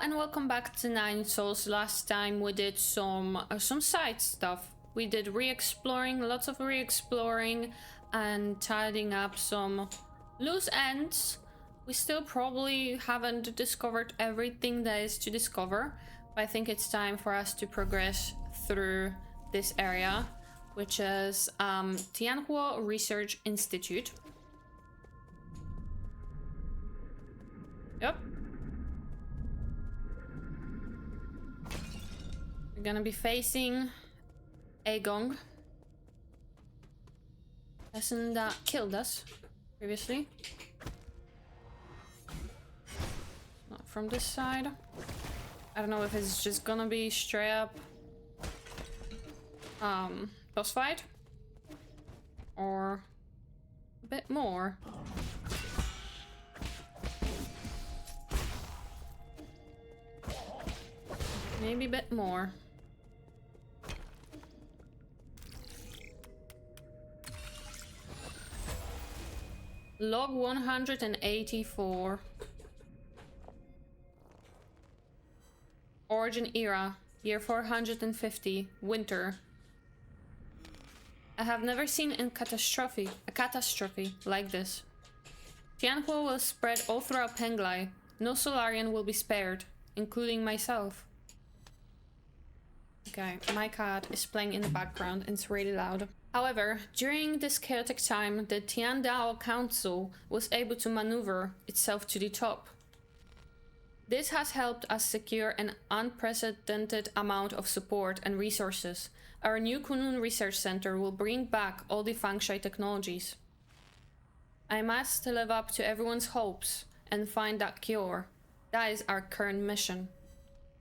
and welcome back to 𝙚𝙤𝙟𝙪. Last time we did some side stuff. We did re-exploring, lots of re-exploring, and tidying up some loose ends. We still probably haven't discovered everything there is to discover, but I think it's time for us to progress through this area, which is 𝙘𝙤𝙢𝙢𝙢 Research Institute. Yep. We're gonna be facing 𝙘𝙤𝙢𝙢𝙢, person that killed us previously. Not from this side. I don't know if it's just gonna be straight up boss fight or a bit more. Maybe a bit more. Log 184. Origin era, year 450, winter. I have never seen a catastrophe like this. 𝙘𝙤𝙢𝙢 will spread all throughout Penglai. No Solarian will be spared, including myself. Okay, my cat is playing in the background and it's really loud. However, during this chaotic time, the 𝙘𝙤𝙢𝙢 Council was able to maneuver itself to the top. This has helped us secure an unprecedented amount of support and resources. Our new Kunlun Research Center will bring back all the feng shui technologies. I must live up to everyone's hopes and find that cure. That is our current mission.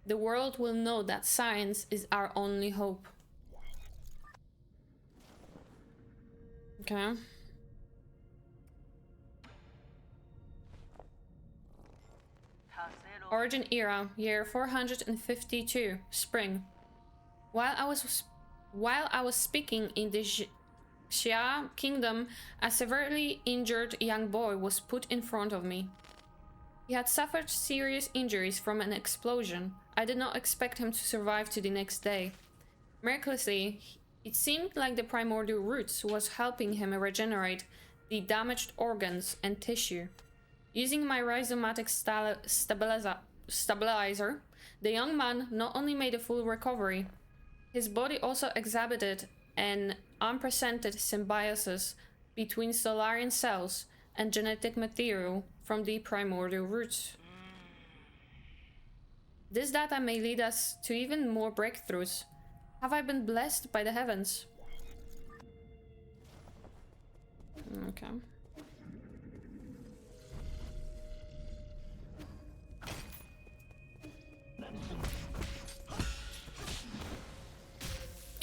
The world will know that science is our only hope. Okay. Origin era, year 452, spring. While I was speaking in the Xia kingdom, a severely injured young boy was put in front of me. He had suffered serious injuries from an explosion. I did not expect him to survive to the next day. Miraculously, it seemed like the primordial roots was helping him regenerate the damaged organs and tissue. Using my rhizomatic stabilizer, the young man not only made a full recovery, his body also exhibited an unprecedented symbiosis between Solarian cells and genetic material from the primordial roots. This data may lead us to even more breakthroughs. Have I been blessed by the heavens? Okay.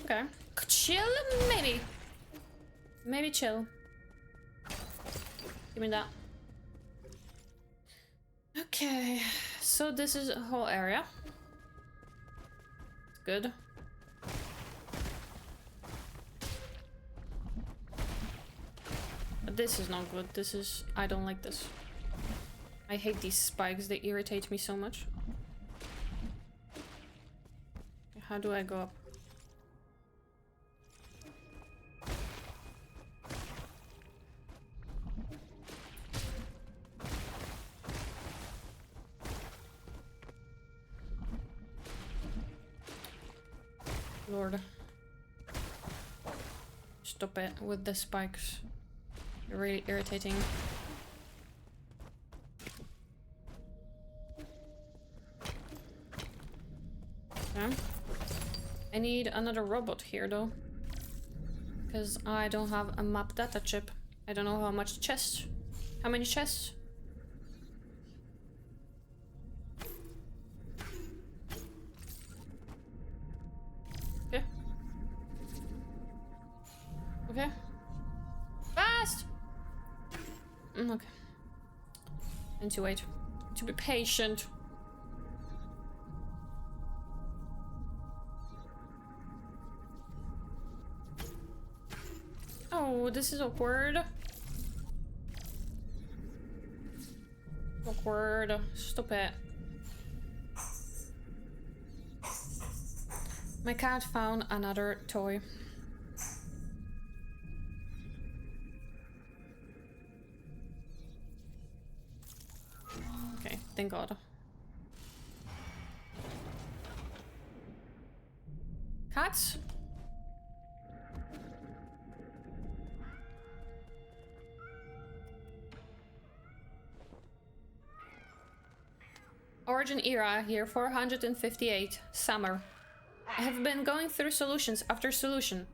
Okay. Chill, maybe. Maybe chill. Give me that. Okay, so this is a whole area. It's good. But this is not good. This is... I don't like this. I hate these spikes. They irritate me so much. How do I go up? Lord. Stop it with the spikes. You're really irritating. Okay. I need another robot here though. Because I don't have a map data chip. I don't know how much chests. How many chests? Okay. Okay. Fast! Okay. And to wait. To be patient. Oh, this is awkward. Awkward. Stop it. My cat found another toy. Okay, thank God. Cats? Origin era, year 458, summer. I have been going through solution after solution,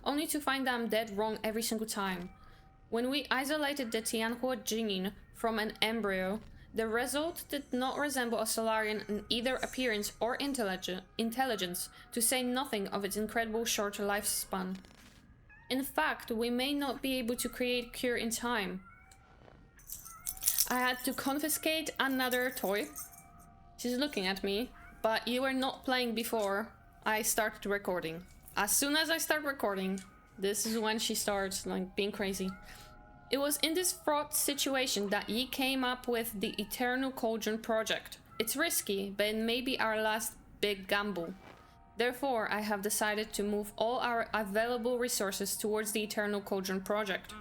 only to find them dead wrong every single time. When we isolated the 𝙘𝙤𝙢𝙢 gene from an embryo, the result did not resemble a Solarian in either appearance or intelligence, to say nothing of its incredible short lifespan. In fact, we may not be able to create cure in time. I had to confiscate another toy. She's looking at me, but you were not playing before I started recording. As soon as I start recording, this is when she starts like being crazy. It was in this fraught situation that Yi came up with the Eternal Cauldron project. It's risky, but it may be our last big gamble. Therefore, I have decided to move all our available resources towards the Eternal Cauldron project.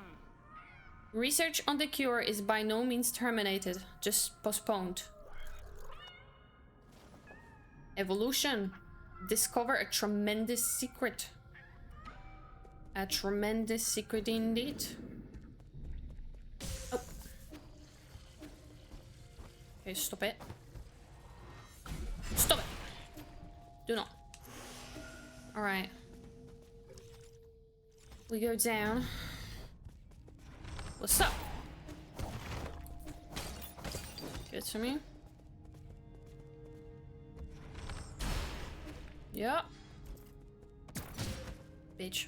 Research on the cure is by no means terminated, just postponed. Evolution. Discover a tremendous secret. A tremendous secret indeed. Oh. Okay, stop it. Stop it! Do not. Alright. We go down. What's up? Good to me. Yeah. Bitch.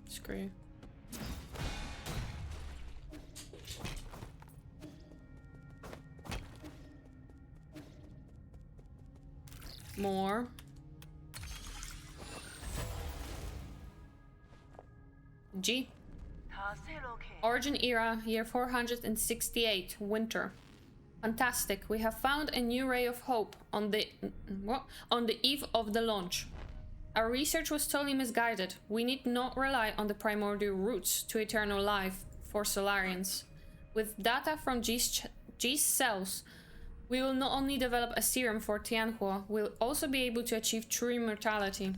Screw. More. G. Origin era, year 468, winter. Fantastic. We have found a new ray of hope on the eve of the launch. Our research was totally misguided. We need not rely on the primordial roots to eternal life for Solarians. With data from G's cells, we will not only develop a serum for 𝙘𝙤𝙢𝙢, we'll also be able to achieve true immortality.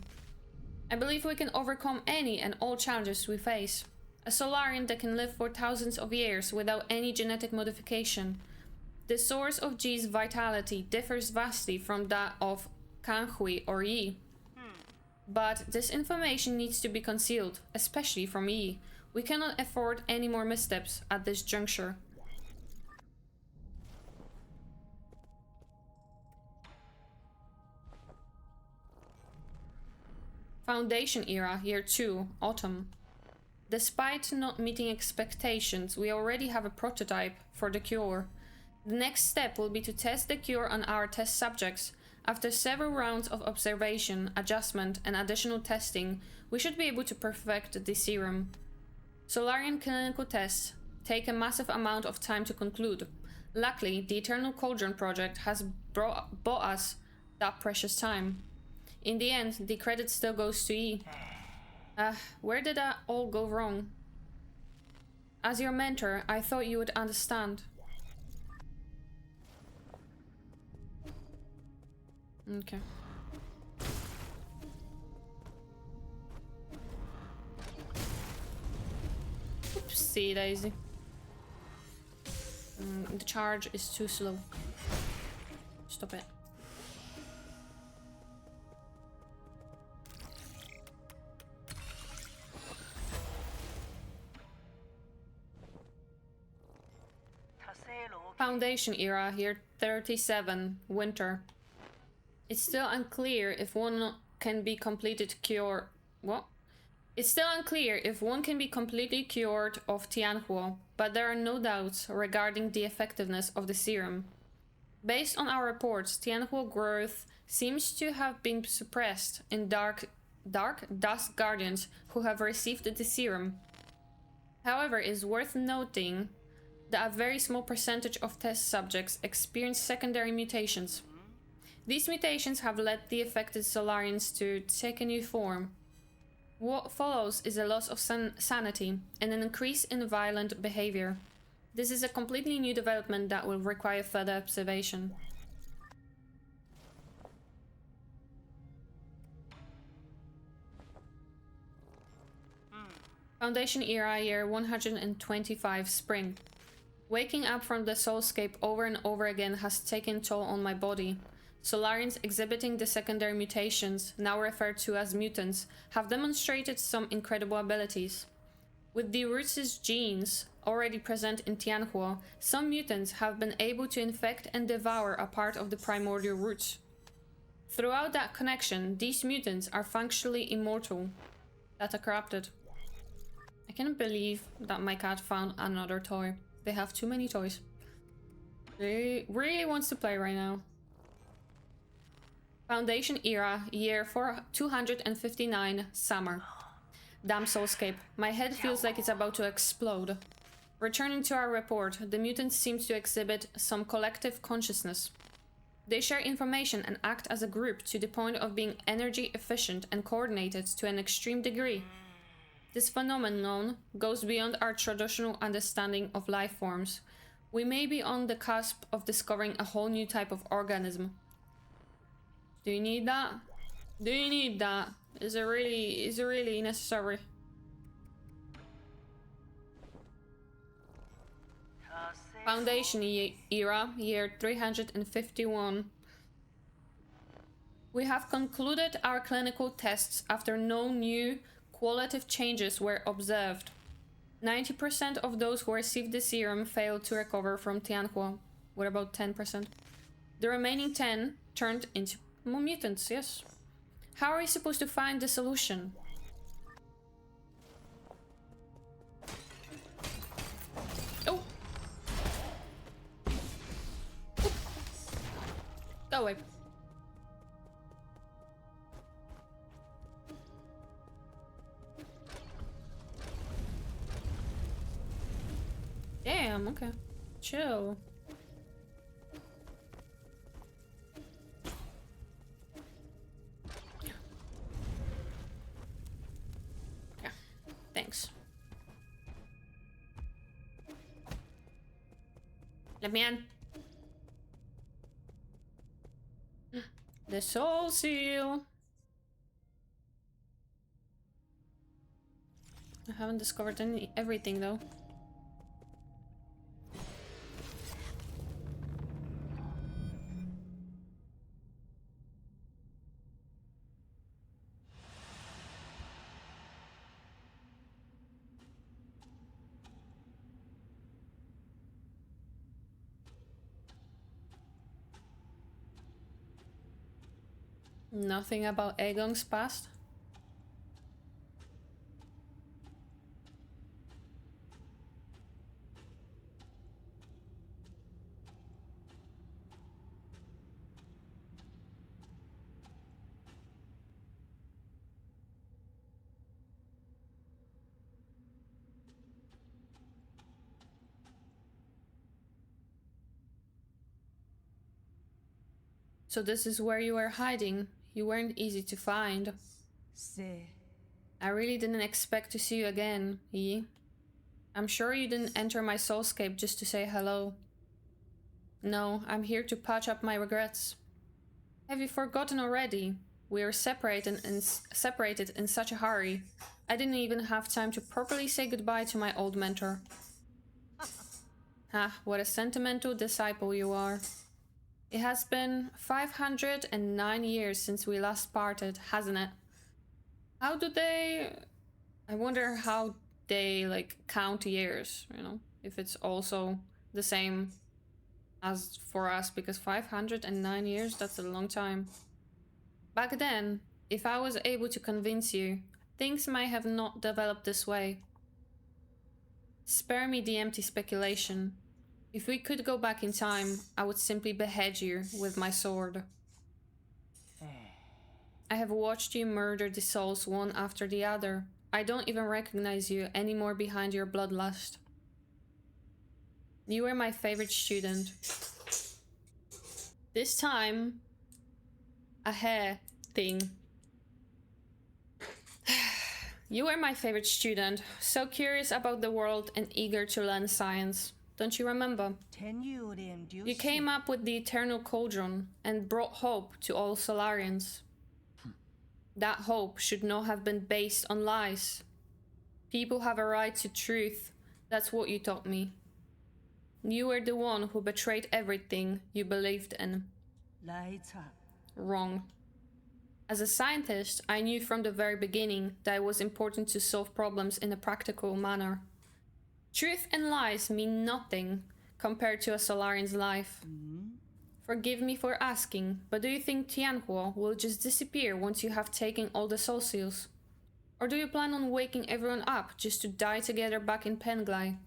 I believe we can overcome any and all challenges we face. A Solarian that can live for thousands of years without any genetic modification. The source of G's vitality differs vastly from that of 𝙘𝙤𝙢 or Yi. But this information needs to be concealed, especially from Yi. We cannot afford any more missteps at this juncture. Foundation era, year 2, autumn. Despite not meeting expectations, we already have a prototype for the cure. The next step will be to test the cure on our test subjects. After several rounds of observation, adjustment, and additional testing, we should be able to perfect the serum. Solarian clinical tests take a massive amount of time to conclude. Luckily, the Eternal Cauldron project has bought us that precious time. In the end, the credit still goes to Yi. Where did that all go wrong? As your mentor, I thought you would understand. Okay. Oopsie daisy. The charge is too slow. Stop it. Foundation era, year 37, winter. It's still unclear if one can be completed cure. What? It's still unclear if one can be completely cured of 𝙘𝙤𝙢𝙢, but there are no doubts regarding the effectiveness of the serum. Based on our reports, 𝙘𝙤𝙢 growth seems to have been suppressed in dark dust guardians who have received the serum. However, it is worth noting that a very small percentage of test subjects experience secondary mutations. These mutations have led the affected 𝙤𝙤𝙣𝙪 to take a new form. What follows is a loss of sanity and an increase in violent behavior. This is a completely new development that will require further observation. Foundation era, year 125, spring. Waking up from the soulscape over and over again has taken toll on my body. Solarians exhibiting the secondary mutations, now referred to as mutants, have demonstrated some incredible abilities. With the roots' genes already present in 𝙘𝙤𝙢, some mutants have been able to infect and devour a part of the primordial roots. Throughout that connection, these mutants are functionally immortal. Data corrupted. I can't believe that my cat found another toy. They have too many toys. They really wants to play right now. Foundation era, year 259, summer. Damn soulscape. My head feels like it's about to explode. Returning to our report, the mutants seem to exhibit some collective consciousness. They share information and act as a group to the point of being energy efficient and coordinated to an extreme degree. This phenomenon goes beyond our traditional understanding of life forms. We may be on the cusp of discovering a whole new type of organism. Do you need that? Do you need that? Is it really necessary? Foundation era, year 351. We have concluded our clinical tests after no new qualitative changes were observed. 90% of those who received the serum failed to recover from 𝙘𝙤𝙢. What about 10%? The remaining 10 turned into mutants, yes. How are we supposed to find the solution? Oh! Go away. Damn, okay. Chill. Yeah, thanks. Let me in. The soul seal. I haven't discovered everything though. Nothing about Aegon's past? So this is where you were hiding. You weren't easy to find. I really didn't expect to see you again, Yi. I'm sure you didn't enter my soulscape just to say hello. No, I'm here to patch up my regrets. Have you forgotten already? We were separated in such a hurry. I didn't even have time to properly say goodbye to my old mentor. Ah, what a sentimental disciple you are. It has been 509 years since we last parted, hasn't it? How do they... I wonder how they, like, count years, you know? If it's also the same as for us, because 509 years, that's a long time. Back then, if I was able to convince you, things might have not developed this way. Spare me the empty speculation. If we could go back in time, I would simply behead you with my sword. I have watched you murder the souls one after the other. I don't even recognize you anymore behind your bloodlust. You were my favorite student. This time, a hair thing. You were my favorite student, so curious about the world and eager to learn science. Don't you remember? You came up with the eternal cauldron and brought hope to all Solarians. That hope should not have been based on lies. People have a right to truth. That's what you taught me. You were the one who betrayed everything you believed in. Wrong. As a scientist, I knew from the very beginning that it was important to solve problems in a practical manner. Truth and lies mean nothing compared to a Solarian's life. Forgive me for asking, but do you think 𝙤𝙤 will just disappear once you have taken all the soul seals? Or do you plan on waking everyone up just to die together back in 𝙤𝙤𝙤𝙤?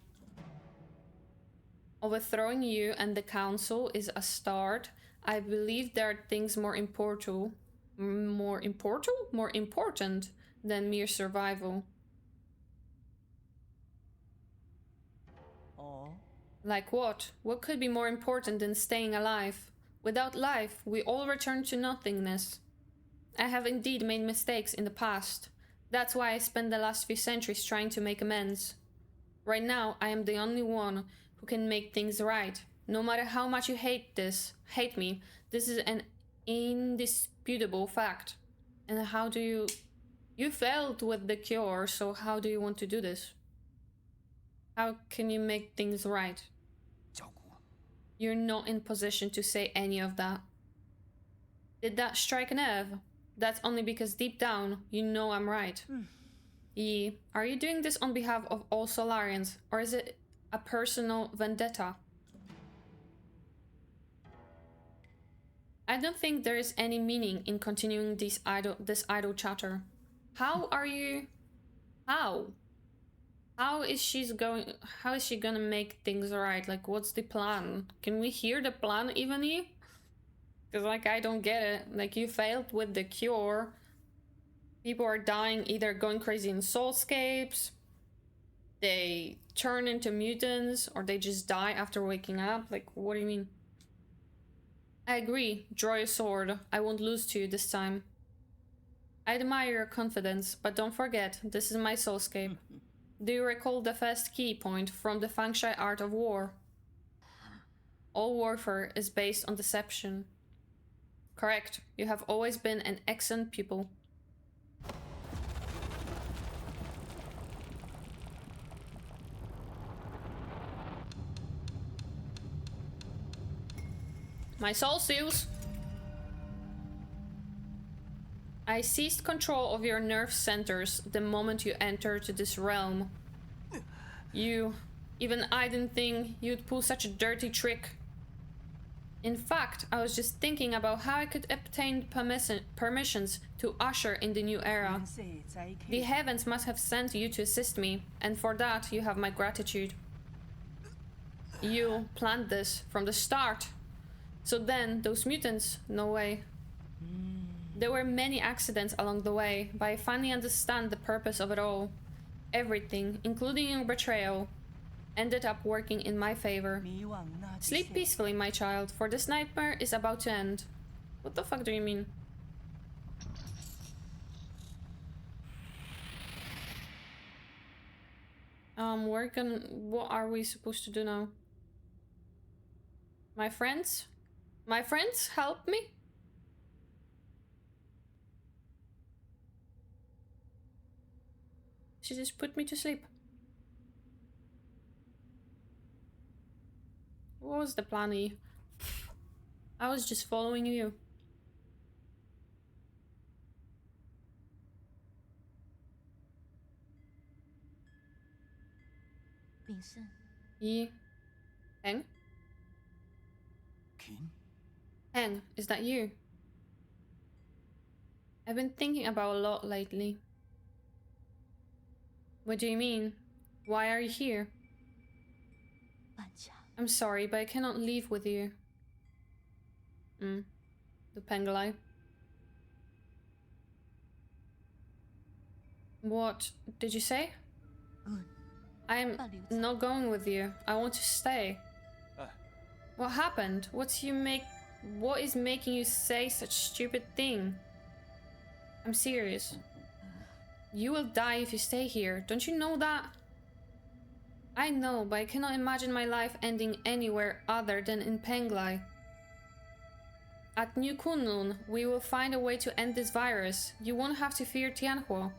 Overthrowing you and the council is a start. I believe there are things more important than mere survival. Like what? What could be more important than staying alive? Without life, we all return to nothingness. I have indeed made mistakes in the past. That's why I spent the last few centuries trying to make amends. Right now, I am the only one who can make things right. No matter how much you hate me, this is an indisputable fact. And how do you... You failed with the cure, so how do you want to do this? How can you make things right? You're not in position to say any of that. Did that strike a nerve? That's only because deep down, you know I'm right. Yi, are you doing this on behalf of all Solarians, or is it a personal vendetta? I don't think there is any meaning in continuing this idle chatter. How are you... How is she gonna make things right? Like, what's the plan? Can we hear the plan, even Yi? Because, like, I don't get it. Like, you failed with the cure. People are dying, either going crazy in soulscapes, they turn into mutants, or they just die after waking up. Like, what do you mean? I agree. Draw your sword. I won't lose to you this time. I admire your confidence, but don't forget, this is my soulscape. Do you recall the first key point from the feng shui art of war? All warfare is based on deception. Correct. You have always been an excellent pupil. My soul seals! I seized control of your nerve centers the moment you entered this realm. Even I didn't think you'd pull such a dirty trick. In fact, I was just thinking about how I could obtain permissions to usher in the new era. The heavens must have sent you to assist me, and for that you have my gratitude. You planned this from the start. So then, those mutants, no way. There were many accidents along the way, but I finally understand the purpose of it all. Everything, including your betrayal, ended up working in my favor. Sleep peacefully, my child, for this nightmare is about to end. What the fuck do you mean? What are we supposed to do now? My friends? My friends, help me? She just put me to sleep. What was the plan, E? I was just following you. Yi. Heng? Heng, is that you? I've been thinking about a lot lately. What do you mean? Why are you here? I'm sorry, but I cannot leave with you. The 𝙤𝙤𝙤𝙤. What did you say? I am not going with you. I want to stay. What happened? What is making you say such stupid thing? I'm serious. You will die if you stay here. Don't you know that? I know, but I cannot imagine my life ending anywhere other than in Penglai. At New Kunlun, we will find a way to end this virus. You won't have to fear 𝙤𝙤𝙢𝙤.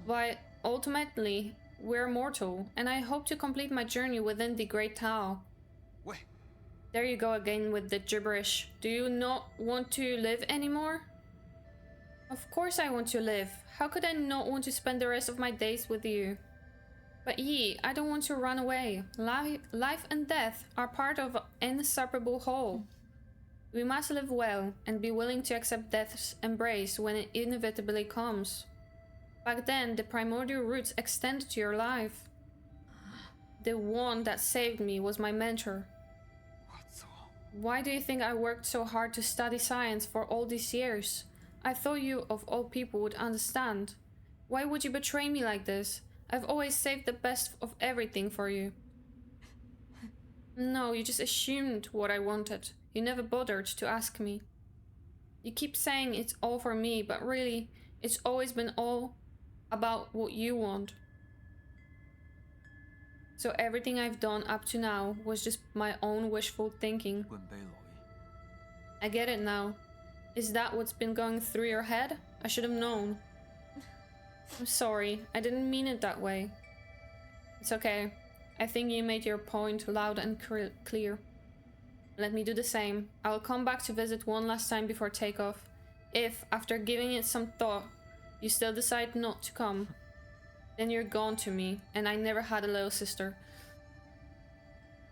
But ultimately, we're mortal, and I hope to complete my journey within the Great Tao. Wait. There you go again with the gibberish. Do you not want to live anymore? Of course I want to live. How could I not want to spend the rest of my days with you? But Yi, I don't want to run away. Life and death are part of an inseparable whole. We must live well and be willing to accept death's embrace when it inevitably comes. Back then, the primordial roots extended to your life. The one that saved me was my mentor. Why do you think I worked so hard to study science for all these years? I thought you, of all people, would understand. Why would you betray me like this? I've always saved the best of everything for you. No, you just assumed what I wanted. You never bothered to ask me. You keep saying it's all for me, but really, it's always been all about what you want. So everything I've done up to now was just my own wishful thinking. I get it now. Is that what's been going through your head? I should have known. I'm sorry, I didn't mean it that way. It's okay. I think you made your point loud and clear. Let me do the same. I will come back to visit one last time before takeoff. If, after giving it some thought, you still decide not to come, then you're gone to me, and I never had a little sister.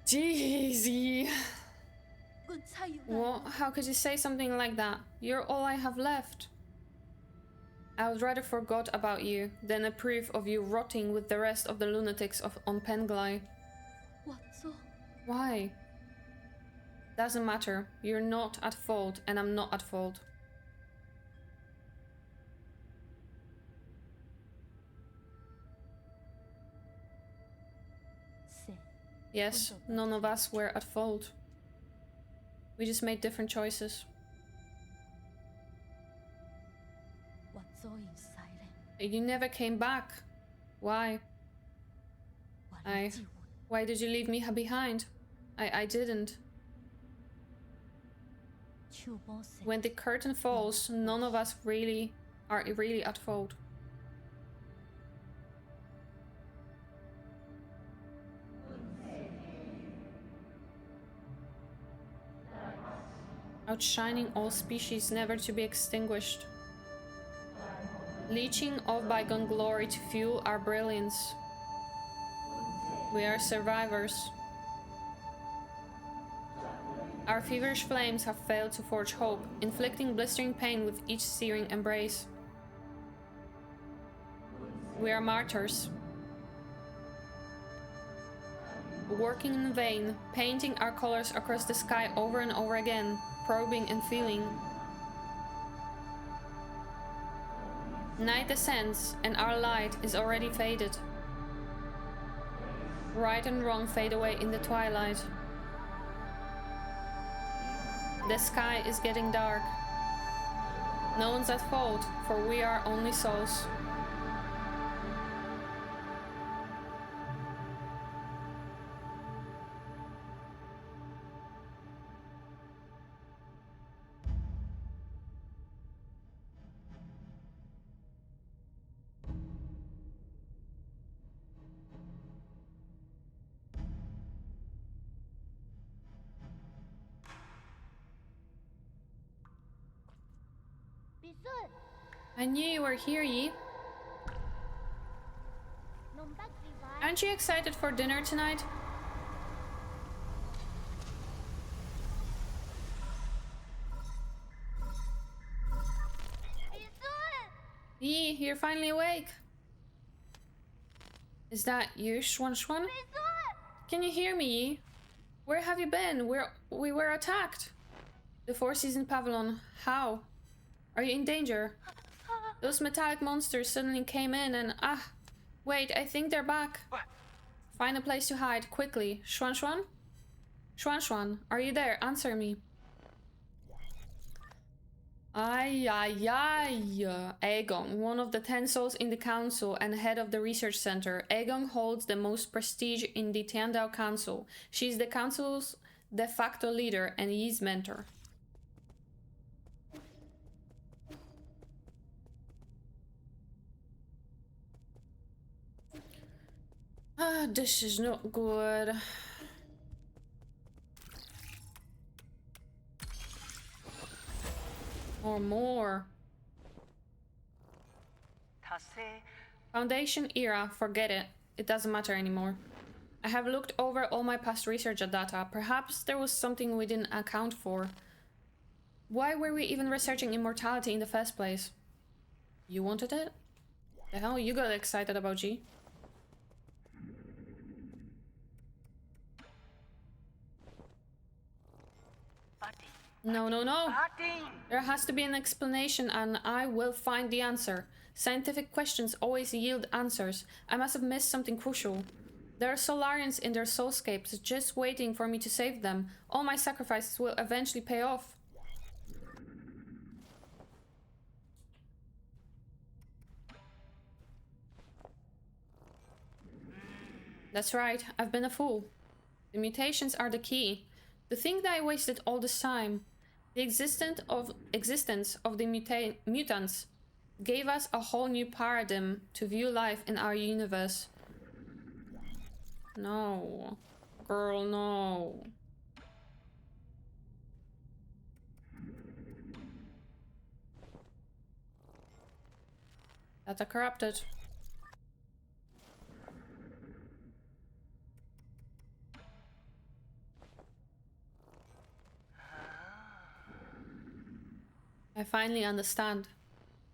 Jeezy! What? How could you say something like that? You're all I have left. I would rather forgot about you than approve of you rotting with the rest of the lunatics on Penglai. Why? Doesn't matter. You're not at fault, and I'm not at fault. Yes, none of us were at fault. We just made different choices. You never came back. Why? Why did you leave me behind? I didn't. When the curtain falls, none of us are really at fault. Outshining all species never to be extinguished. Leeching off bygone glory to fuel our brilliance. We are survivors. Our feverish flames have failed to forge hope, inflicting blistering pain with each searing embrace. We are martyrs. Working in vain, painting our colors across the sky over and over again, probing and feeling. Night descends, and our light is already faded. Right and wrong fade away in the twilight. The sky is getting dark. No one's at fault, for we are only souls. I knew you were here, Yi. Aren't you excited for dinner tonight? Yi, you're finally awake. Is that you, 𝙤𝙤𝙪𝙤? Can you hear me, Yi? Where have you been? We were attacked. The Four Seasons Pavilion. How? Are you in danger? Those metallic monsters suddenly came in and wait, I think they're back. What? Find a place to hide, quickly. 𝙤𝙤𝙪𝙤? 𝙤𝙤𝙪, are you there? Answer me. Ay, ay, ay. 𝙚𝙤𝙢, one of the 10 souls in the council and head of the research center. 𝙚𝙤𝙢 holds the most prestige in the 𝙘𝙤𝙢 council. She is the council's de facto leader and Yi's mentor. Ah, this is not good. Or more. Foundation era, forget it. It doesn't matter anymore. I have looked over all my past research data. Perhaps there was something we didn't account for. Why were we even researching immortality in the first place? You wanted it? The hell, you got excited about G? No, no, no. There has to be an explanation and I will find the answer. Scientific questions always yield answers. I must have missed something crucial. There are Solarians in their soulscapes just waiting for me to save them. All my sacrifices will eventually pay off. That's right, I've been a fool. The mutations are the key. To think that I wasted all this time. The existence of the mutants gave us a whole new paradigm to view life in our universe. No. Girl, no. Data corrupted. I finally understand.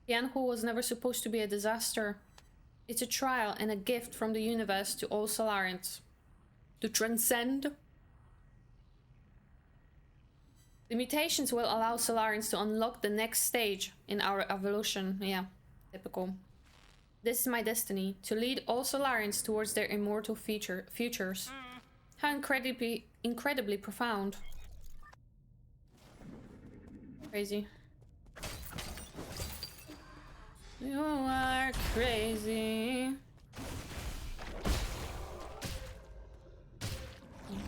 𝙘𝙤𝙢 was never supposed to be a disaster. It's a trial and a gift from the universe to all Solarians. To transcend. The mutations will allow Solarians to unlock the next stage in our evolution. Yeah, typical. This is my destiny, to lead all Solarians towards their immortal futures. How incredibly profound. Crazy. You are crazy.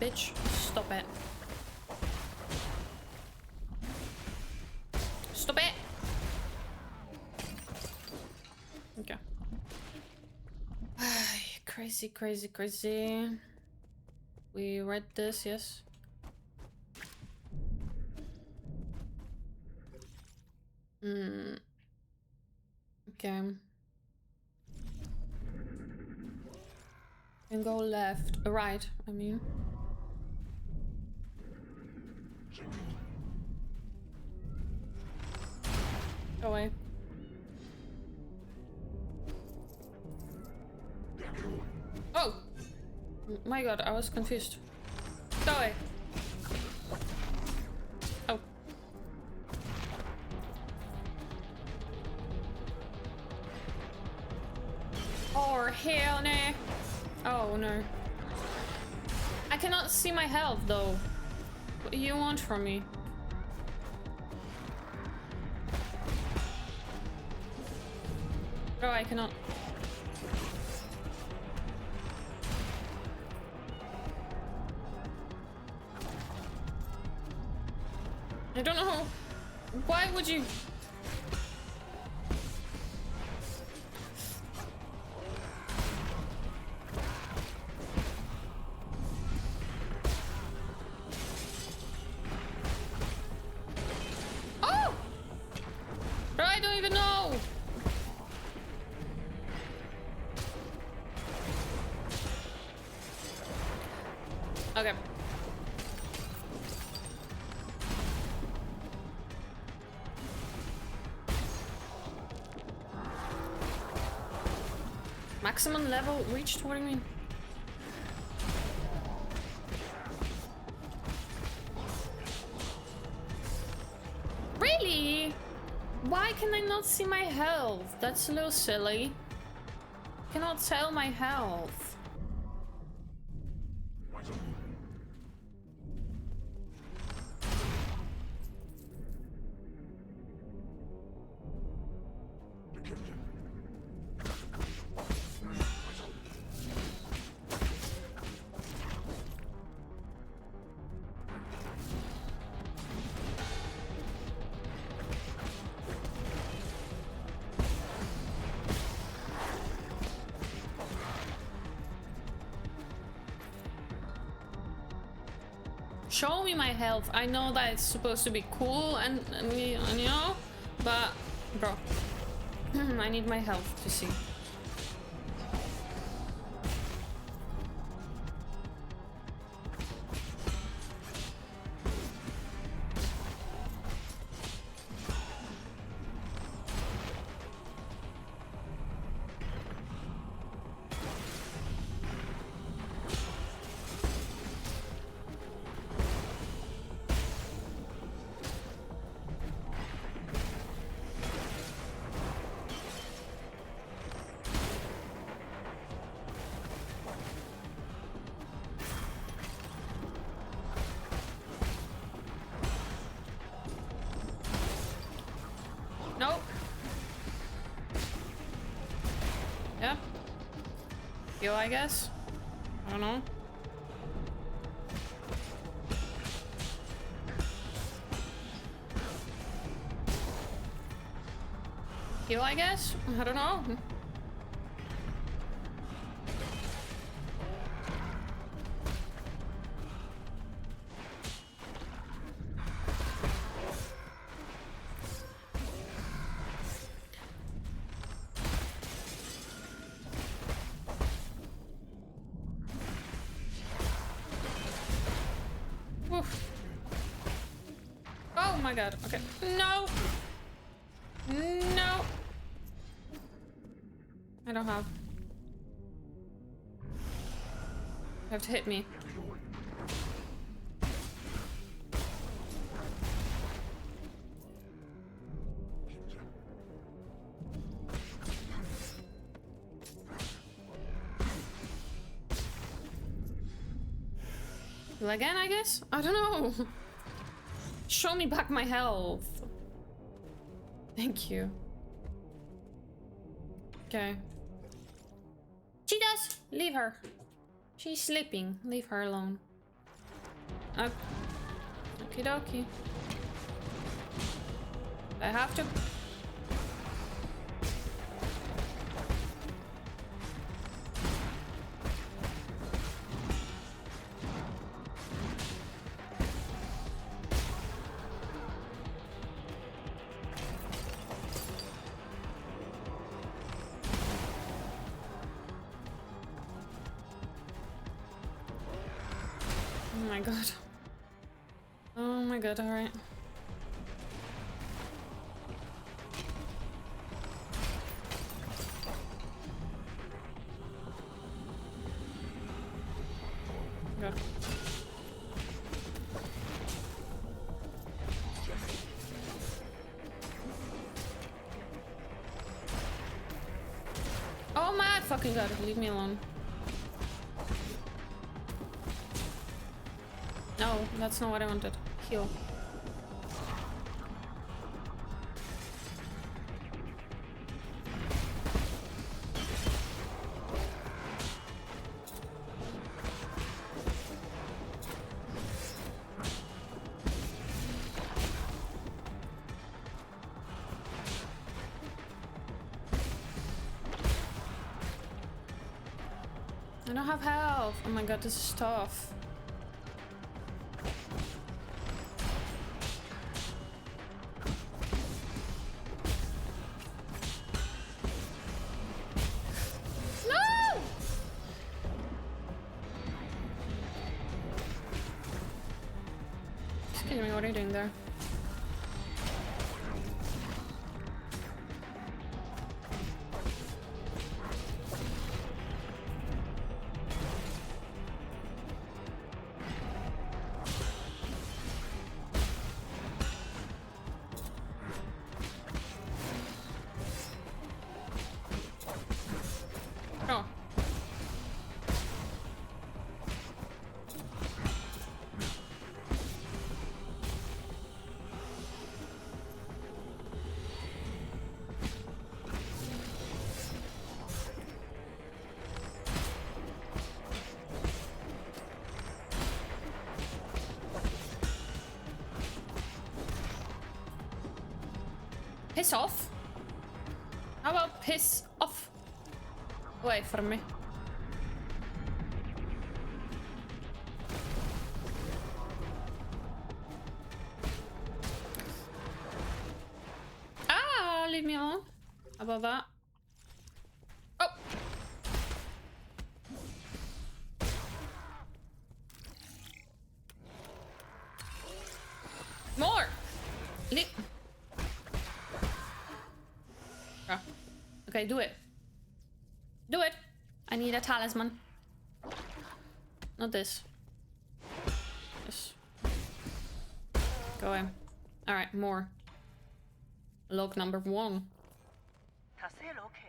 Bitch, stop it. Stop it! Okay. Crazy, crazy, crazy. We read this, yes? Okay. Can go left, right, I mean. Go away. Oh! My god, I was confused. Go away. Oh. Oh, hell no. Oh, no. I cannot see my health, though. What do you want from me? Oh, I cannot. I don't know. Why would you? Oh! Bro, I don't even know. Okay. Maximum level reached? What do you mean? Really? Why can I not see my health? That's a little silly. I cannot tell my health. Show me my health. I know that it's supposed to be cool and you know, but bro, I need my health to see. Nope. Yeah. Heal, I guess. I don't know. Heal, I guess. I don't know. Oof. Oh my god. Okay. No. No. I don't have. You have to hit me. Well, again, I guess? I don't know. Show me back my health. Thank you. Okay. She does! Leave her. She's sleeping. Leave her alone. Okie dokie. I have to. Oh my god. Oh my god, alright. Go. Oh my fucking god, leave me alone. No, that's not what I wanted. Heal. I don't have health. Oh my god, this is tough. Excuse me, what are you doing there? Oh. Piss off? How about piss off? Away from me. about that? Oh! More! Oh. Okay, do it. Do it! I need a talisman. Not this. This. Go away. Alright, more. Log number 1.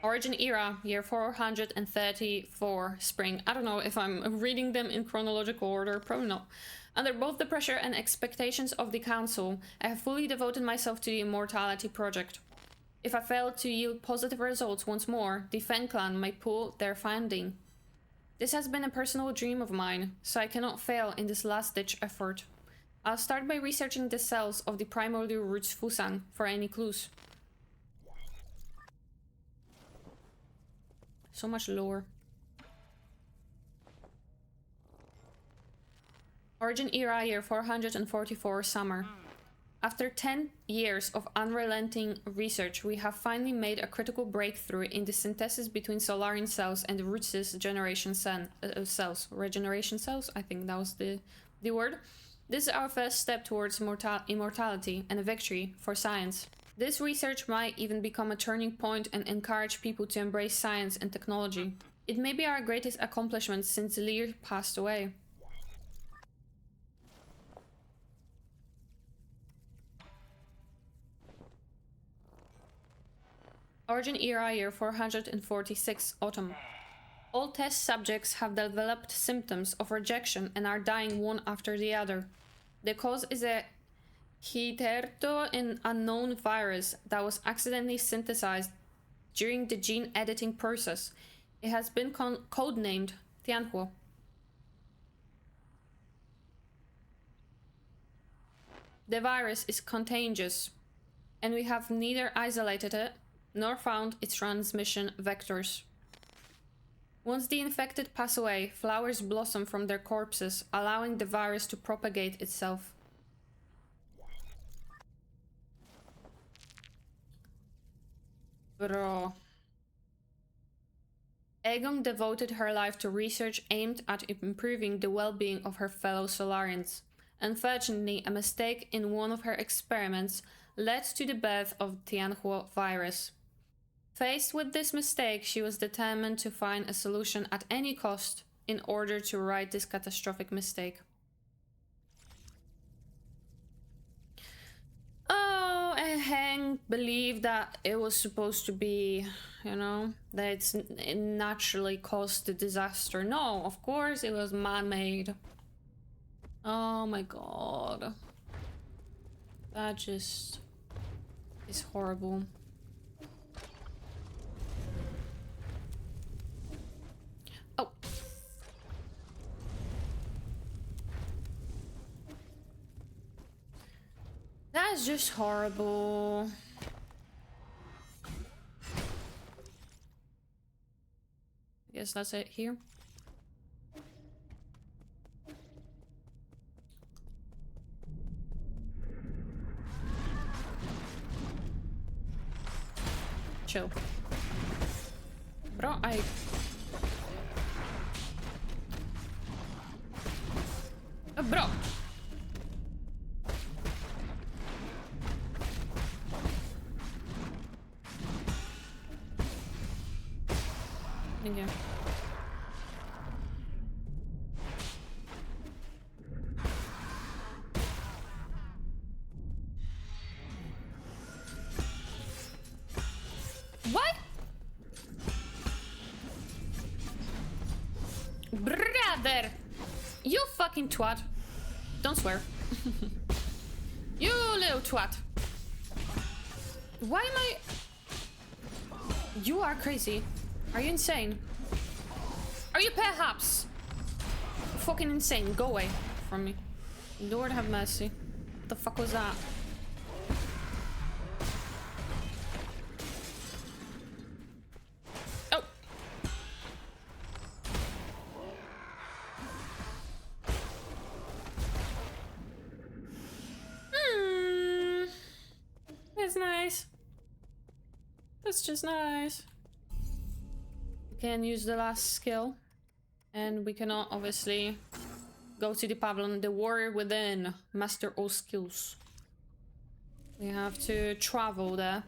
Origin era, year 434, spring. I don't know if I'm reading them in chronological order, probably not. Under both the pressure and expectations of the council, I have fully devoted myself to the immortality project. If I fail to yield positive results once more, the Fen clan might pull their funding. This has been a personal dream of mine, so I cannot fail in this last-ditch effort. I'll start by researching the cells of the primordial roots Fusang for any clues. So much lore. Origin era, year 444, summer. After 10 years of unrelenting research, we have finally made a critical breakthrough in the synthesis between Solarian cells and the roots generation cells. Regeneration cells? I think that was the word. This is our first step towards immortality and a victory for science. This research might even become a turning point and encourage people to embrace science and technology. It may be our greatest accomplishment since Lear passed away. Origin era, year 446, autumn. All test subjects have developed symptoms of rejection and are dying one after the other. The cause is a 𝙘𝙤𝙢𝙢𝙢, unknown virus that was accidentally synthesized during the gene editing process. It has been codenamed 𝙘𝙤𝙢𝙢𝙢. The virus is contagious, and we have neither isolated it nor found its transmission vectors. Once the infected pass away, flowers blossom from their corpses, allowing the virus to propagate itself. Bro. 𝙚𝙤𝙢𝙢 devoted her life to research aimed at improving the well-being of her fellow Solarians. Unfortunately, a mistake in one of her experiments led to the birth of 𝙘𝙤𝙢𝙢 virus. Faced with this mistake, she was determined to find a solution at any cost in order to right this catastrophic mistake. Oh, and Heng believed that it was supposed to be, you know, that it naturally caused the disaster. No, of course it was man-made. Oh my god. That just is horrible. Oh. That's just horrible. I guess that's it here. Chill. Bro, bro. Thank you. What? Brother! You fucking twat. Don't swear. You little twat. Why am I... You are crazy. Are you insane? Are you perhaps fucking insane? Go away from me. Lord have mercy. What the fuck was that? Oh. That's nice. That's just nice. We can use the last skill. And we cannot obviously go to the pavilion. The warrior within. Master all skills. We have to travel there.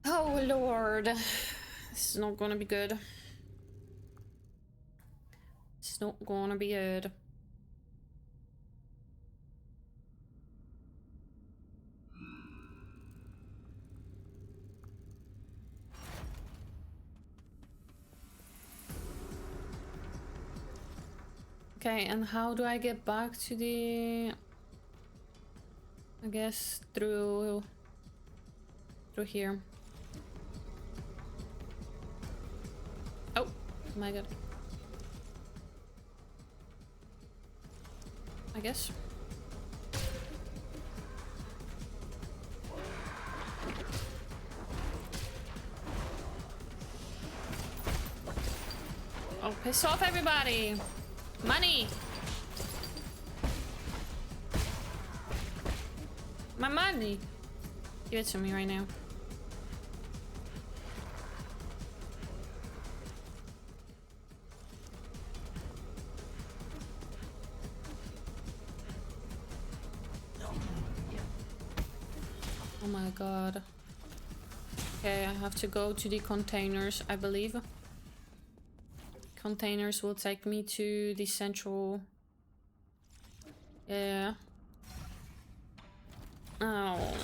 Oh lord. This is not gonna be good. It's not gonna be good. Okay, and how do I get back to the... I guess through here. Oh my god. I guess. Oh, piss off everybody! Money! My money! Give it to me right now. Oh my god. Okay, I have to go to the containers, I believe. Containers will take me to the central... Yeah. Oh.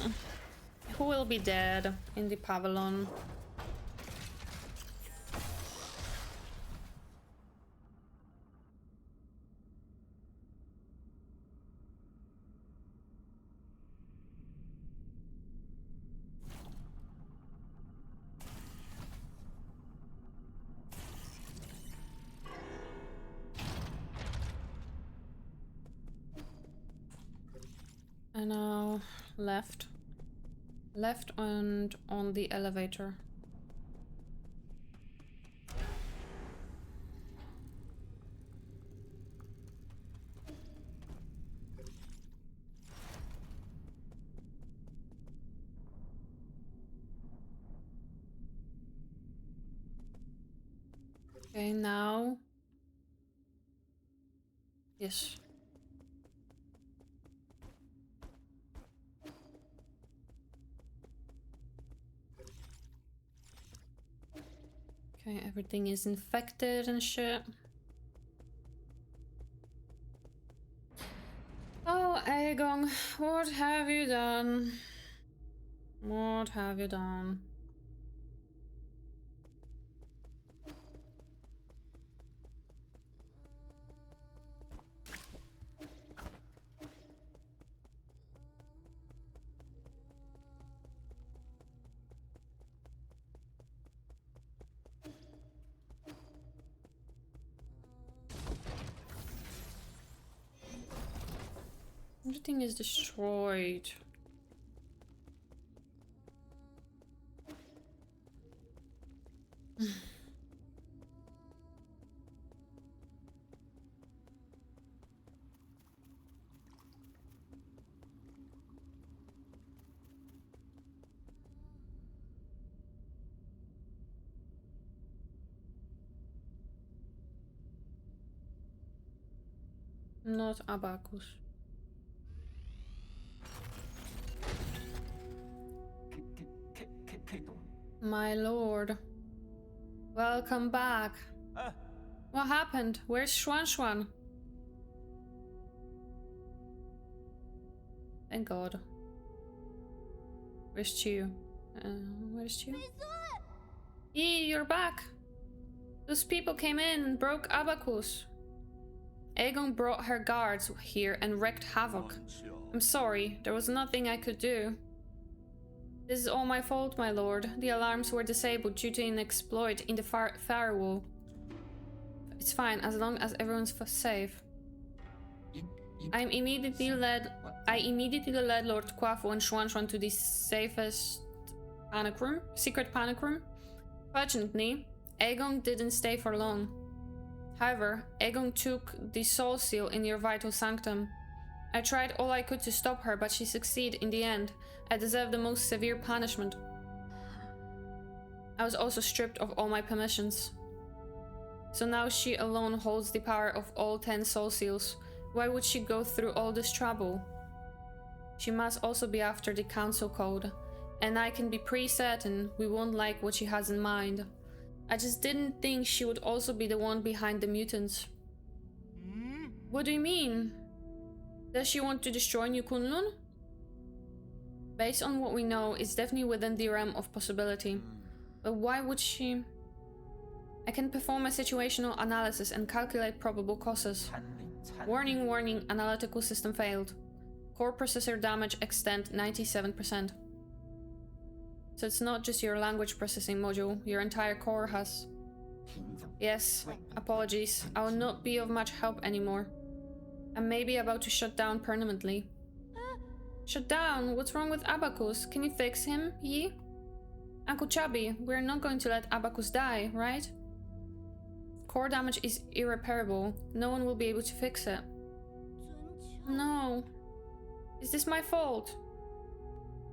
Who will be dead in the pavilion? And now left. Left and on the elevator. Okay, now. Yes. Okay, everything is infected and shit. Oh, 𝙚𝙤𝙢𝙢𝙀, what have you done? What have you done? Everything is destroyed. Not Abacus. My lord. Welcome back. What happened? Where's 𝙤𝙤𝙪𝙗𝙗? Thank God. Where's Chiu? Where's Chiu? You're back. Those people came in and broke Abacus. 𝙚𝙤𝙢𝙢 brought her guards here and wreaked havoc. I'm sorry, there was nothing I could do. This is all my fault, my lord. The alarms were disabled due to an exploit in the firewall. It's fine, as long as everyone's safe. I immediately led Lord Quaffle and 𝙤𝙤𝙪𝙗 to the safest secret panic room. Fortunately, 𝙚𝙤𝙢𝙢 didn't stay for long. However, 𝙚𝙤𝙢 took the soul seal in your vital sanctum. I tried all I could to stop her, but she succeeded in the end. I deserve the most severe punishment. I was also stripped of all my permissions. So now she alone holds the power of all 10 soul seals. Why would she go through all this trouble? She must also be after the council code, and I can be pretty certain we won't like what she has in mind. I just didn't think she would also be the one behind the mutants. What do you mean? Does she want to destroy New Kunlun? Based on what we know, it's definitely within the realm of possibility. But why would she? I can perform a situational analysis and calculate probable causes. Warning, warning, analytical system failed. Core processor damage extent 97%. So it's not just your language processing module, your entire core has. Yes, apologies, I will not be of much help anymore. I'm maybe about to shut down permanently. Shut down? What's wrong with Abacus? Can you fix him, Yi? Uncle Chubby, we're not going to let Abacus die, right? Core damage is irreparable. No one will be able to fix it. No. Is this my fault?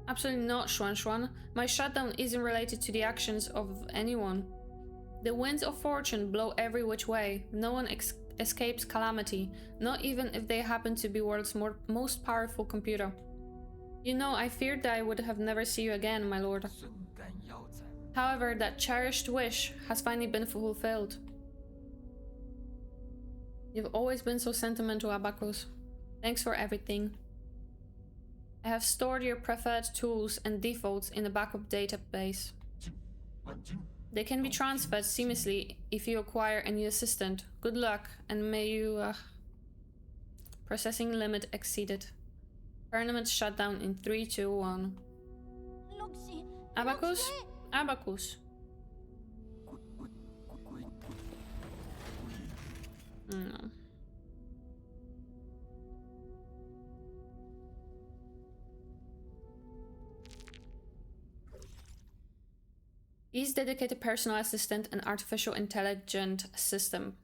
Absolutely not, 𝙤𝙤𝙟𝙤𝙤. My shutdown isn't related to the actions of anyone. The winds of fortune blow every which way. No one escapes calamity, not even if they happen to be world's most powerful computer. You know, I feared that I would have never see you again, my lord. However, that cherished wish has finally been fulfilled. You've always been so sentimental, Abacus. Thanks for everything. I have stored your preferred tools and defaults in a backup database. They can be transferred seamlessly if you acquire a new assistant. Good luck, and may you... Processing limit exceeded. Permanent shutdown in 3, 2, 1. Abacus? Abacus. No. He's dedicated personal assistant and artificial intelligent system.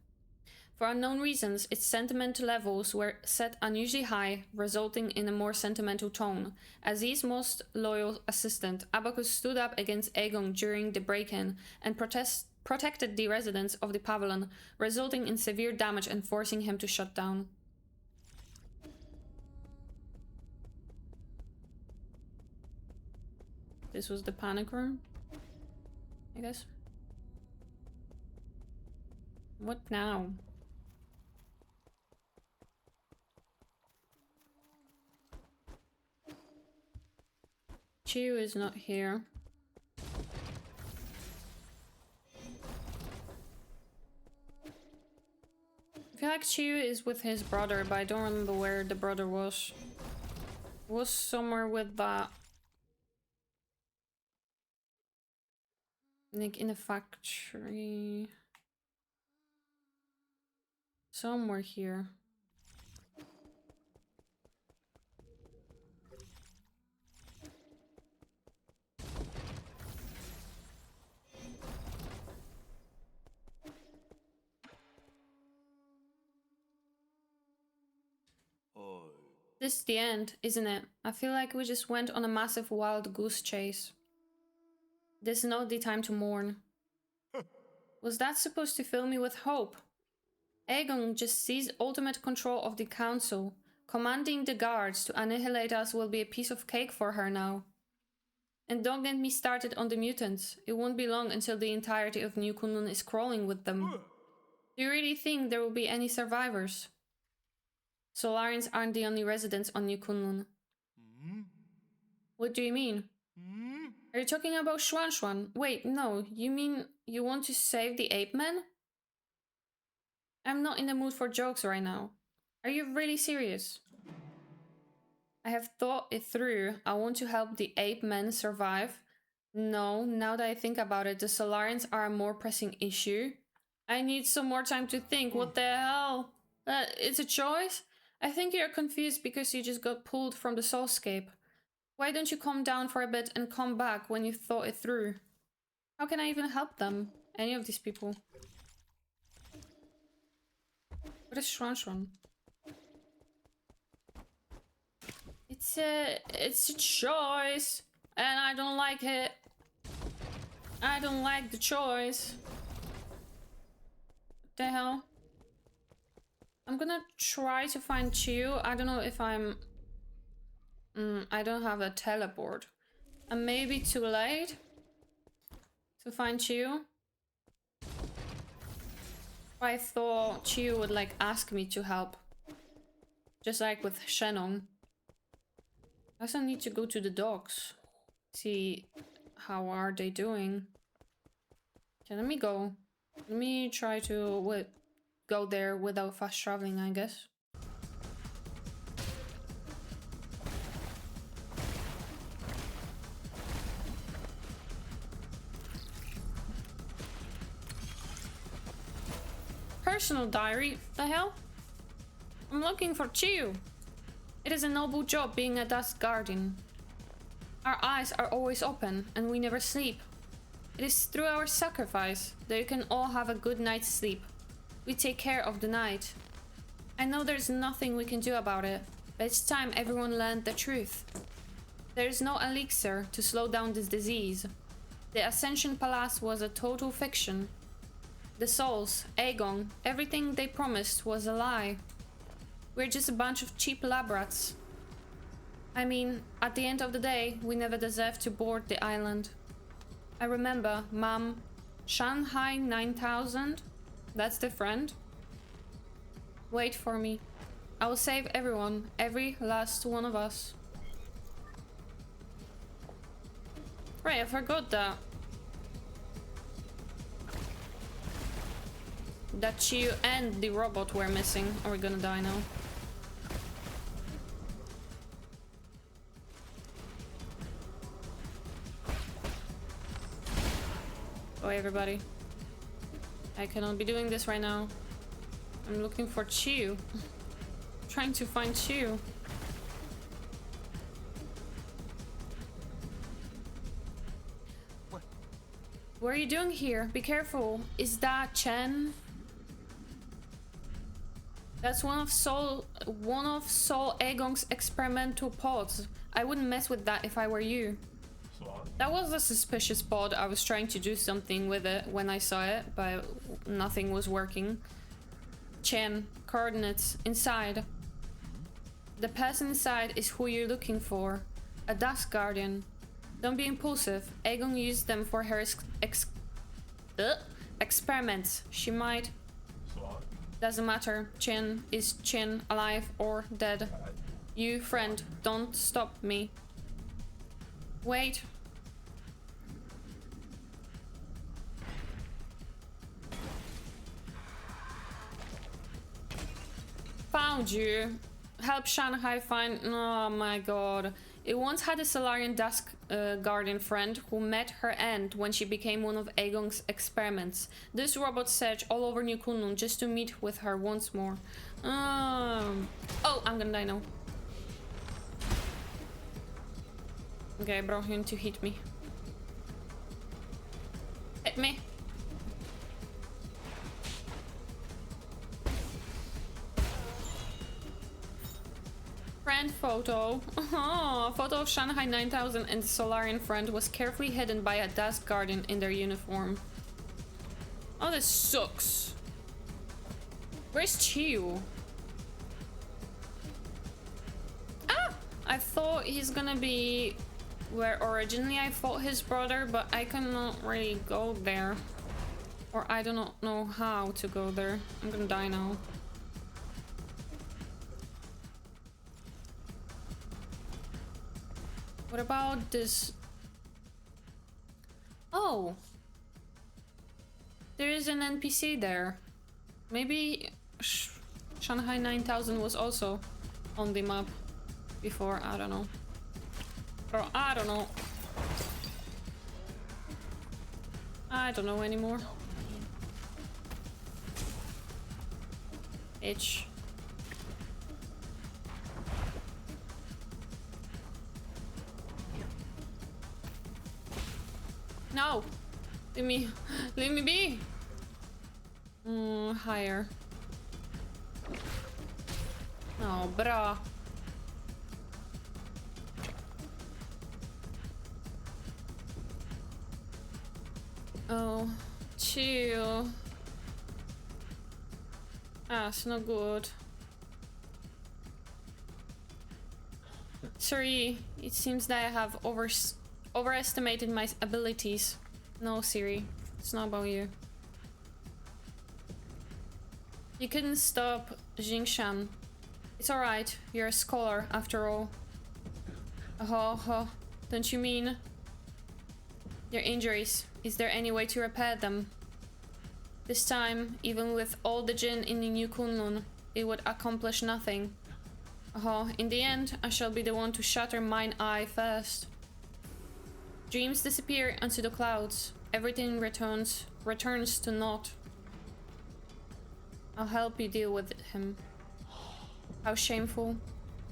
For unknown reasons, its sentiment levels were set unusually high, resulting in a more sentimental tone. As his most loyal assistant, Abacus stood up against Aegon during the break-in and protected the residents of the pavilion, resulting in severe damage and forcing him to shut down. This was the panic room, I guess. What now? Chiu is not here. I feel like Chiu is with his brother, but I don't remember where the brother was. It was somewhere with that. Like in a factory. Somewhere here. This is the end, isn't it? I feel like we just went on a massive wild goose chase. This is not the time to mourn. Was that supposed to fill me with hope? Aegon just seized ultimate control of the council. Commanding the guards to annihilate us will be a piece of cake for her now. And don't get me started on the mutants. It won't be long until the entirety of New Kunlun is crawling with them. Do you really think there will be any survivors? Solarians aren't the only residents on New Kunlun. What do you mean? Are you talking about 𝙤𝙤𝙟𝙤? Wait, no, you mean you want to save the ape men? I'm not in the mood for jokes right now. Are you really serious? I have thought it through. I want to help the ape men survive. No, now that I think about it, the Solarians are a more pressing issue. I need some more time to think. What the hell? It's a choice? I think you're confused because you just got pulled from the soulscape. Why don't you calm down for a bit and come back when you've thought it through? How can I even help them? Any of these people? What is 𝙤𝙤𝙟𝙤? It's a choice, and I don't like it. I don't like the choice. What the hell? I'm gonna try to find Chew. I don't know if I'm... I don't have a teleport. I may be too late to find Chew. I thought Chew would like ask me to help. Just like with Shannon. I also need to go to the docks. See how are they doing. Okay, let me go. Let me try to go there without fast traveling, I guess. Personal diary? The hell? I'm looking for Chew. It is a noble job being a dust guardian. Our eyes are always open and we never sleep. It is through our sacrifice that you can all have a good night's sleep. We take care of the night. I know there's nothing we can do about it, but it's time everyone learned the truth. There is no elixir to slow down this disease. The Ascension Palace was a total fiction. The souls, 𝙚𝙤𝙢𝙢𝙀, everything they promised was a lie. We're just a bunch of cheap lab rats. I mean, at the end of the day, we never deserved to board the island. I remember, Mom, Shanghai 9000? That's the friend? Wait for me. I will save everyone, every last one of us. Right, I forgot that. That Chew and the robot were missing. Are we gonna die now? Oh, everybody. I cannot be doing this right now. I'm looking for Chew. Trying to find Chew. What are you doing here? Be careful. Is that Chen? That's one of 𝙚𝙤𝙟𝙤𝙤𝙟𝙤's experimental pods. I wouldn't mess with that if I were you. That was a suspicious pod. I was trying to do something with it when I saw it, but nothing was working. Chen, coordinates, inside. The person inside is who you're looking for. A dust guardian. Don't be impulsive. 𝙚𝙤𝙢 used them for her experiments. She might... Doesn't matter. Chen is Chen, alive or dead. You, friend, don't stop me. Wait. Found you. Help Shanghai find... Oh my god. It once had a Solarian Dusk Guardian friend who met her end when she became one of 𝙚𝙤𝙢's experiments. This robot searched all over New Kunlun just to meet with her once more. Oh, I'm gonna die now. Okay, I brought him to hit me. Hit me. Friend photo. Oh, a photo of Shanghai 9000 and the Solarian friend was carefully hidden by a dust guardian in their uniform. Oh, this sucks. Where's Chew? Ah! I thought he's gonna be where originally I fought his brother, but I cannot really go there. Or I do not know how to go there. I'm gonna die now. What about this? Oh! There is an NPC there. Maybe Shanghai 9000 was also on the map before, I don't know. Or I don't know. I don't know anymore. Itch. No! Leave me be! Higher. Oh, bruh. Oh, chill. Ah, it's not good. Sorry, it seems that I have overestimated my abilities. No, Siri, it's not about you. You couldn't stop 𝙤𝙤𝙟𝙤𝙤. It's alright, you're a scholar after all. Oh, don't you mean your injuries? Is there any way to repair them? This time, even with all the Jinn in the New Kunlun, it would accomplish nothing. In the end, I shall be the one to shatter mine eye first. Dreams disappear into the clouds. Everything returns to naught. I'll help you deal with him. How shameful.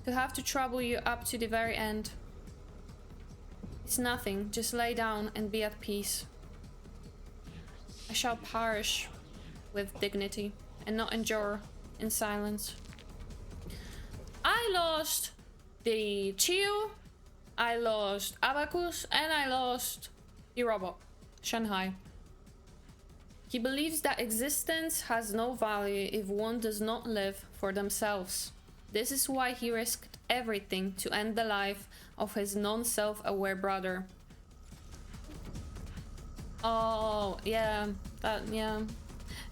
To have to trouble you up to the very end. It's nothing, just lay down and be at peace. I shall perish with dignity and not endure in silence. I lost the Chiu, I lost Abacus, and I lost the robot, Shanghai. He believes that existence has no value if one does not live for themselves. This is why he risked everything to end the life of his non-self-aware brother. Oh, yeah,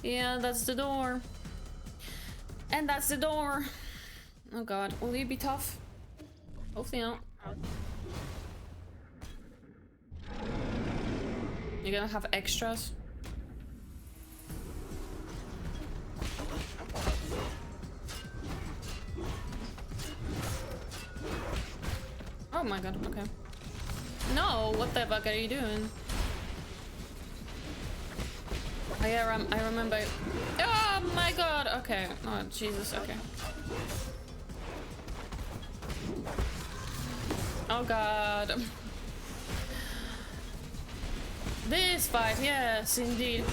yeah, that's the door. And that's the door. Oh god, will you be tough? Hopefully not. You're gonna have extras? Oh my god, okay. No, what the fuck are you doing? Oh yeah, I remember. Oh my god, okay. Oh Jesus, okay. Oh god. This fight, yes, indeed.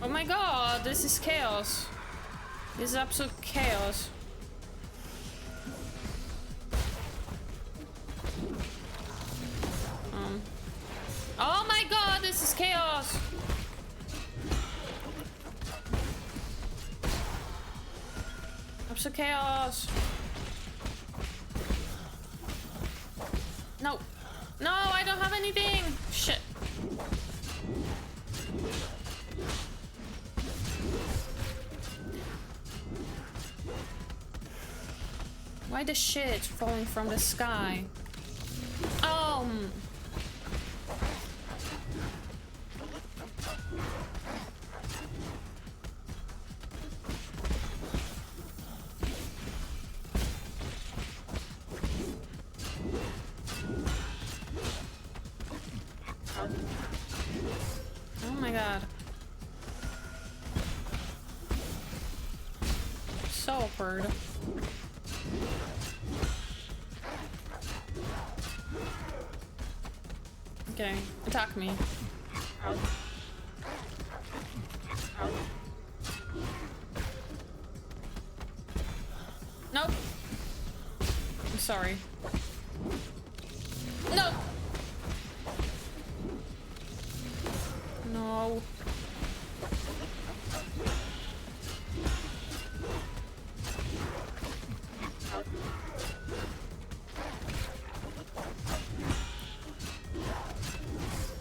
Oh my god, this is chaos. This is absolute chaos. Oh my god, this is chaos. Absolute chaos. No. No, I don't have anything. Shit. Why the shit falling from the sky? Oh. Oh my god. So awkward. Okay, attack me. Nope. I'm sorry. No. No.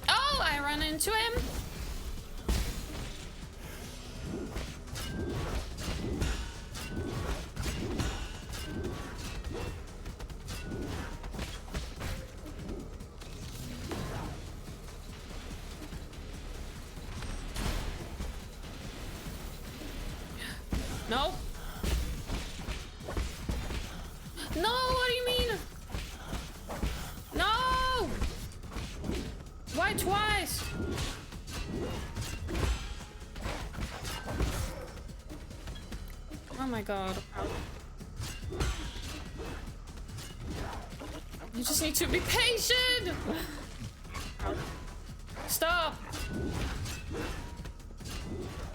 Oh, I ran into him. No. No, what do you mean? No! Why twice? Oh my god. You just need to be patient! Stop!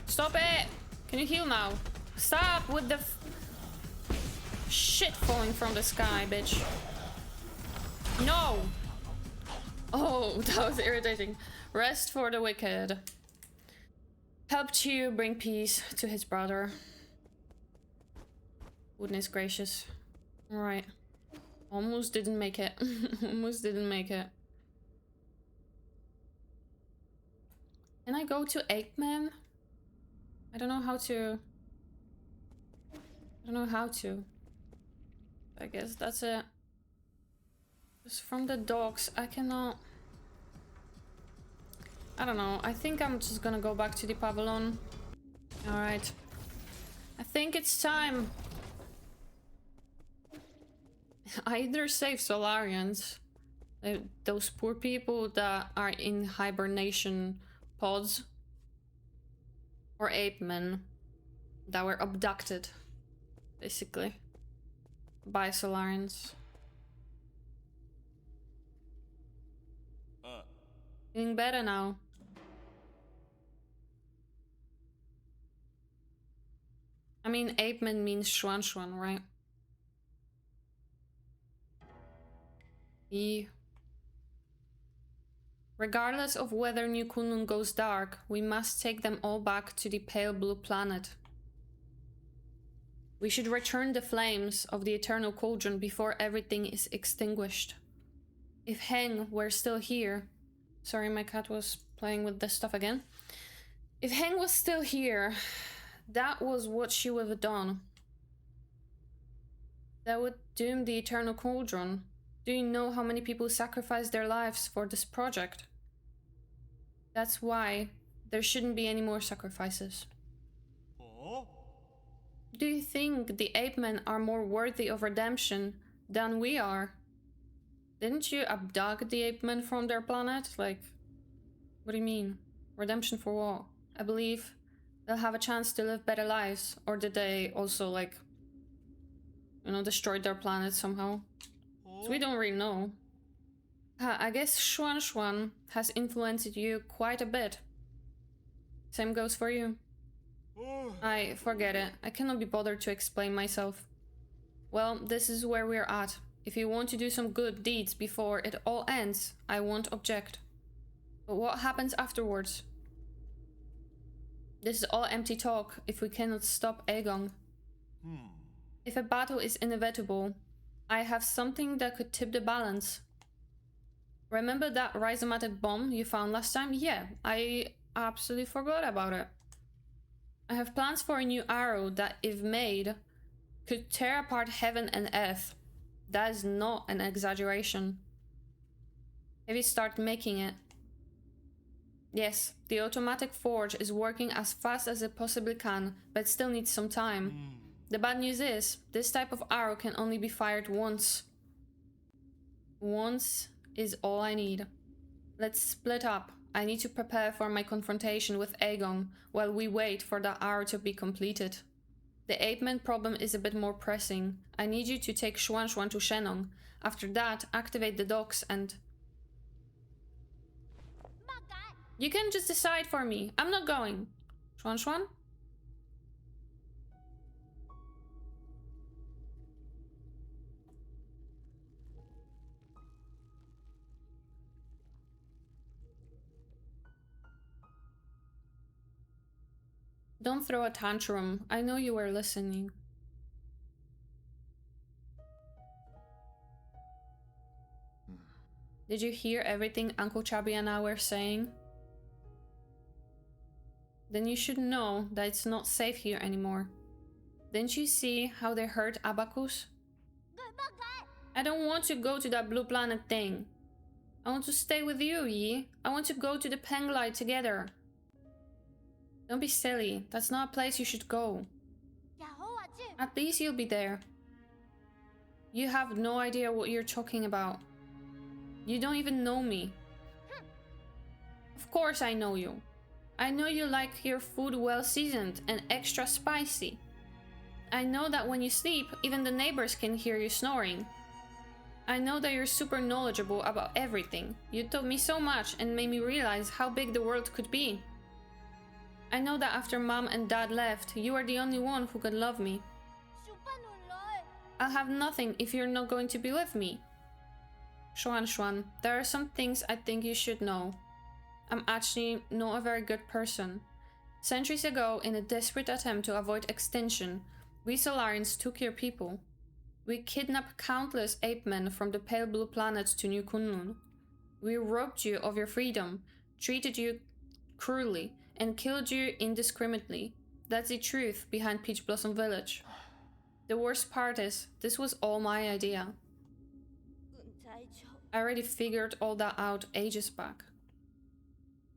Stop it! Can you heal now? Stop with the shit falling from the sky, bitch. No! Oh, that was irritating. Rest for the wicked. Helped you bring peace to his brother. Goodness gracious. Alright. Almost didn't make it. Almost didn't make it. Can I go to Eggman? I don't know how to. I don't know how to. I guess that's it. Just from the dogs, I cannot. I don't know. I think I'm just gonna go back to the pavilion. Alright. I think it's time. I either save Solarians, those poor people that are in hibernation pods, or ape men that were abducted, basically, by Solarians. Feeling better now. I mean, ape man means 𝙤𝙤𝙙𝙤𝙗𝙤𝙗, right? Regardless of whether New Kunlun goes dark, we must take them all back to the pale blue planet. We should return the flames of the eternal cauldron before everything is extinguished. If 𝙘𝙤𝙢 were still here... Sorry, my cat was playing with this stuff again. If 𝙘𝙤𝙢 was still here, that was what she would have done. That would doom the eternal cauldron. Do you know how many people sacrificed their lives for this project? That's why there shouldn't be any more sacrifices. Do you think the ape men are more worthy of redemption than we are? Didn't you abduct the ape men from their planet? Like, what do you mean? Redemption for what? I believe they'll have a chance to live better lives. Or did they also, like, you know, destroy their planet somehow? So we don't really know. I guess 𝙤𝙤𝙙𝙤 has influenced you quite a bit. Same goes for you. I forget it. I cannot be bothered to explain myself. Well, this is where we're at. If you want to do some good deeds before it all ends, I won't object. But what happens afterwards? This is all empty talk if we cannot stop Aegon. If a battle is inevitable, I have something that could tip the balance. Remember that rhizomatic bomb you found last time? Yeah, I absolutely forgot about it. I have plans for a new arrow that, if made, could tear apart heaven and earth. That is not an exaggeration. Have you started making it? Yes, the automatic forge is working as fast as it possibly can, but still needs some time. The bad news is, this type of arrow can only be fired once. Once is all I need. Let's split up. I need to prepare for my confrontation with Aegon while we wait for the arrow to be completed. The ape-man problem is a bit more pressing. I need you to take 𝙤𝙤𝙙𝙤 to Xianyang. After that, activate the docks and... You can just decide for me. I'm not going. 𝙤𝙤𝙙𝙤? Don't throw a tantrum. I know you were listening. Did you hear everything Uncle Chubby and I were saying? Then you should know that it's not safe here anymore. Didn't you see how they hurt Abacus? I don't want to go to that blue planet thing. I want to stay with you, Yi. I want to go to the Penglide together. Don't be silly. That's not a place you should go. At least you'll be there. You have no idea what you're talking about. You don't even know me. Of course I know you. I know you like your food well seasoned and extra spicy. I know that when you sleep, even the neighbors can hear you snoring. I know that you're super knowledgeable about everything. You taught me so much and made me realize how big the world could be. I know that after Mom and Dad left, you are the only one who could love me. I'll have nothing if you're not going to be with me. 𝙤𝙤𝙪𝙤, there are some things I think you should know. I'm actually not a very good person. Centuries ago, in a desperate attempt to avoid extinction, we Solarians took your people. We kidnapped countless ape men from the pale blue planets to New Kunlun. We robbed you of your freedom, treated you cruelly, and killed you indiscriminately. That's the truth behind Peach Blossom Village. The worst part is, this was all my idea. I already figured all that out ages back.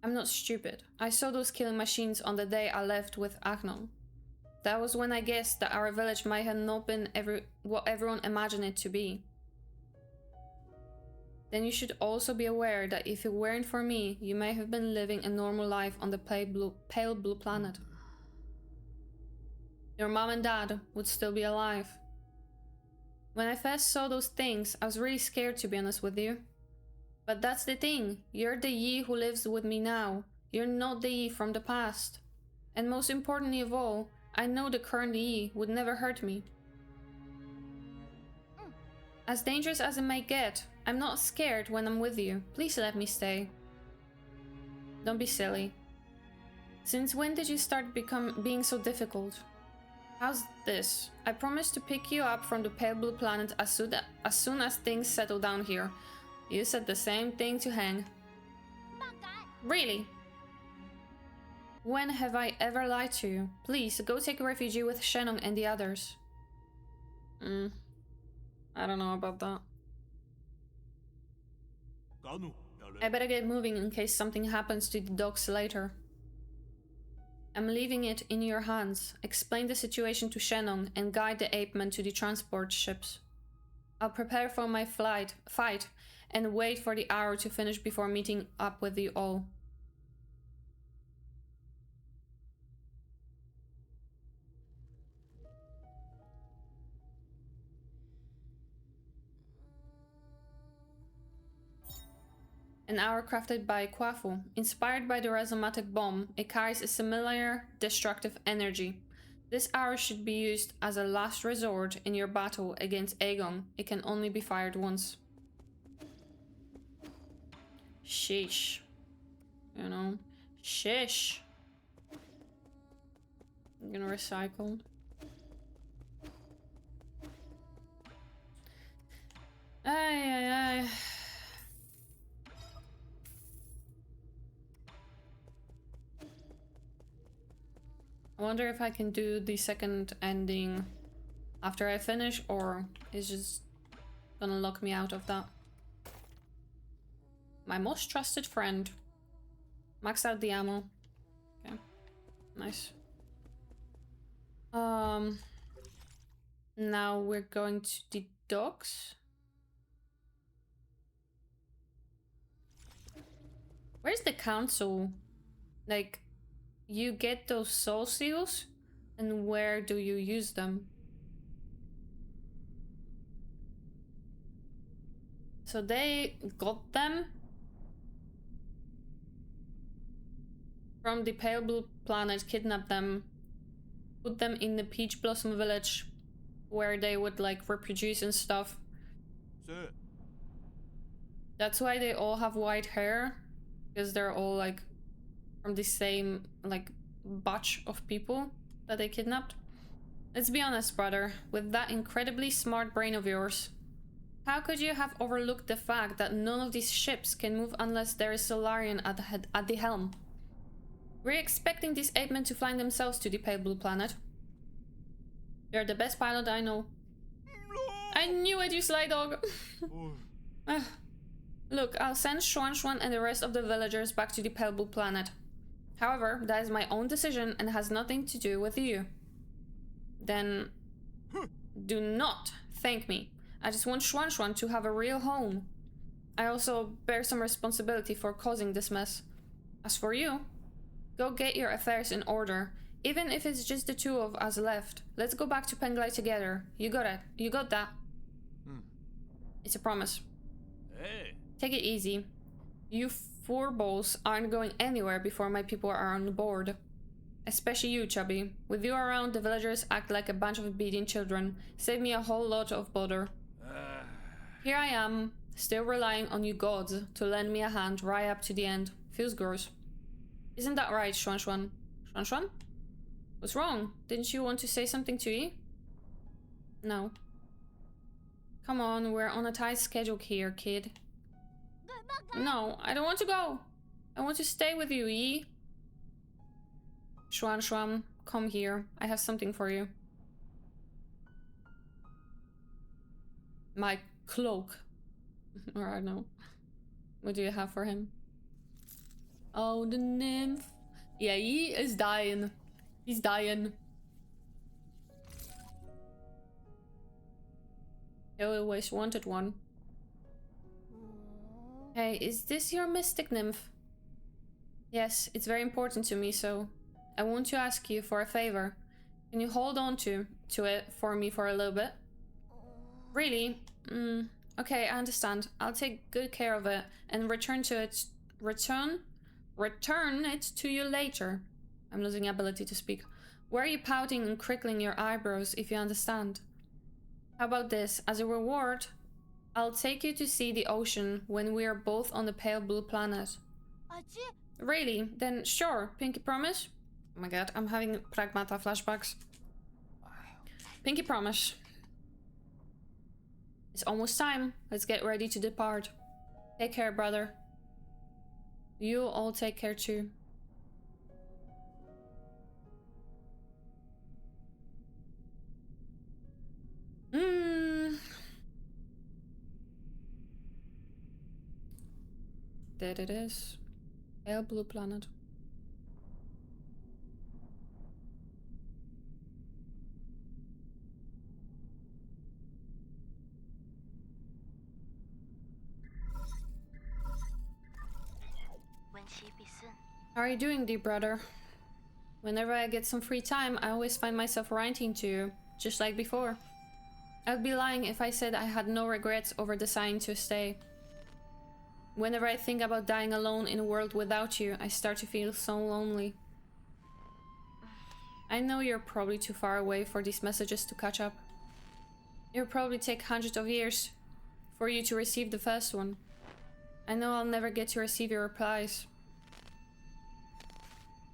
I'm not stupid. I saw those killing machines on the day I left with 𝙚𝙤𝙢𝙢. That was when I guessed that our village might have not been what everyone imagined it to be. Then you should also be aware that if it weren't for me, you may have been living a normal life on the pale blue planet. Your mom and dad would still be alive. When I first saw those things, I was really scared, to be honest with you. But that's the thing, you're the Yi who lives with me now. You're not the Yi from the past. And most importantly of all, I know the current Yi would never hurt me. As dangerous as it may get, I'm not scared when I'm with you. Please let me stay. Don't be silly. Since when did you start being so difficult? How's this? I promise to pick you up from the pale blue planet as soon as things settle down here. You said the same thing to Hang. Really? When have I ever lied to you? Please, go take refuge with 𝙤𝙤𝙢𝙢 and the others. I don't know about that. I better get moving in case something happens to the dogs later. I'm leaving it in your hands. Explain the situation to 𝙤𝙤𝙢 and guide the ape men to the transport ships. I'll prepare for my fight and wait for the hour to finish before meeting up with you all. An hour crafted by Kwafu. Inspired by the rhizomatic bomb, it carries a similar destructive energy. This hour should be used as a last resort in your battle against Aegon. It can only be fired once. Sheesh. You know? Shish. I'm gonna recycle. Ay. I wonder if I can do the second ending after I finish, or is just gonna lock me out of that. My most trusted friend. Max out the ammo. Okay. Nice. Now we're going to the docks. Where's the council? Like, you get those soul seals, and where do you use them? So they got them from the pale blue planet, kidnapped them, put them in the Peach Blossom Village, where they would like reproduce and stuff. Sir. That's why they all have white hair, because they're all like from the same like batch of people that they kidnapped. Let's be honest, brother, with that incredibly smart brain of yours, how could you have overlooked the fact that none of these ships can move unless there is Solarian at the helm? We're expecting these ape men to fly themselves to the pale blue planet. You're the best pilot I know. I knew it, you sly dog. Look, I'll send 𝙤𝙤𝙢𝙢 and the rest of the villagers back to the pale blue planet. However, that is my own decision and has nothing to do with you. Then do not thank me. I just want 𝙤𝙤𝙢𝙢 to have a real home. I also bear some responsibility for causing this mess. As for you, go get your affairs in order. Even if it's just the two of us left, let's go back to Penglai together. You got it. You got that. It's a promise. Hey. Take it easy. You four balls aren't going anywhere before my people are on board. Especially you, Chubby. With you around, the villagers act like a bunch of obedient children. Save me a whole lot of bother. Here I am, still relying on you gods to lend me a hand right up to the end. Feels gross. Isn't that right, 𝙤𝙤𝙪𝙤? 𝙤𝙤𝙪? What's wrong? Didn't you want to say something to E? No. Come on, we're on a tight schedule here, kid. No, I don't want to go. I want to stay with you, E. 𝙤𝙤𝙪𝙤, come here. I have something for you. My cloak. Or I don't know. What do you have for him? Oh, the nymph. Yeah, he is dying. He's dying. I always wanted one. Hey, is this your mystic nymph? Yes, it's very important to me, so I want to ask you for a favor. Can you hold on to it for me for a little bit? Really? Okay, I understand. I'll take good care of it and return it to you later. I'm losing ability to speak. Why are you pouting and crinkling your eyebrows, if you understand? How about this? As a reward, I'll take you to see the ocean when we are both on the pale blue planet. Really? Then sure. Pinky promise? Oh my god, I'm having Pragmata flashbacks. Pinky promise. It's almost time. Let's get ready to depart. Take care, brother. You all take care too. There it is. Pale blue planet. How are you doing, dear brother? Whenever I get some free time, I always find myself writing to you, just like before. I'd be lying if I said I had no regrets over deciding to stay. Whenever I think about dying alone in a world without you, I start to feel so lonely. I know you're probably too far away for these messages to catch up. It'll probably take hundreds of years for you to receive the first one. I know I'll never get to receive your replies.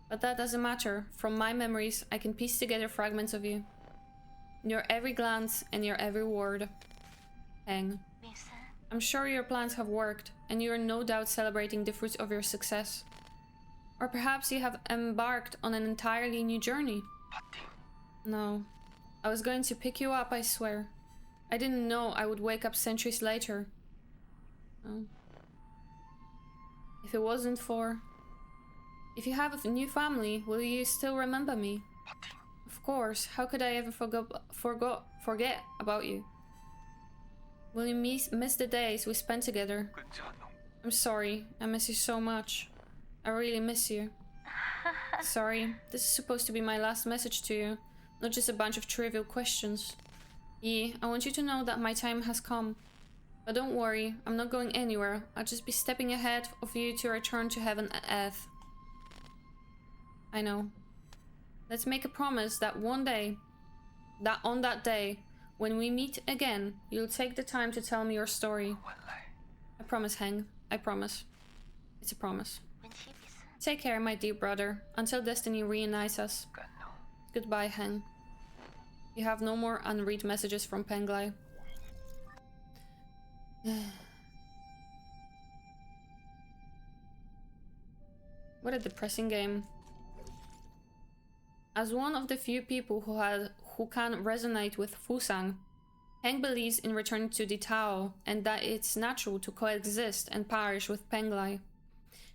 But that doesn't matter. From my memories, I can piece together fragments of you. Your every glance and your every word. Hang. I'm sure your plans have worked, and you are no doubt celebrating the fruits of your success. Or perhaps you have embarked on an entirely new journey. No. I was going to pick you up, I swear. I didn't know I would wake up centuries later. Oh. If it wasn't for... If you have a new family, will you still remember me? Of course. How could I ever forget about you? Will you miss the days we spent together? I'm sorry. I miss you so much. I really miss you. Sorry. This is supposed to be my last message to you. Not just a bunch of trivial questions. Yeah, I want you to know that my time has come. But don't worry. I'm not going anywhere. I'll just be stepping ahead of you to return to heaven and earth. I know. Let's make a promise that one day, that on that day, when we meet again, you'll take the time to tell me your story. I promise, Heng. I promise. It's a promise. Take care, my dear brother, until destiny reunites us. Goodbye, Heng. You have no more unread messages from Penglai. What a depressing game. As one of the few people who can resonate with Fusang, Heng believes in returning to the Tao and that it's natural to coexist and perish with Penglai.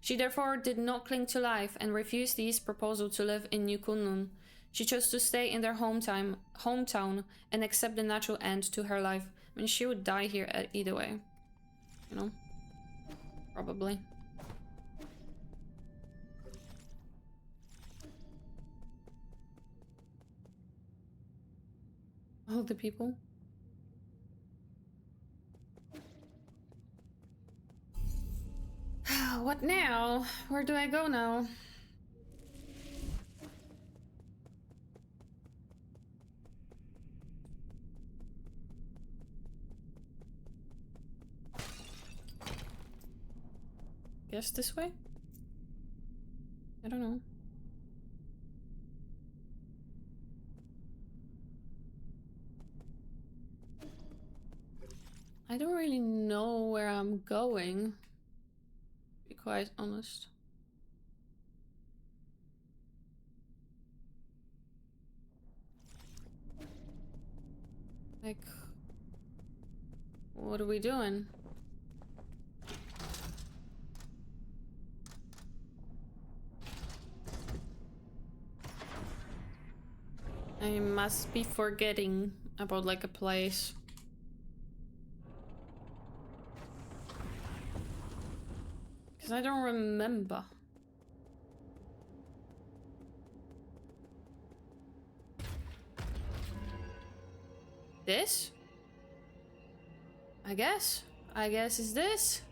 She therefore did not cling to life and refused Yi's proposal to live in New Kunlun. She chose to stay in their hometown and accept the natural end to her life. I mean, she would die here either way. You know? Probably. All the people. What now? Where do I go now? Guess this way? I don't know. I don't really know where I'm going, to be quite honest. Like, what are we doing? I must be forgetting about like a place. Because I don't remember. This? I guess. I guess is this?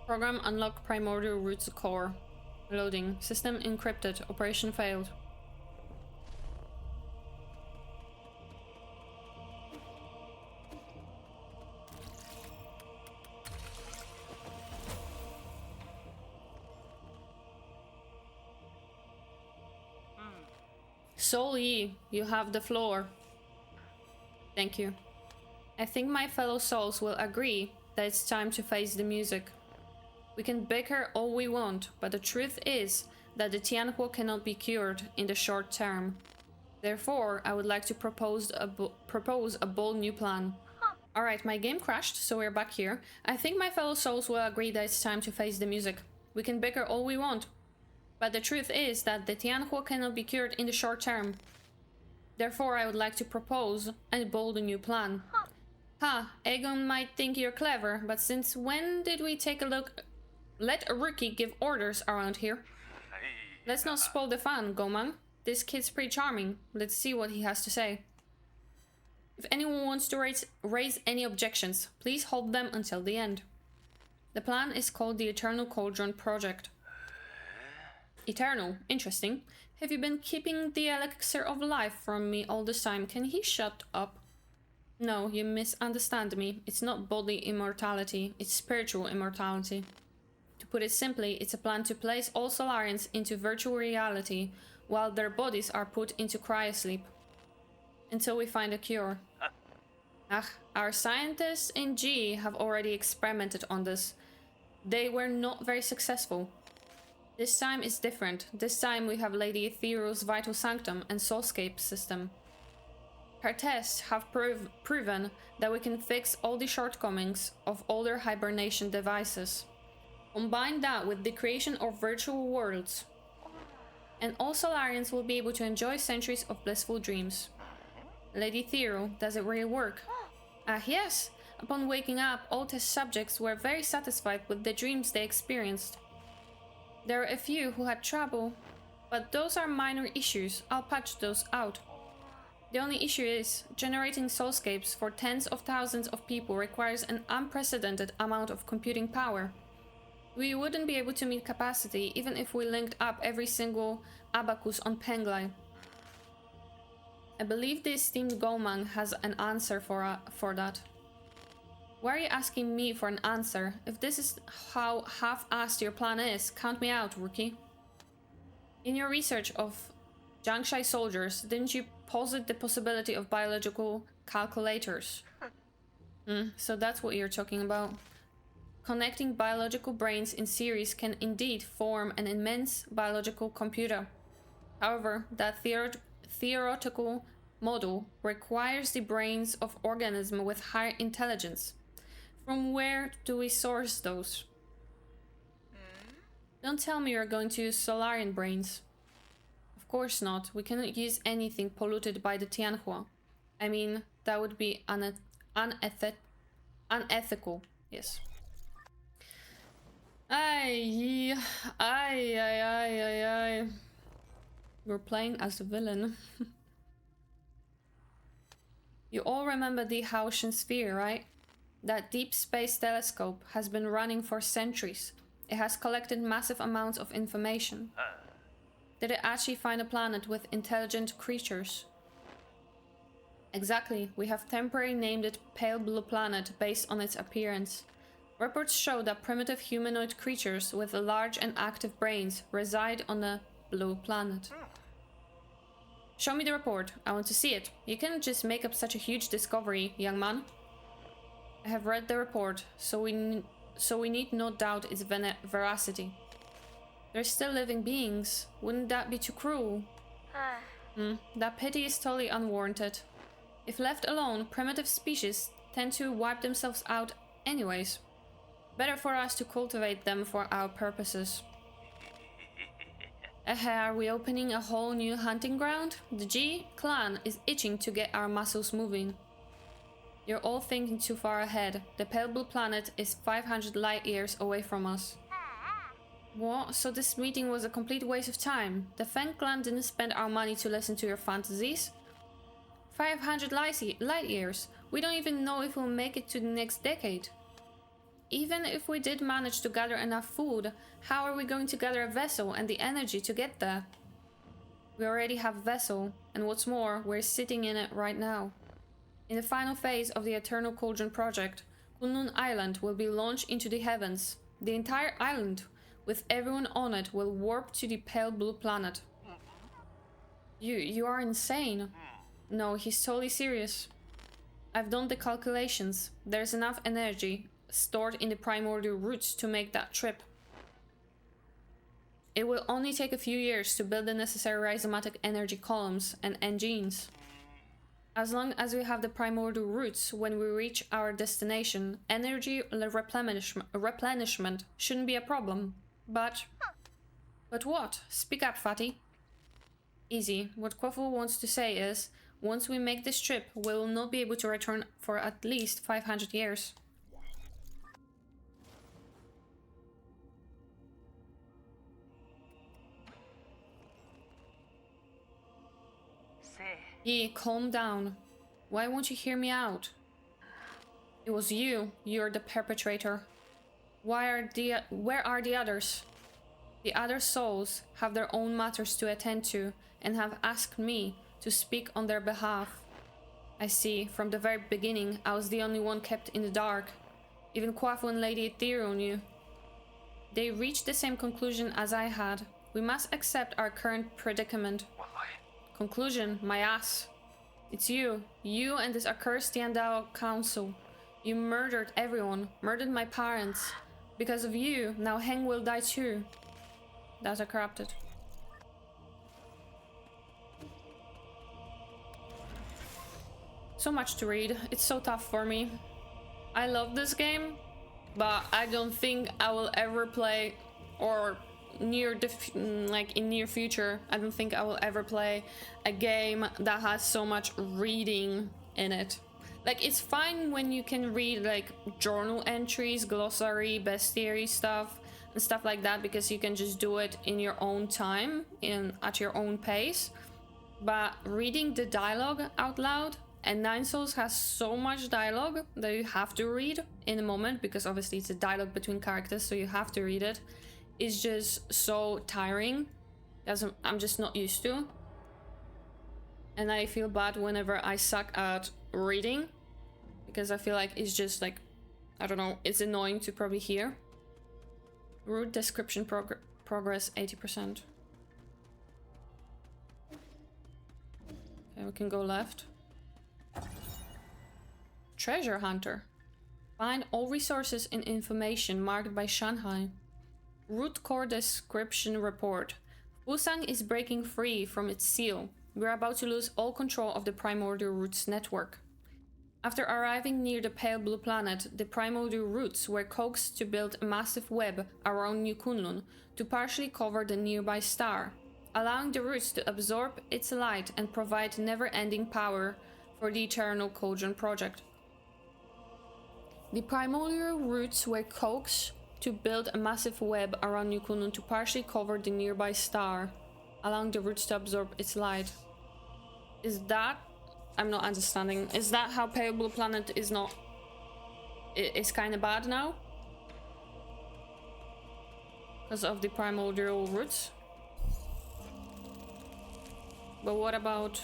Program unlock primordial roots core. Loading. System encrypted. Operation failed. Soul Yi, you have the floor. Thank you. I think my fellow souls will agree that it's time to face the music. We can bicker all we want, but the truth is that the 𝙤𝙤𝙢𝙢 cannot be cured in the short term. Therefore, I would like to propose a bold new plan. Alright, my game crashed, so we're back here. I think my fellow souls will agree that it's time to face the music. We can bicker all we want, but the truth is that the 𝙤𝙤𝙢𝙢 cannot be cured in the short term. Therefore, I would like to propose a bold new plan. Aegon might think you're clever, but since when did we take a look? Let a rookie give orders around here. Let's not spoil the fun, 𝙚𝙤𝙢𝙤. This kid's pretty charming. Let's see what he has to say. If anyone wants to raise any objections, please hold them until the end. The plan is called the Eternal Cauldron Project. Eternal, interesting. Have you been keeping the elixir of life from me all this time? Can he shut up? No, you misunderstand me. It's not bodily immortality, it's spiritual immortality. To put it simply, it's a plan to place all Solarians into virtual reality while their bodies are put into cryosleep. Until we find a cure. Our scientists in G have already experimented on this. They were not very successful. This time is different. This time we have Lady 𝙤𝙤𝙢𝙤's vital sanctum and soulscape system. Her tests have proven that we can fix all the shortcomings of older hibernation devices. Combine that with the creation of virtual worlds, and all Solarians will be able to enjoy centuries of blissful dreams. Lady 𝙤𝙤𝙢, does it really work? Yes. Upon waking up, all test subjects were very satisfied with the dreams they experienced. There are a few who had trouble, but those are minor issues. I'll patch those out. The only issue is, generating soulscapes for tens of thousands of people requires an unprecedented amount of computing power. We wouldn't be able to meet capacity even if we linked up every single abacus on Penglai. I believe the esteemed 𝙚𝙤𝙢 has an answer for that. Why are you asking me for an answer? If this is how half-assed your plan is, count me out, rookie. In your research of 𝙤𝙤𝙢 soldiers, didn't you posit the possibility of biological calculators? So that's what you're talking about. Connecting biological brains in series can indeed form an immense biological computer. However, that theoretical model requires the brains of organisms with higher intelligence. From where do we source those? Don't tell me you're going to use Solarian brains. Of course not. We cannot use anything polluted by the 𝙤𝙤𝙢𝙢. I mean, that would be unethical. Yes. Ay. We're playing as the villain. You all remember the 𝙘𝙤𝙣𝙟𝙤𝙪 sphere, right? That deep space telescope has been running for centuries. It has collected massive amounts of information. Did it actually find a planet with intelligent creatures? Exactly. We have temporarily named it Pale Blue Planet based on its appearance. Reports show that primitive humanoid creatures with large and active brains reside on the blue planet. Show me the report. I want to see it. You can't just make up such a huge discovery, young man. I have read the report, so we need no doubt its veracity. They're still living beings. Wouldn't that be too cruel? That pity is totally unwarranted. If left alone, primitive species tend to wipe themselves out anyways. Better for us to cultivate them for our purposes. Are we opening a whole new hunting ground? The G clan is itching to get our muscles moving. You're all thinking too far ahead. The Pale Blue Planet is 500 light years away from us. What? So this meeting was a complete waste of time? The Fang clan didn't spend our money to listen to your fantasies? 500 light years? We don't even know if we'll make it to the next decade. Even if we did manage to gather enough food, how are we going to gather a vessel and the energy to get there? We already have a vessel, and what's more, we're sitting in it right now. In the final phase of the Eternal Cauldron project, 𝙚𝙤𝙟𝙤𝙦 Island will be launched into the heavens. The entire island, with everyone on it, will warp to the Pale Blue Planet. You are insane. No, he's totally serious. I've done the calculations. There's enough energy stored in the primordial roots to make that trip. It will only take a few years to build the necessary rhizomatic energy columns and engines. As long as we have the primordial roots when we reach our destination, energy replenishment shouldn't be a problem. But what? Speak up, fatty. Easy. What Quaffle wants to say is, once we make this trip, we will not be able to return for at least 500 years. Calm down. Why won't you hear me out? It was you. You're the perpetrator. Where are the others? The other souls have their own matters to attend to and have asked me to speak on their behalf. I see. From the very beginning, I was the only one kept in the dark. Even Quaffle and Lady Ethereal knew. They reached the same conclusion as I had. We must accept our current predicament. Conclusion, my ass. It's you. You and this accursed 𝙘𝙤𝙣𝙟𝙤𝙪 council. You murdered everyone. Murdered my parents. Because of you, now 𝙘𝙤𝙢 will die too. Data corrupted. So much to read. It's so tough for me. I love this game, but I don't think I will ever play, or in near future, I don't think I will ever play a game that has so much reading in it. Like, it's fine when you can read like journal entries, glossary, bestiary stuff and stuff like that, because you can just do it in your own time, at your own pace. But reading the dialogue out loud, and Nine Souls has so much dialogue that you have to read in a moment, because obviously it's a dialogue between characters, so you have to read it. It's just so tiring, as I'm just not used to. And I feel bad whenever I suck at reading, because I feel like it's just like, I don't know, it's annoying to probably hear. Route description progress 80%. Okay, we can go left. Treasure Hunter. Find all resources and information marked by Shanghai. Root core description report. 𝙚𝙤𝙟𝙤𝙪 is breaking free from its seal. We are about to lose all control of the primordial roots network. After arriving near the Pale Blue Planet, the primordial roots were coaxed to build a massive web around New Kunlun to partially cover the nearby star, allowing the roots to absorb its light and provide never-ending power for the Eternal Cauldron project. The primordial roots were coaxed to build a massive web around 𝙚𝙤𝙢 to partially cover the nearby star, allowing the roots to absorb its light. Is that... I'm not understanding. Is that how Pale Planet is not... is kind of bad now? Because of the primordial roots? But what about...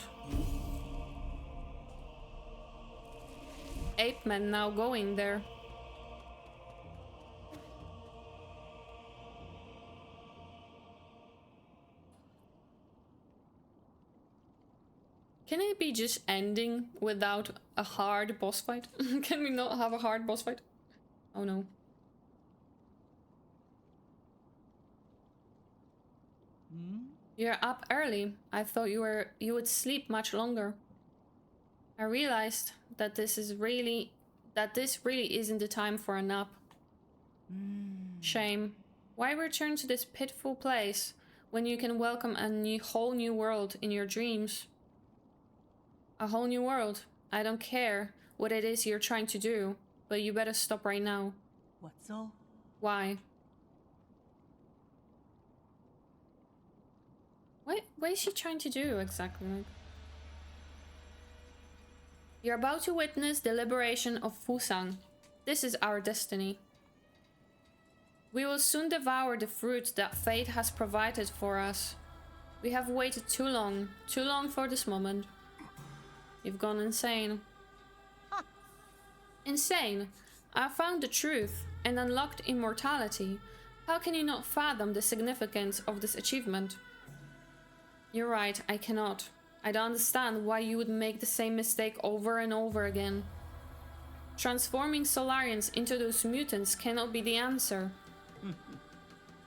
ape men now going there? Can it be just ending without a hard boss fight? Can we not have a hard boss fight? Oh no. You're up early. I thought you would sleep much longer. I realized that this really isn't the time for a nap. Shame. Why return to this pitiful place when you can welcome a whole new world in your dreams? A whole new world. I don't care what it is you're trying to do, but you better stop right now. What so? Why? What is she trying to do exactly? You're about to witness the liberation of Fusang. This is our destiny. We will soon devour the fruit that fate has provided for us. We have waited too long for this moment. You've gone insane. Insane? I found the truth and unlocked immortality. How can you not fathom the significance of this achievement? You're right, I cannot. I don't understand why you would make the same mistake over and over again. Transforming Solarians into those mutants cannot be the answer.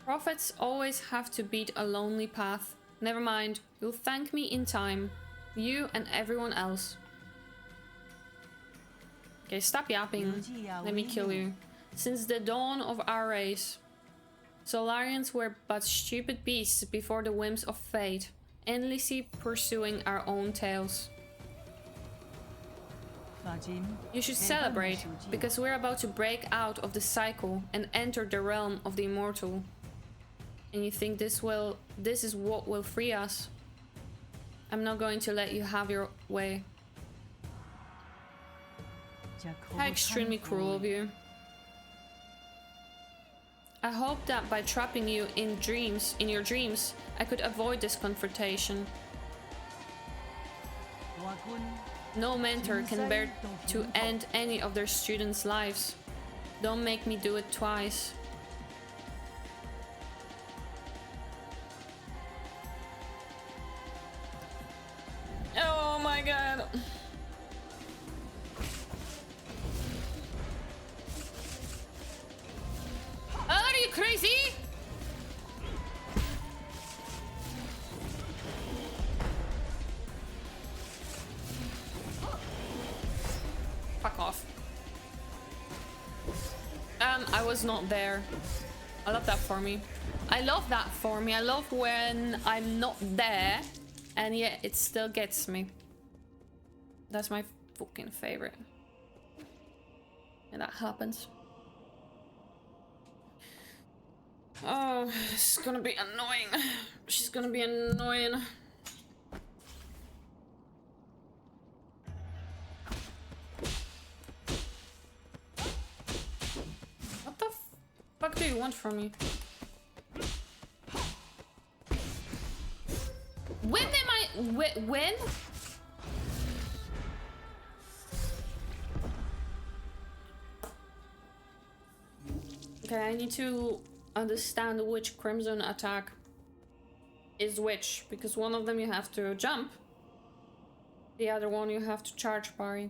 Prophets always have to beat a lonely path. Never mind, you'll thank me in time. You and everyone else. Okay, stop yapping. Let me kill you. Since the dawn of our race, Solarians were but stupid beasts before the whims of fate, endlessly pursuing our own tails. You should celebrate, because we're about to break out of the cycle and enter the realm of the immortal. And you think this is what will free us? I'm not going to let you have your way. How extremely cruel of you. I hope that by trapping you in your dreams, I could avoid this confrontation. No mentor can bear to end any of their students' lives. Don't make me do it twice. Oh my god. Are you crazy? Fuck off. I was not there. I love that for me. I love that for me. I love when I'm not there and yet it still gets me. That's my fucking favorite. And that happens. Oh, it's gonna be annoying. She's gonna be annoying. What the fuck do you want from me? When am I... when? Okay, I need to understand which Crimson attack is which, because one of them you have to jump, the other one you have to charge parry.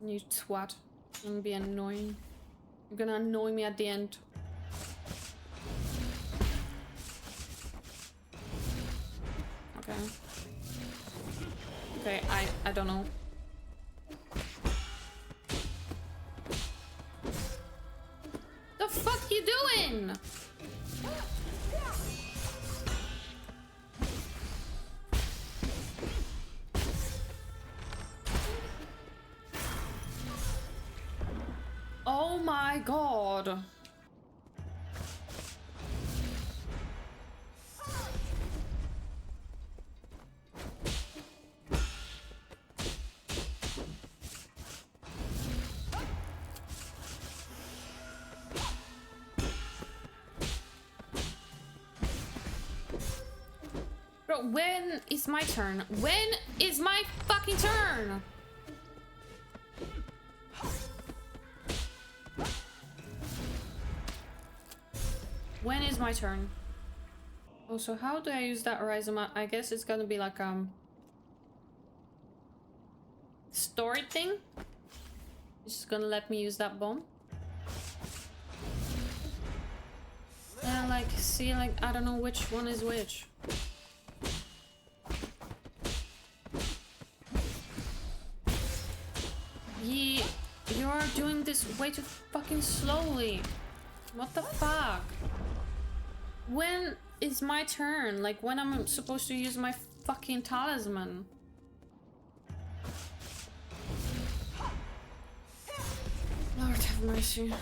You twat. You're gonna be annoying. You're gonna annoy me at the end. Okay. Okay, I don't know. The fuck you doing? Oh my god. Bro, when is my turn? When is my fucking turn? When is my turn? Oh, so how do I use that Rhizoma? I guess it's gonna be like story thing. It's just gonna let me use that bomb. Yeah, like, see, like, I don't know which one is which. You're doing this way too fucking slowly. What the fuck? When is my turn? Like, when I'm supposed to use my fucking talisman? Lord have mercy.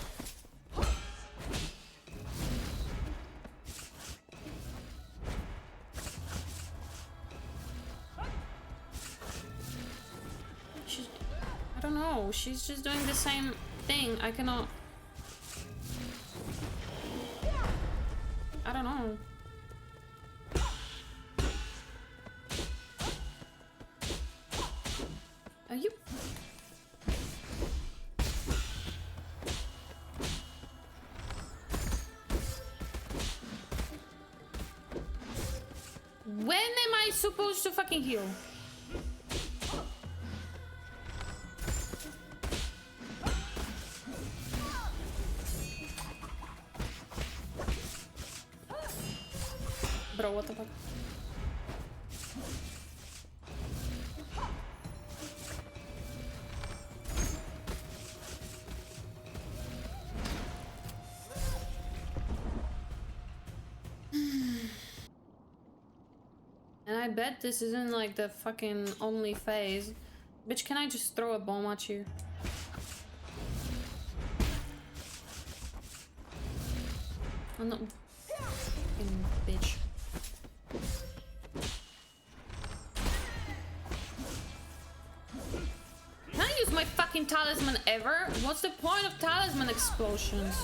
I don't know. She's just doing the same thing. I cannot... I don't know. Are you... When am I supposed to fucking heal? Bro, what the fuck? And I bet this isn't like the fucking only phase. Bitch, can I just throw a bomb at you? Oh no. Fucking bitch. Can I use my fucking talisman ever? What's the point of talisman explosions?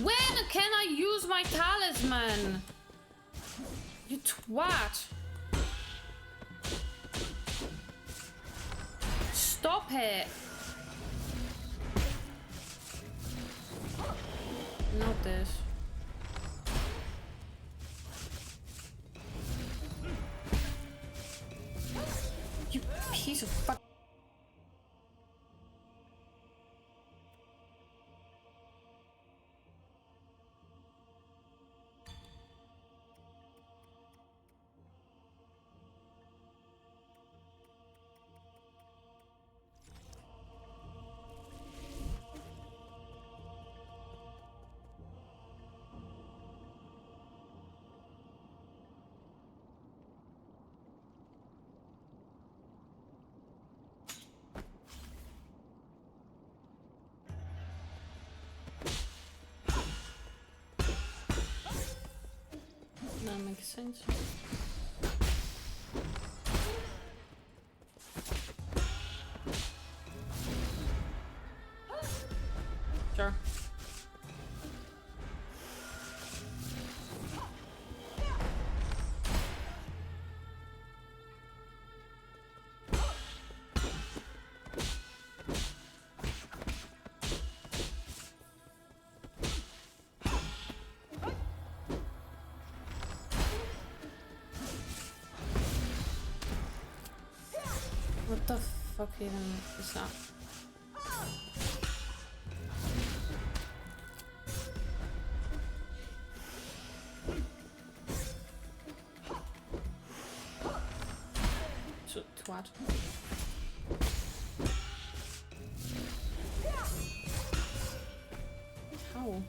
When can I use my talisman? You twat. Stop it. Not this. You piece of fuck. That makes sense. Sure. What the fuck even is that? So twat. How?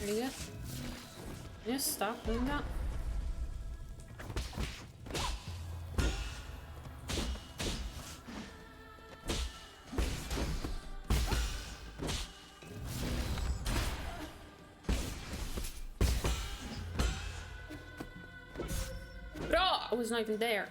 Idiot. Just stop doing that. Bro, I was not even there.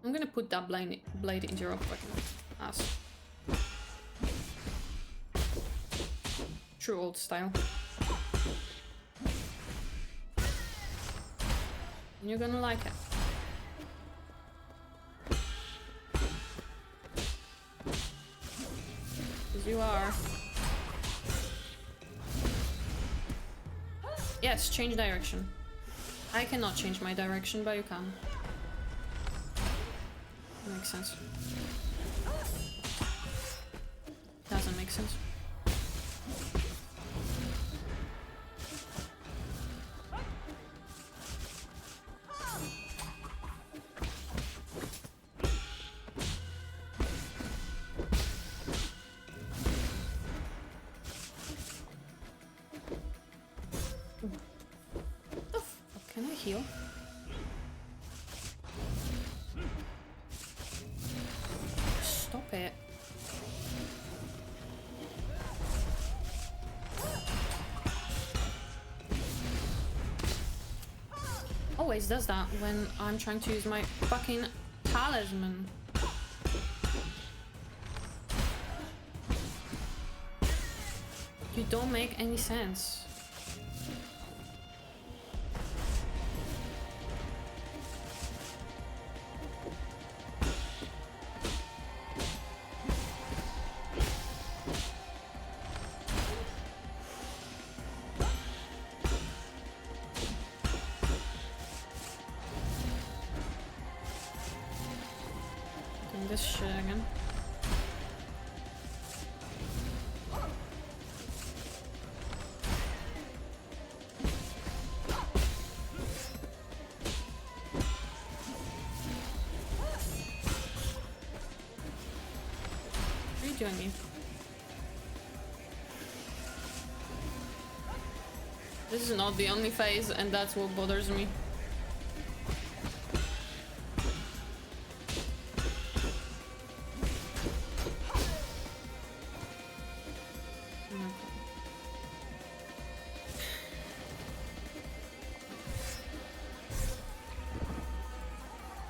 I'm gonna put that blade into your fucking ass. True old style. And you're gonna like it. Because you are. Yes, change direction. I cannot change my direction, but you can. Makes sense. Doesn't make sense. Oh, can I heal? Stop it. Always does that when I'm trying to use my fucking talisman. You don't make any sense. This shit again. What are you doing, me? This is not the only phase, and that's what bothers me.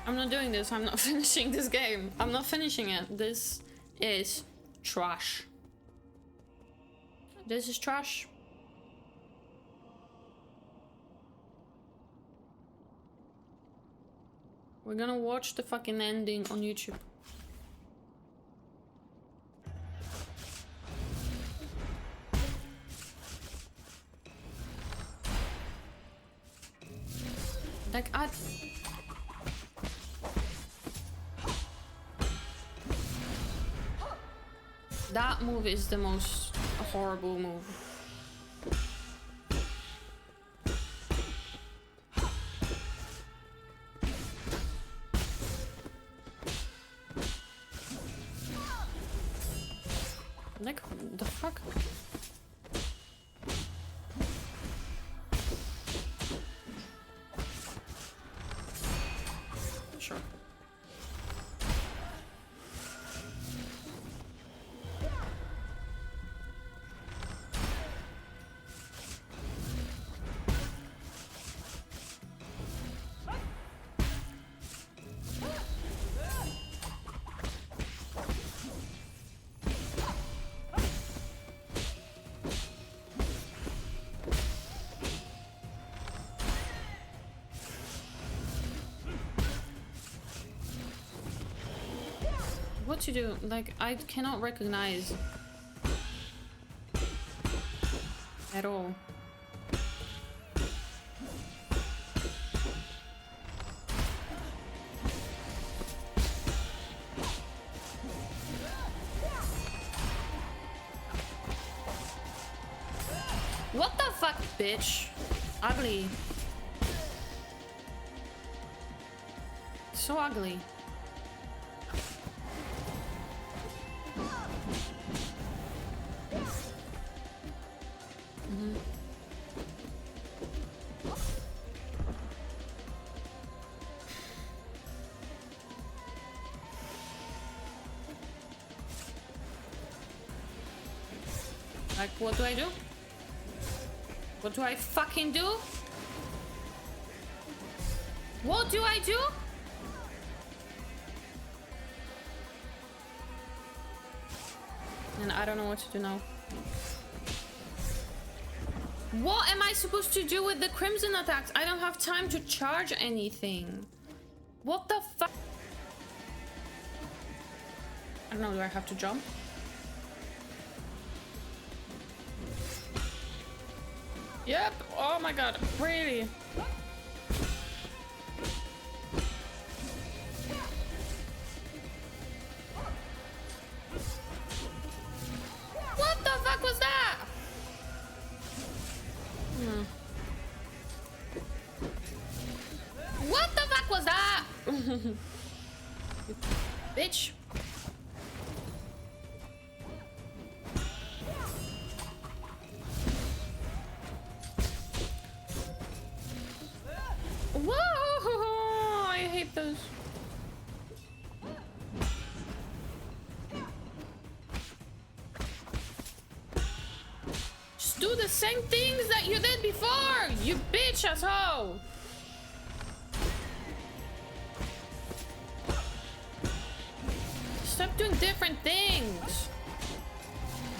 I'm not doing this. I'm not finishing this game. I'm not finishing it. This is trash. This is trash. We're gonna watch the fucking ending on YouTube. Like, that move is the most horrible move. Like, the fuck? Sure. What to do? Like, I cannot recognize at all. What the fuck, bitch? Ugly. So ugly. Like, what do I do? What do I fucking do? What do I do? And I don't know what to do now. What am I supposed to do with the crimson attacks? I don't have time to charge anything. What the fuck? I don't know, do I have to jump? Yep. Oh my god. Really? What the fuck was that? What the fuck was that? Bitch. Whoa! I hate those. Just do the same things that you did before, you bitch asshole. Stop doing different things.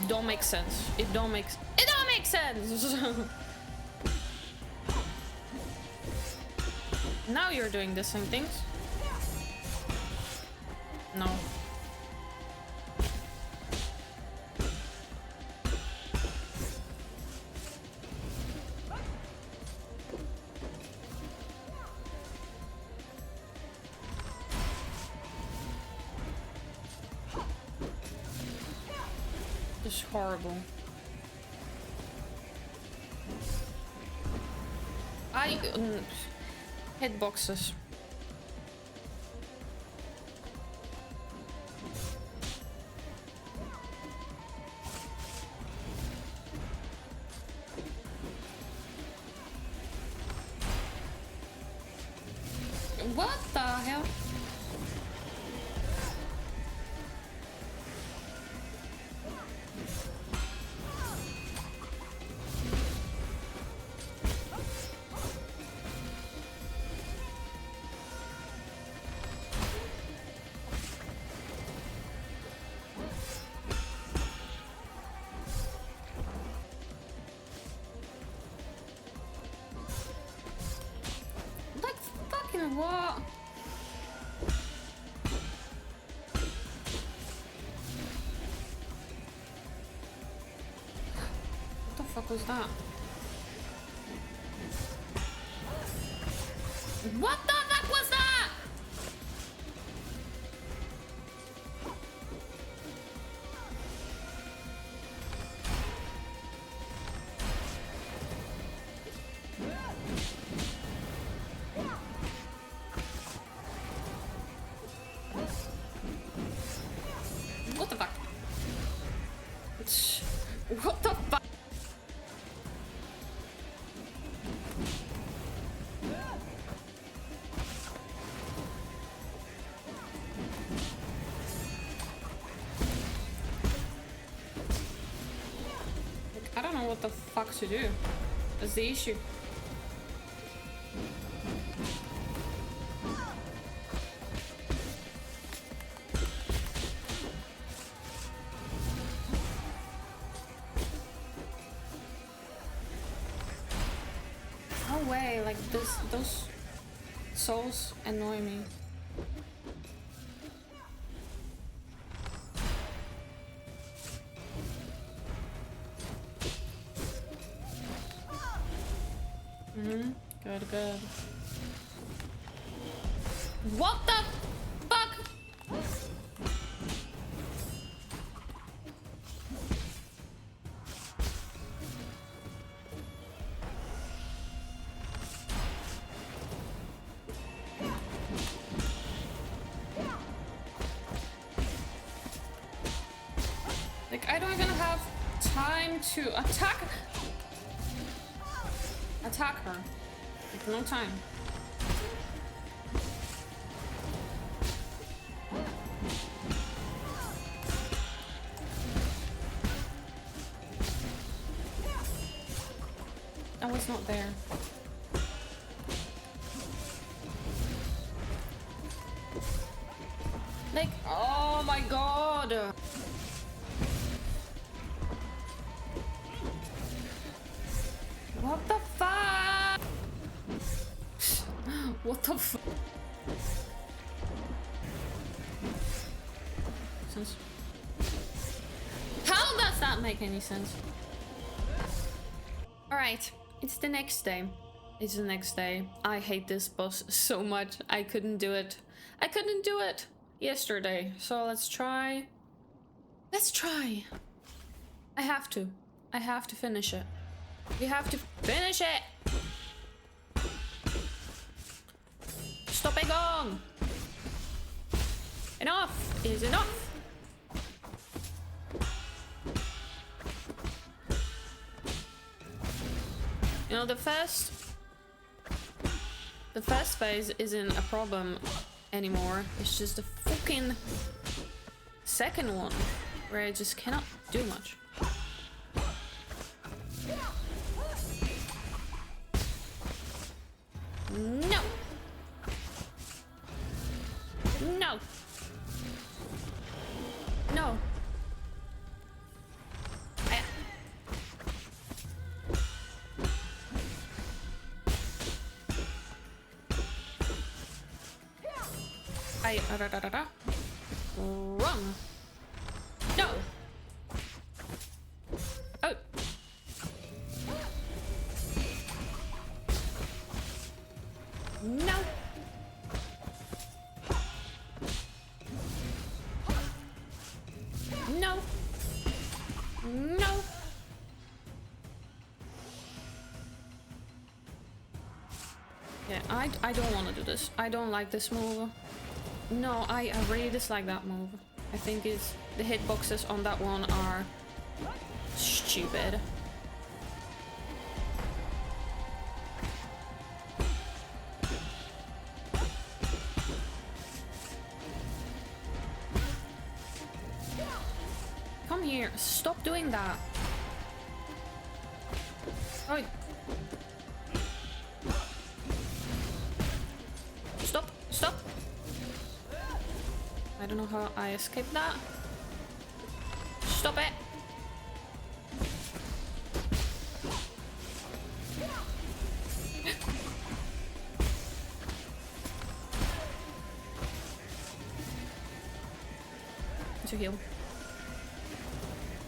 Don't make sense. It don't make sense. Now you're doing the same things. No. This is horrible. Hitboxes. What the hell? What? What the fuck was that? What the fuck was that? What the fuck? know what the fuck to do. That's the issue. No way, like those souls annoy me. Good. What the fuck? Like, I don't even have time to attack her. Like, no time. Oh, it's not there. Like, oh my god. What the fuck? What the fuck? How does that make any sense? Alright, it's the next day. It's the next day. I hate this boss so much. I couldn't do it. I couldn't do it yesterday. So let's try. Let's try. I have to. I have to finish it. We have to finish it. Stop it gone. Enough is enough. You know, the first phase isn't a problem anymore. It's just the fucking second one where I just cannot do much. No. No. No. Wrong. No. Oh. No. No. No. Yeah, I don't want to do this. I don't like this move. No, I really dislike that move. I think the hitboxes on that one are stupid. Come here, stop doing that. Oi. Stop, stop. I don't know how I escaped that. Stop it. To heal.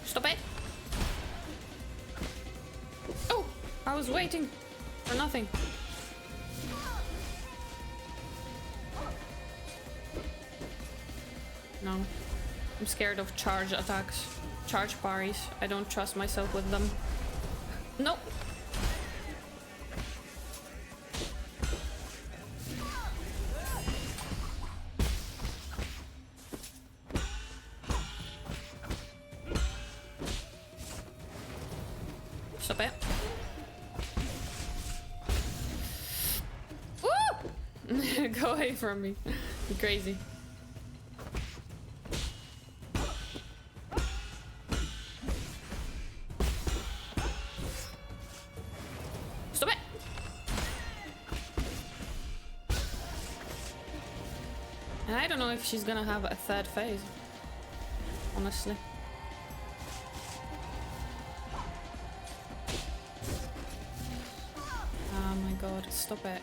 Stop it. Oh, I was waiting for nothing. No, I'm scared of charge attacks, charge parries. I don't trust myself with them. Nope. Stop it. Woo! Go away from me. You're crazy. And I don't know if she's gonna have a third phase. Honestly. Oh my god, stop it.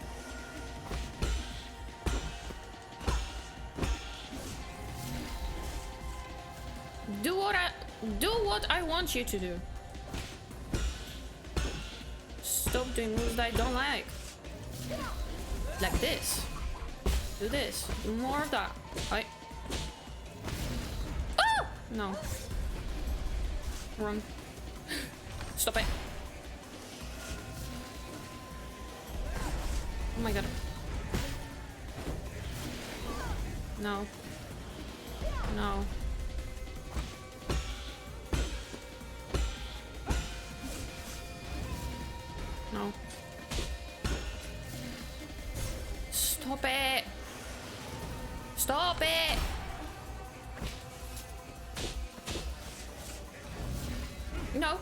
Do what I want you to do. Stop doing moves that I don't like. Like this. Do this. Do more of that. I. Oh! No. Wrong. Stop it. Oh my god. No. No. No. Stop it! Stop it! No.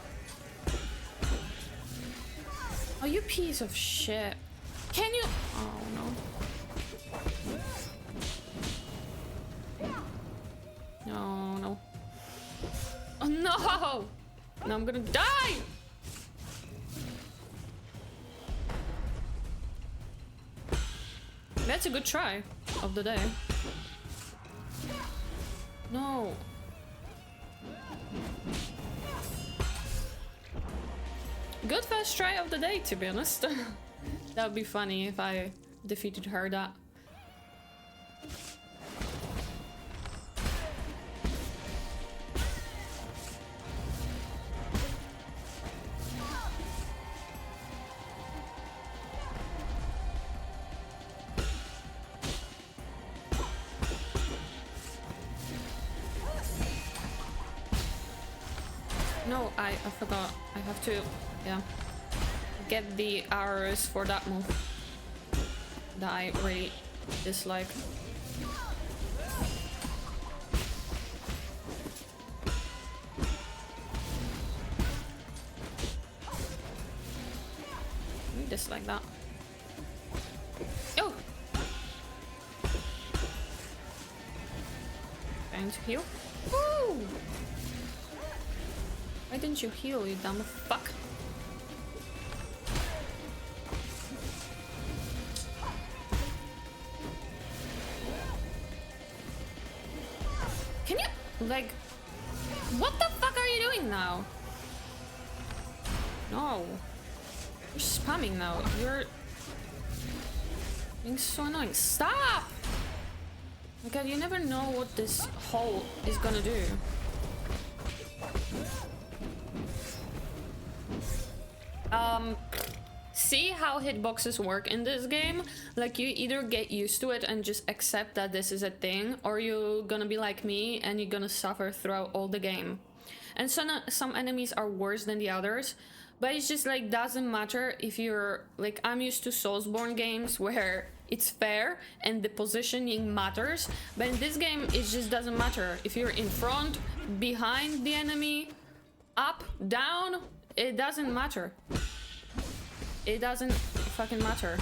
Oh, you piece of shit. Can you? Oh no. No, no. Oh no! No, I'm gonna die! That's a good try of the day. No. Good first try of the day, to be honest. That would be funny if I defeated her that. No, I forgot. I have to, yeah, get the arrows for that move that I really dislike. I dislike that. Oh! Trying to heal. Woo! Why didn't you heal, you dumb fuck? Can you, like, what the fuck are you doing now? No. You're spamming now. You're being so annoying. Stop! My god, you never know what this hole is gonna do. See how hitboxes work in this game? Like, you either get used to it and just accept that this is a thing, or you're gonna be like me and you're gonna suffer throughout all the game. And some enemies are worse than the others, but it's just like, doesn't matter if you're like, I'm used to Soulsborne games where it's fair and the positioning matters, but in this game it just doesn't matter if you're in front, behind the enemy, up, down. It doesn't matter. It doesn't fucking matter.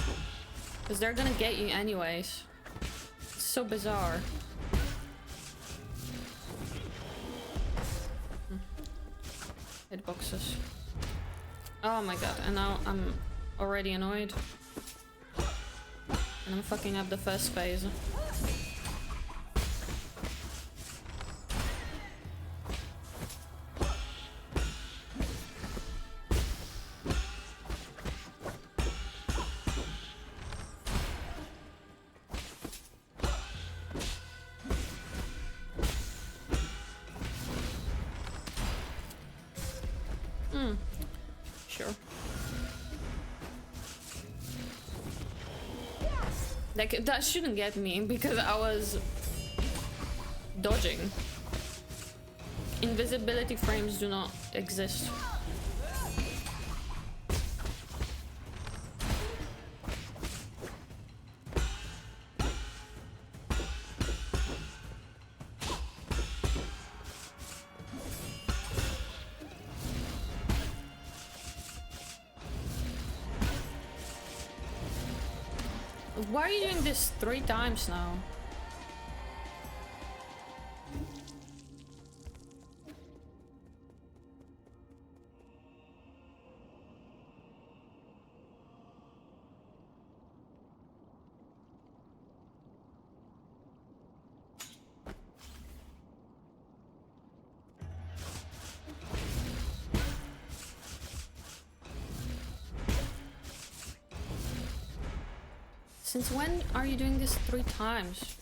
Because they're gonna get you anyways. It's so bizarre. Hitboxes. Oh my god, and now I'm already annoyed. And I'm fucking up the first phase. Sure. Like, that shouldn't get me because I was dodging. Invisibility frames do not exist. Why are you doing this 3 times now? Since when are you doing this 3 times?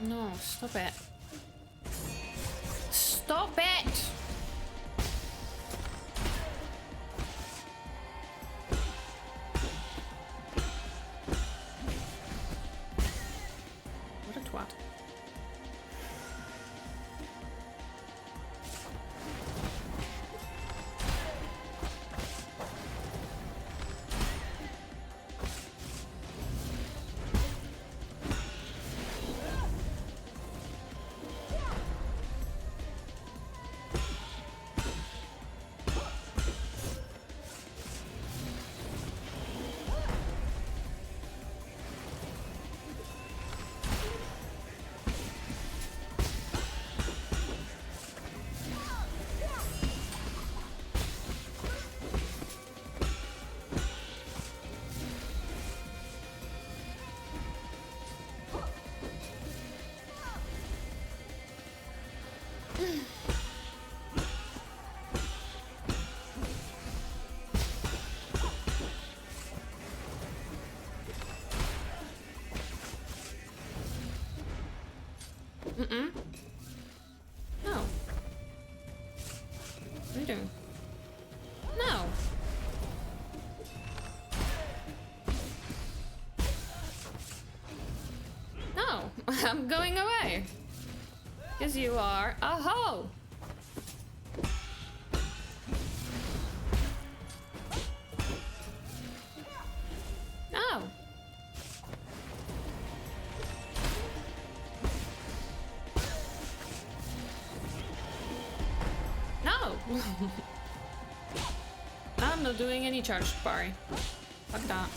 No, stop it. Stop it! What a twat. Mm-mm. No. What are you doing? No. No. I'm going away. Because you are a hoe. No. No. I'm not doing any charged parry. Fuck that.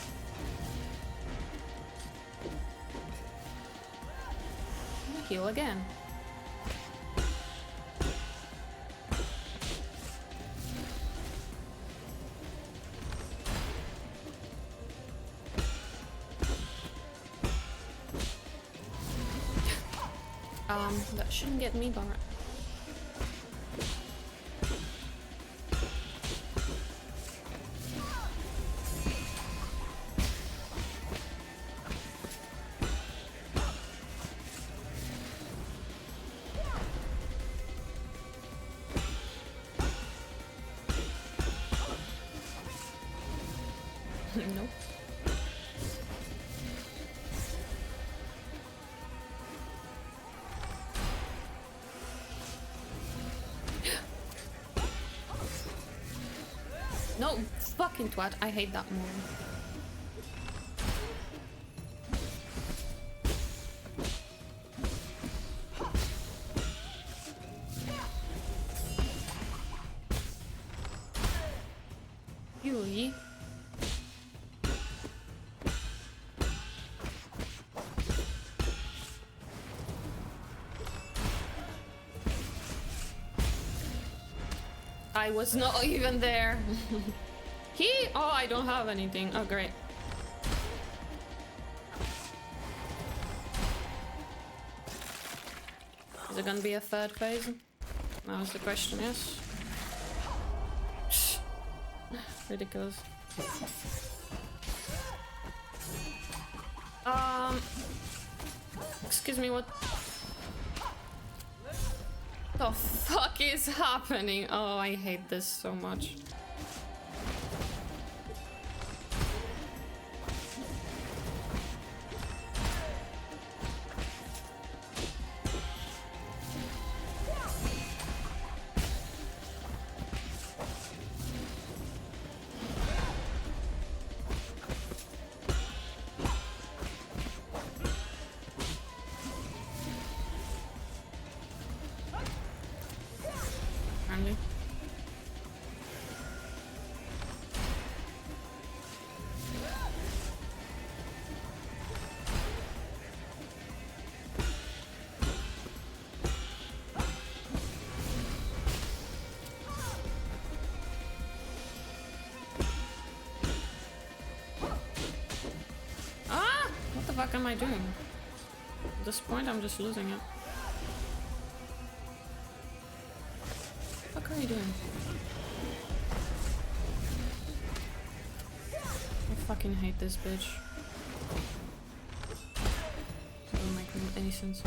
I'm gonna heal again. That shouldn't get me, but nope. No, fucking twat. I hate that move. Yui. I was not even there. Oh, I don't have anything. Oh, great. Is it gonna be a third phase? That was the question, yes. Ridiculous. Excuse me, what? the fuck is happening? Oh, I hate this so much. What am I doing? At this point, I'm just losing it. What are you doing? I fucking hate this bitch. Doesn't make any sense.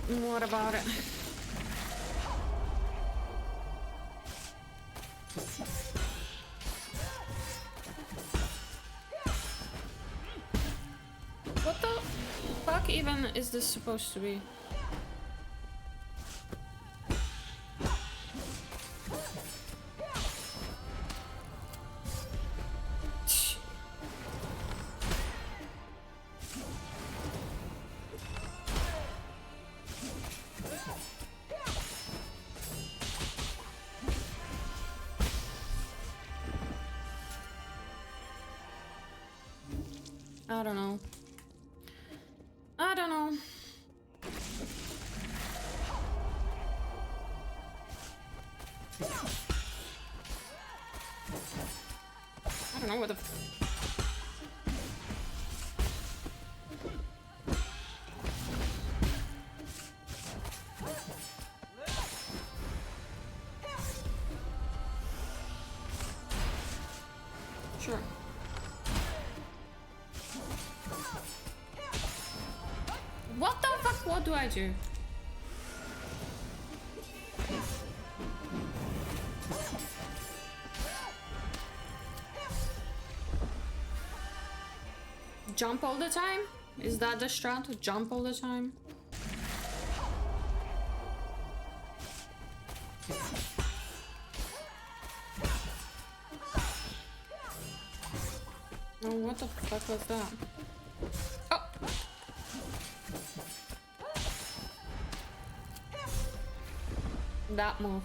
What about it? What the fuck even is this supposed to be? I don't know. I don't know. I don't know what the Sure. What the fuck? What do I do? Jump all the time? Is that the strat? Jump all the time? Oh, what the fuck was that? Oh! That move.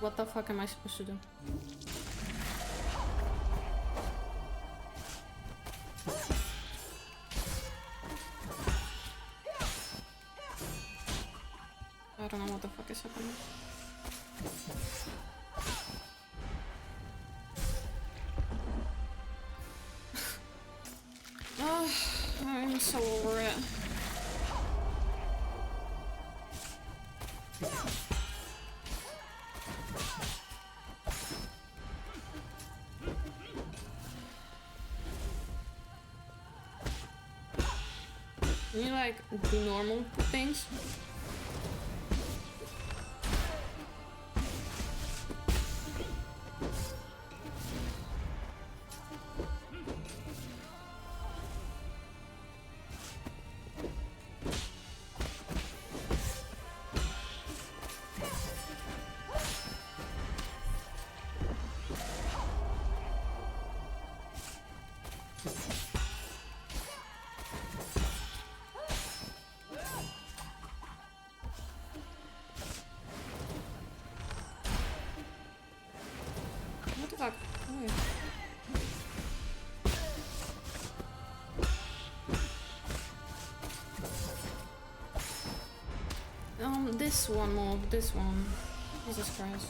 What the fuck am I supposed to do? I don't know what the fuck is happening. Oh, I'm so over it. Can you like do normal things? What the fuck? Oh, this one more, this one. Jesus Christ.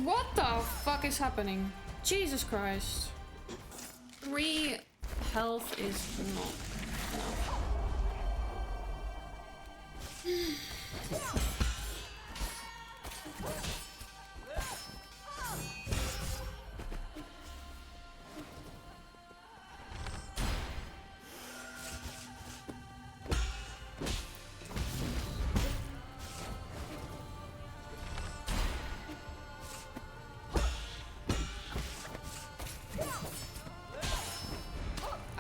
What the fuck is happening? Jesus Christ. 3 health is not enough.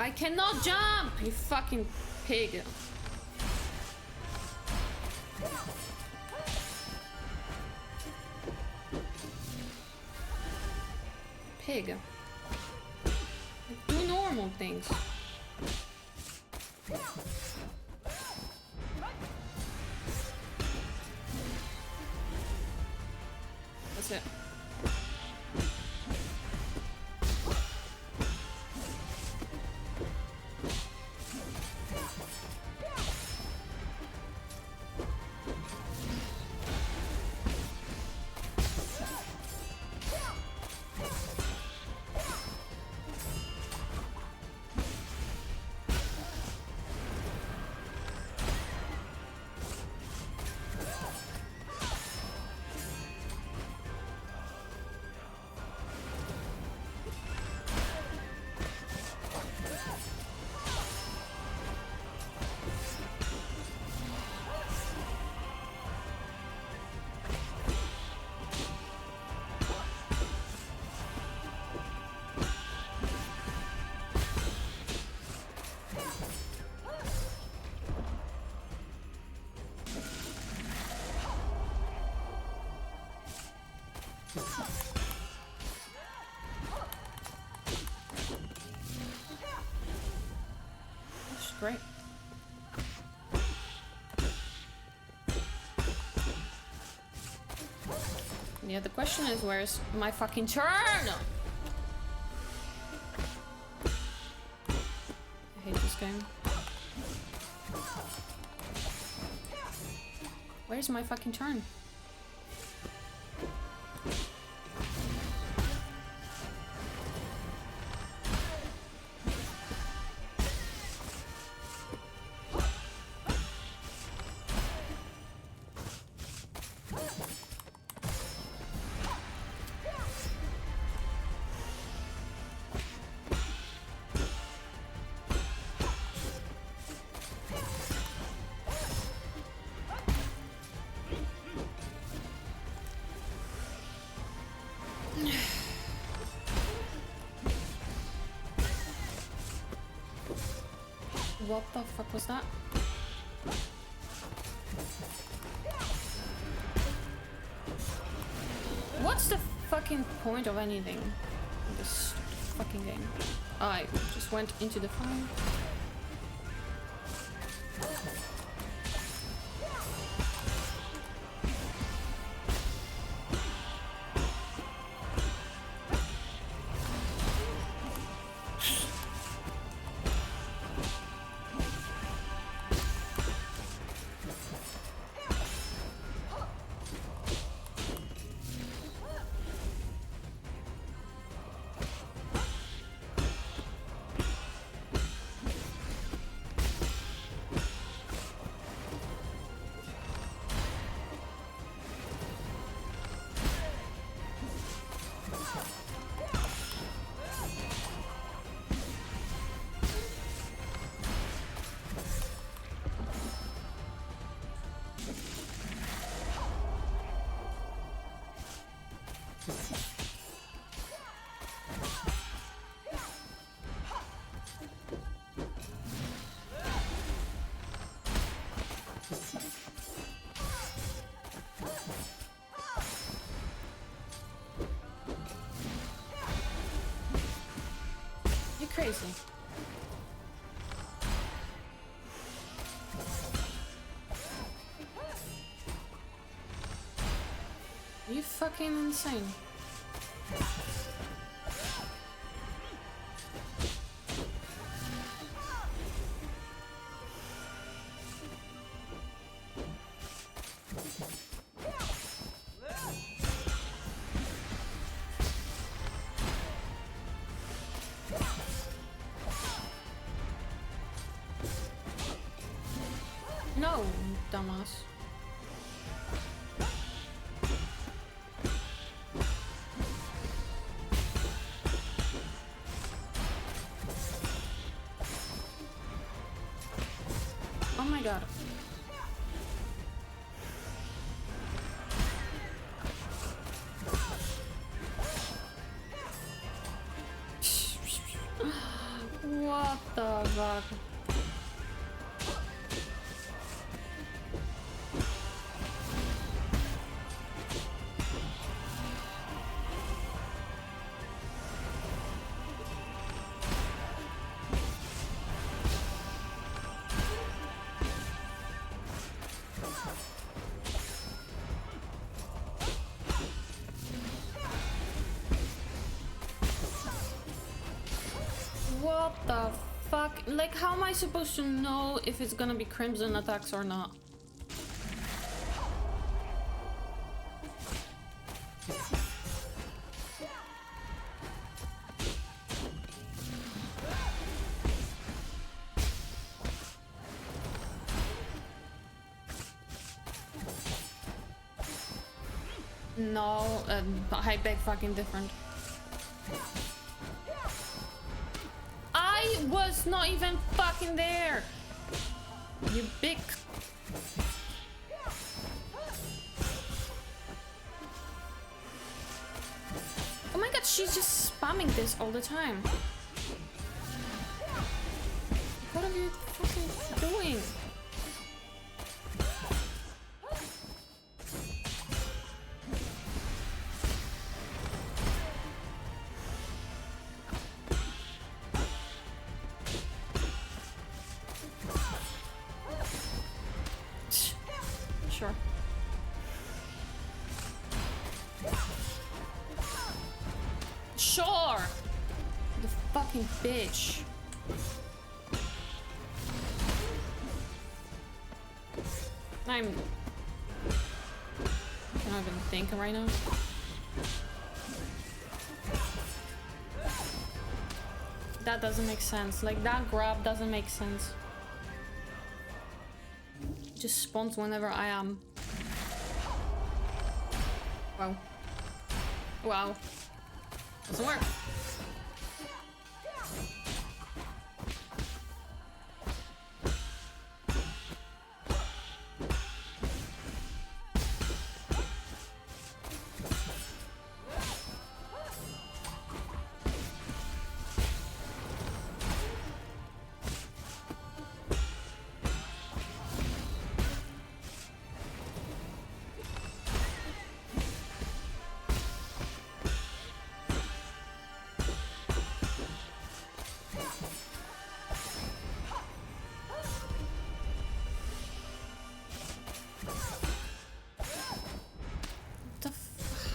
I cannot jump, you fucking pig. Pig. Do normal things. That's it. Great. Yeah, the question is, where's my fucking turn? I hate this game. Where's my fucking turn? What the fuck was that? What's the fucking point of anything in this fucking game? I just went into the fire. crazy. Are you fucking insane? No, dumbass. Oh my god. What the fuck? What the fuck? Like, how am I supposed to know if it's gonna be crimson attacks or not? No, I beg fucking different. I was not even fucking there. You big. Oh my god, she's just spamming this all the time. What are you fucking doing? Sure. Sure! The fucking bitch. I'm not even thinking right now. That doesn't make sense. Like, that grab doesn't make sense. Just spawns whenever I am. Wow. Wow. Doesn't work.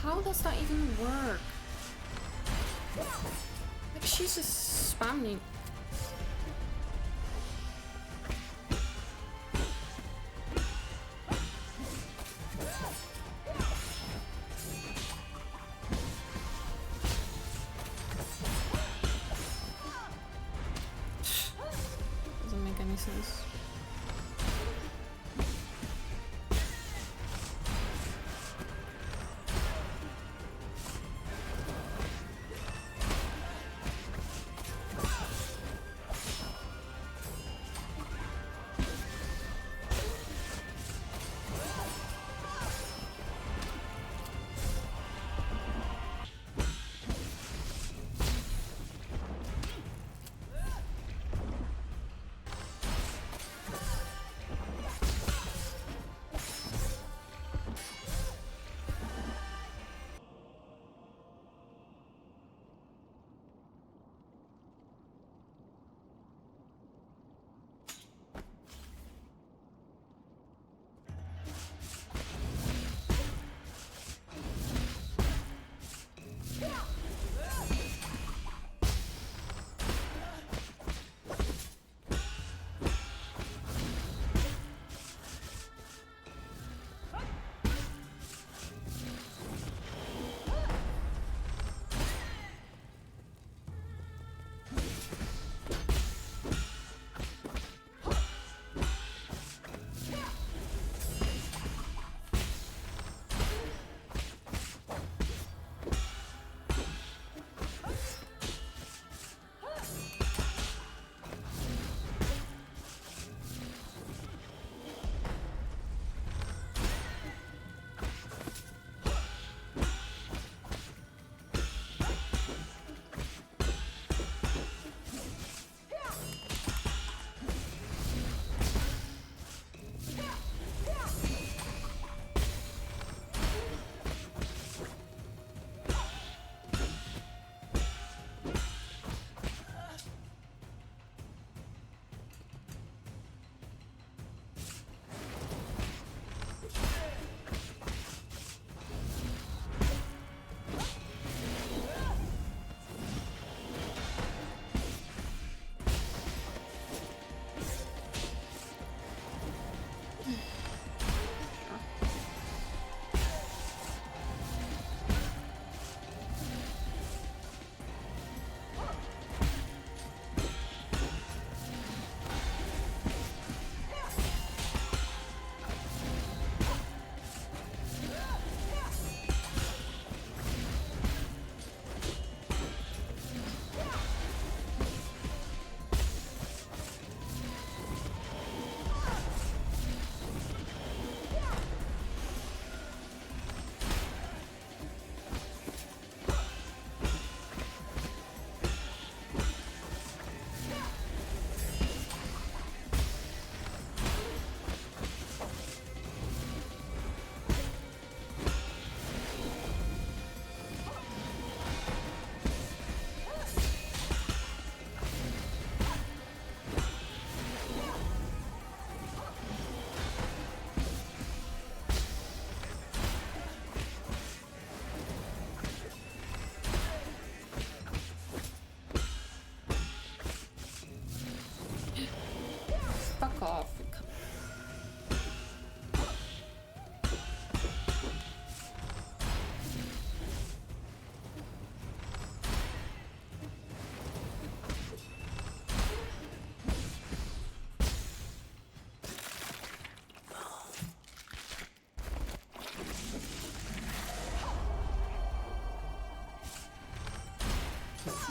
How does that even work? Like, she's just spamming. Doesn't make any sense.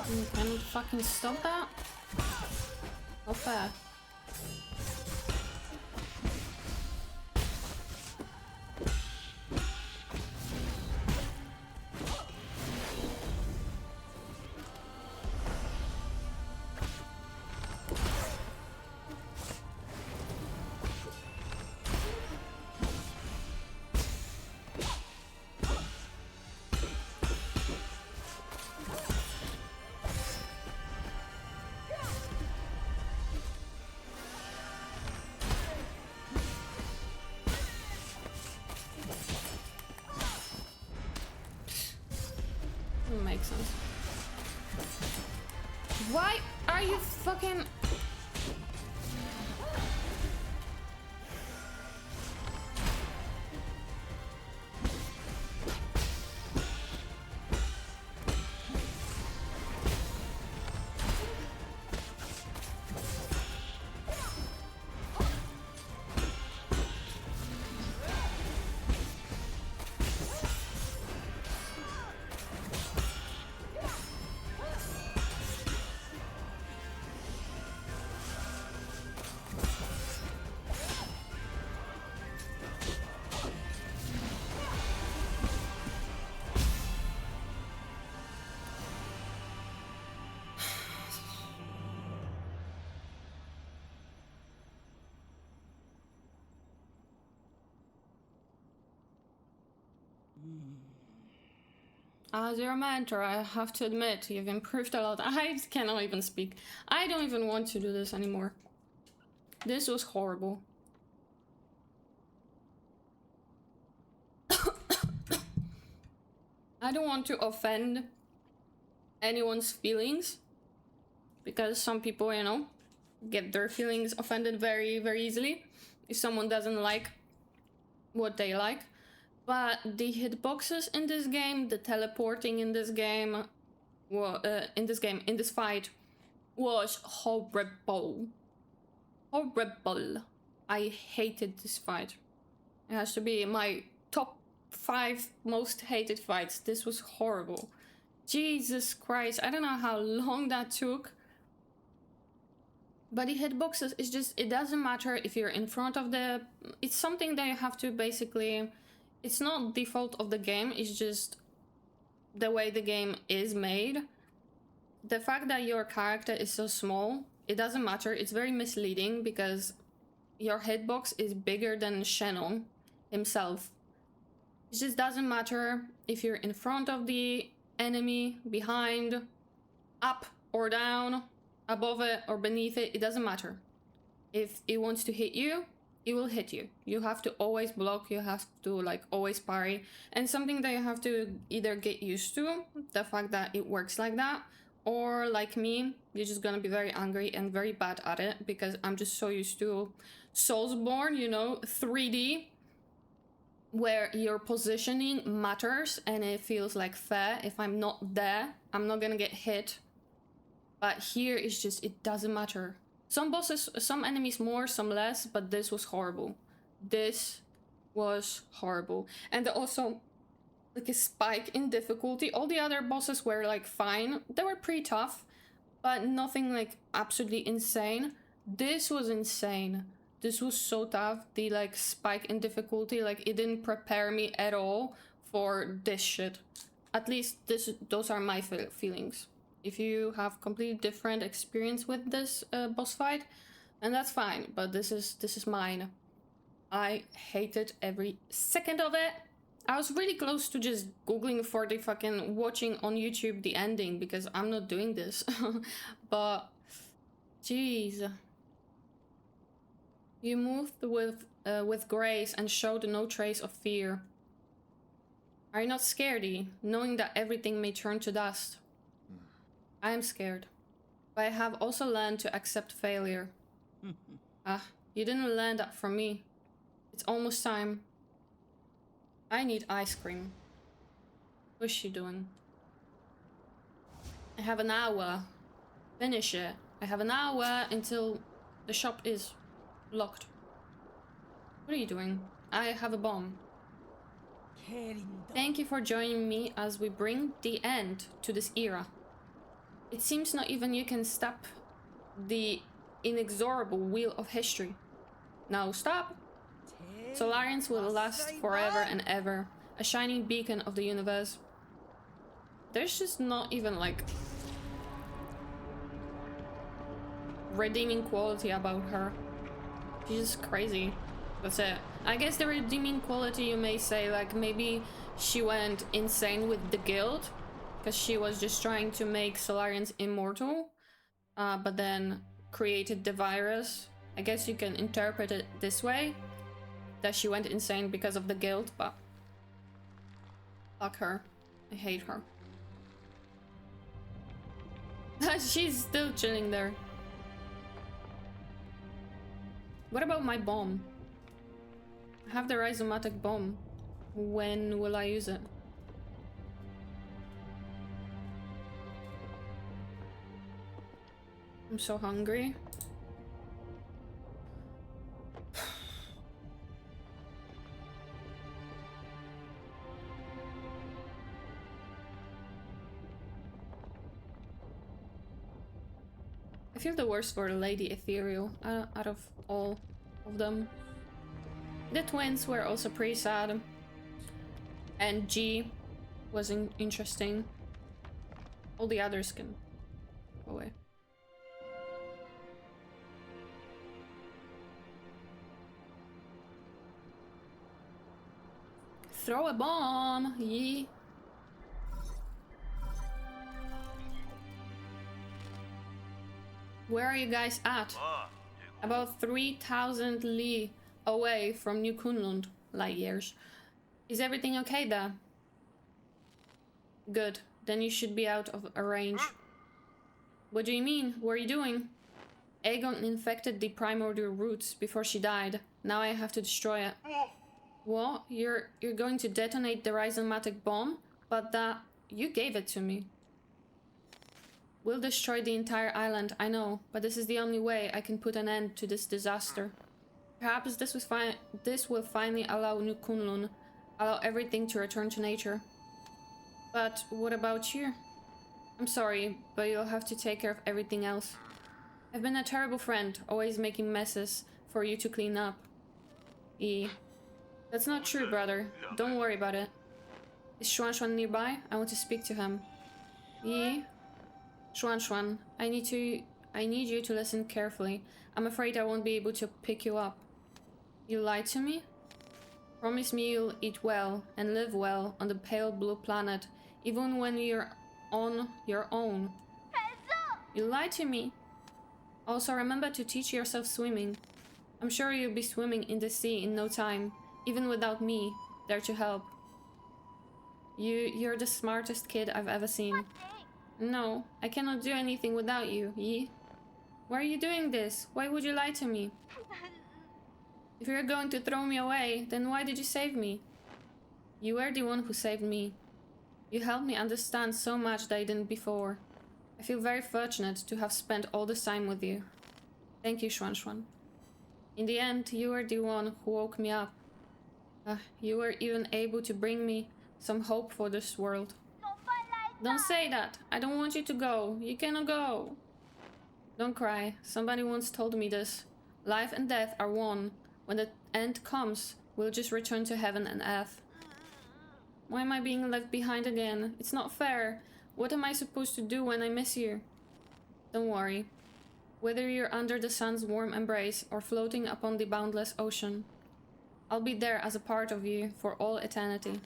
Can we fucking stop that? Not fair. Makes sense. Why are you fucking... As your mentor, I have to admit, you've improved a lot. I cannot even speak. I don't even want to do this anymore. This was horrible. I don't want to offend anyone's feelings, because some people, you know, get their feelings offended very, very easily if someone doesn't like what they like. But the hitboxes in this game, the teleporting in this game, in this fight, was horrible. Horrible. I hated this fight. It has to be my top 5 most hated fights. This was horrible. Jesus Christ, I don't know how long that took. But the hitboxes is just, it doesn't matter if you're in front of the... It's something that you have to basically... It's not default of the game, it's just the way the game is made. The fact that your character is so small, it doesn't matter. It's very misleading because your hitbox is bigger than 𝙤𝙤𝙤𝙤 himself. It just doesn't matter if you're in front of the enemy, behind, up or down, above it or beneath it, it doesn't matter. If it wants to hit you, it will hit you. You have to always block, you have to like always parry, and something that you have to either get used to, the fact that it works like that, or like me, you're just gonna be very angry and very bad at it, because I'm just so used to Soulsborne, you know, 3D, where your positioning matters and it feels like fair. If I'm not there, I'm not gonna get hit. But here it's just, it doesn't matter. Some bosses, some enemies more, some less, but this was horrible. This was horrible. And also, like a spike in difficulty. All the other bosses were like fine. They were pretty tough, but nothing like absolutely insane. This was insane. This was so tough. The like spike in difficulty, like it didn't prepare me at all for this shit. At least those are my feelings. If you have completely different experience with this boss fight, and that's fine, but this is mine. I hated every second of it. I was really close to just googling for the fucking watching on YouTube the ending, because I'm not doing this. But jeez, you moved with grace and showed no trace of fear. Are you not scaredy, knowing that everything may turn to dust? I am scared, but I have also learned to accept failure. You didn't learn that from me. It's almost time. I need ice cream. What's she doing? I have an hour. Finish it. I have an hour until the shop is locked. What are you doing? I have a bomb. Thank you for joining me as we bring the end to this era. It seems not even you can stop the inexorable wheel of history. Now stop! Solarians will last forever and ever, a shining beacon of the universe. There's just not even like redeeming quality about her. She's just crazy. That's it. I guess the redeeming quality, you may say, like maybe she went insane with the guild because she was just trying to make Solarians immortal, but then created the virus. I guess you can interpret it this way, that she went insane because of the guild, but fuck her. I hate her. She's still chilling there. What about my bomb? I have the rhizomatic bomb. When will I use it? I'm so hungry. I feel the worst for Lady Ethereal out of all of them. The twins were also pretty sad. And G was interesting. All the others can go away. Throw a bomb! Yee! Where are you guys at? About 3,000 li away from New Kunlund, light years. Is everything okay there? Good. Then you should be out of range. What do you mean? What are you doing? Aegon infected the primordial roots before she died. Now I have to destroy it. What? You're going to detonate the rhizomatic bomb? But that... you gave it to me. We'll destroy the entire island, I know, but this is the only way I can put an end to this disaster. Perhaps this will finally allow New Kunlun, allow everything to return to nature. But what about you? I'm sorry, but you'll have to take care of everything else. I've been a terrible friend, always making messes for you to clean up. That's not true, brother. Don't worry about it. Is 𝙤𝙤𝙟 nearby? I want to speak to him. 𝙤𝙤𝙟, I need you to listen carefully. I'm afraid I won't be able to pick you up. You lied to me? Promise me you'll eat well and live well on the pale blue planet, even when you're on your own. You lied to me. Also, remember to teach yourself swimming. I'm sure you'll be swimming in the sea in no time, even without me there to help. You're the smartest kid I've ever seen. No, I cannot do anything without you, Yi. Why are you doing this? Why would you lie to me? If you're going to throw me away, then why did you save me? You were the one who saved me. You helped me understand so much that I didn't before. I feel very fortunate to have spent all this time with you. Thank you, 𝙤𝙤𝙟. In the end, you were the one who woke me up. You were even able to bring me some hope for this world. Don't say that. I don't want you to go. You cannot go. Don't cry. Somebody once told me this. Life and death are one. When the end comes, we'll just return to heaven and earth. Why am I being left behind again? It's not fair. What am I supposed to do when I miss you? Don't worry. Whether you're under the sun's warm embrace or floating upon the boundless ocean, I'll be there as a part of you for all eternity.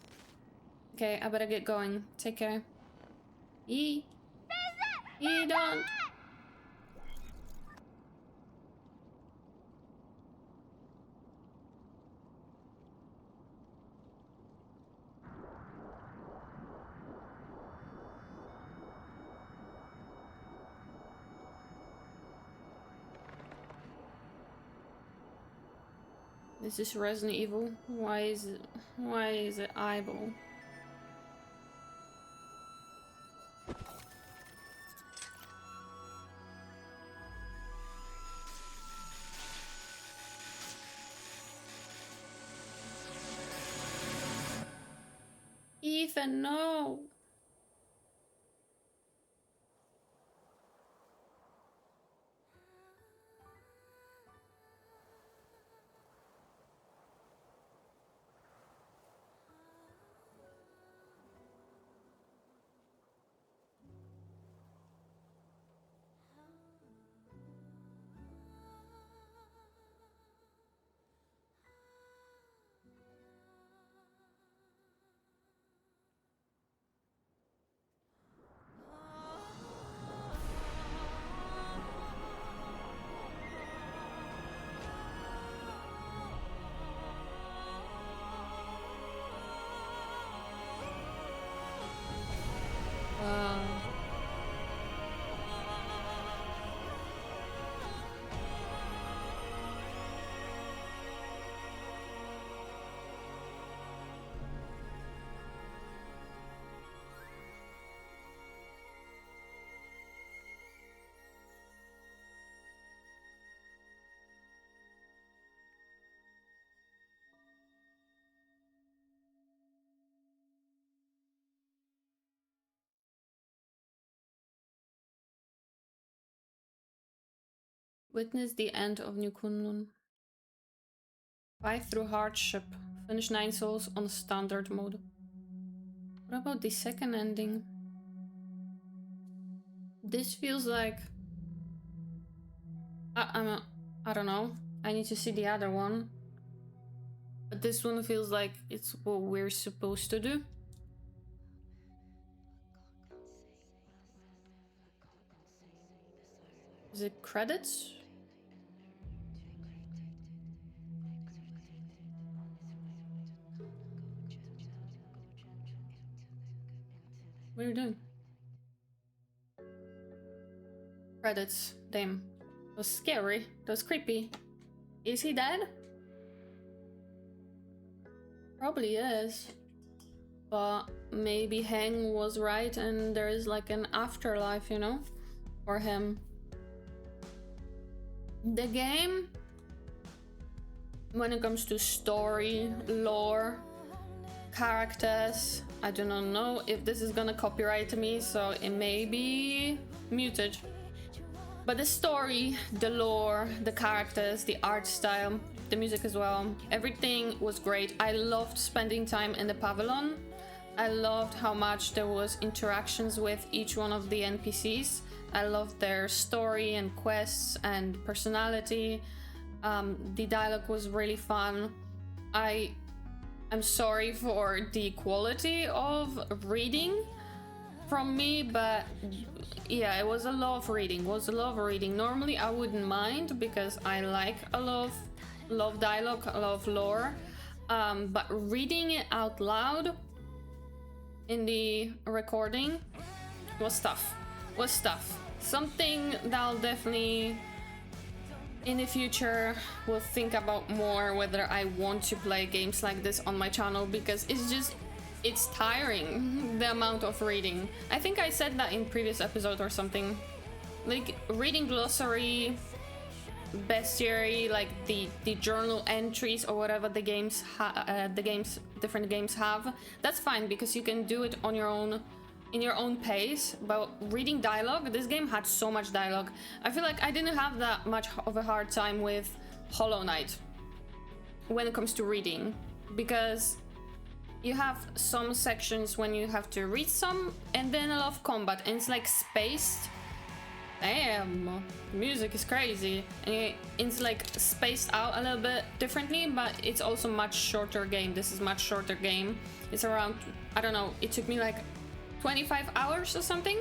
Okay, I better get going. Take care. Yi, don't. Is this Resident Evil? Why is it eyeball? Ethan, no! Witness the end of New Kunlun. Fight through hardship. Finish 9 souls on standard mode. What about the second ending? This feels like... I don't know. I need to see the other one. But this one feels like it's what we're supposed to do. Is it credits? What are you doing? Credits. Damn. That was scary. That was creepy. Is he dead? Probably is. But maybe Heng was right and there is like an afterlife, you know? For him. The game, when it comes to story, lore, characters, I do not know if this is gonna copyright me, so it may be muted. But the story, the lore, the characters, the art style, the music as well, everything was great. I loved spending time in the pavilion. I loved how much there was interactions with each one of the NPCs. I loved their story and quests and personality. The dialogue was really fun. I'm sorry for the quality of reading from me, but yeah, it was a lot of reading. Normally I wouldn't mind because I like a lot of dialogue, a lot of lore, but reading it out loud in the recording was tough. Something that I'll definitely in the future will think about more, whether I want to play games like this on my channel, because it's tiring, the amount of reading. I think I said that in previous episode or something. Like reading glossary, bestiary, like the journal entries or whatever the different games have. That's fine because you can do it on your own, in your own pace. But reading dialogue, this game had so much dialogue. I feel like I didn't have that much of a hard time with Hollow Knight when it comes to reading, because you have some sections when you have to read some, and then a lot of combat, and it's like spaced. Damn, music is crazy, and it's like spaced out a little bit differently, but it's also much shorter game. This is much shorter game. It's around, I don't know, it took me like 25 hours or something.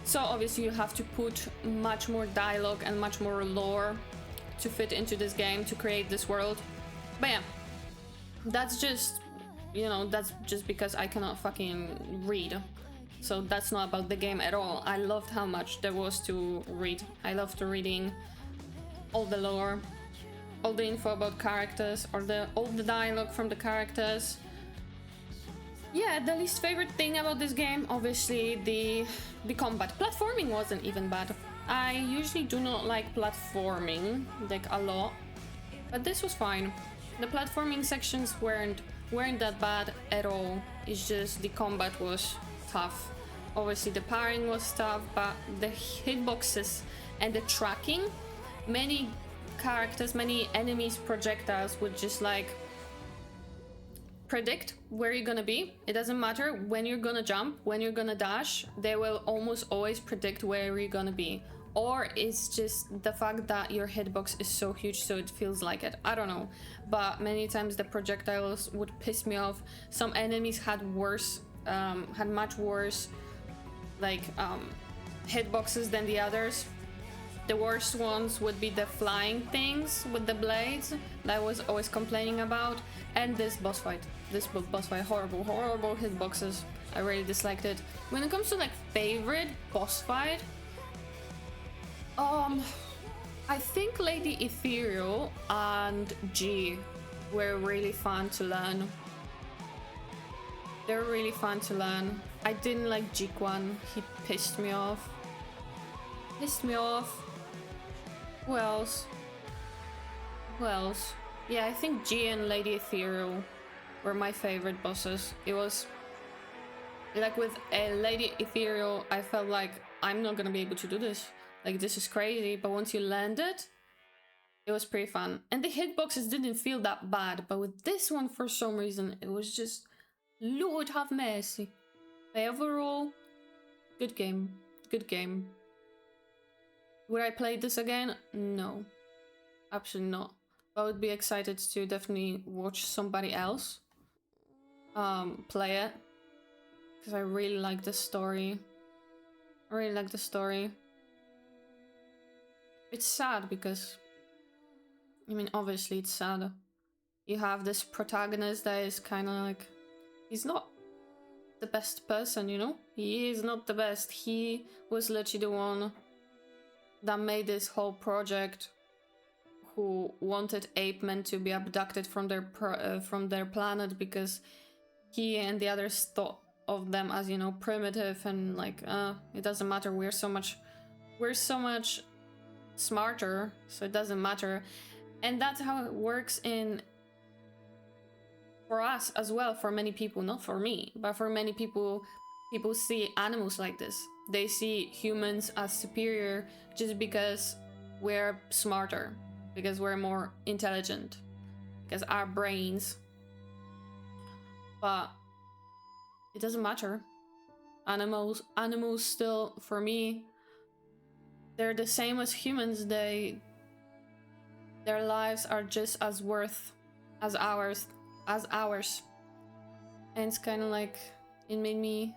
So obviously you have to put much more dialogue and much more lore to fit into this game, to create this world. But yeah, that's just, you know, that's just because I cannot fucking read. So that's not about the game at all. I loved how much there was to read. I loved reading all the lore, all the info about characters, or all the dialogue from the characters. Yeah, the least favorite thing about this game, obviously the combat. Platforming wasn't even bad. I usually do not like platforming, like a lot, but this was fine. The platforming sections weren't that bad at all. It's just the combat was tough. Obviously the parrying was tough, but the hitboxes and the tracking, many characters, many enemies' projectiles would just like predict where you're gonna be. It doesn't matter when you're gonna jump, when you're gonna dash, they will almost always predict where you're gonna be. Or it's just the fact that your hitbox is so huge so it feels like it. I don't know, but many times the projectiles would piss me off. Some enemies had much worse like hitboxes than the others. The worst ones would be the flying things with the blades that I was always complaining about, and this boss fight, horrible hitboxes. I really disliked it. When it comes to like favorite boss fight, I think Lady Ethereal and G were really fun to learn. They're really fun to learn. I didn't like Jikwan. He pissed me off. Who else? Yeah, I think G and Lady Ethereal were my favorite bosses. It was like with a Lady Ethereal, I felt like I'm not gonna be able to do this. Like, this is crazy. But once you land it, It was pretty fun. And the hitboxes didn't feel that bad, but with this one, for some reason, it was just... Lord have mercy. But overall, good game. Good game. Would I play this again? No. Absolutely not. But I would be excited to definitely watch somebody else play it. Because I really like the story. I really like the story. It's sad because... I mean, obviously it's sad. You have this protagonist that is kind of like... He's not the best person, you know? He is not the best. He was literally the one that made this whole project, who wanted ape men to be abducted from their planet because he and the others thought of them as, you know, primitive and like, it doesn't matter, we're so much smarter, so it doesn't matter. And that's how it works for us as well, for many people, not for me, but for many people. People see animals like this. They see humans as superior just because we're smarter, because we're more intelligent, because our brains. But it doesn't matter. Animals still, for me, they're the same as humans. Their lives are just as worth as ours. And it's kind of like, it made me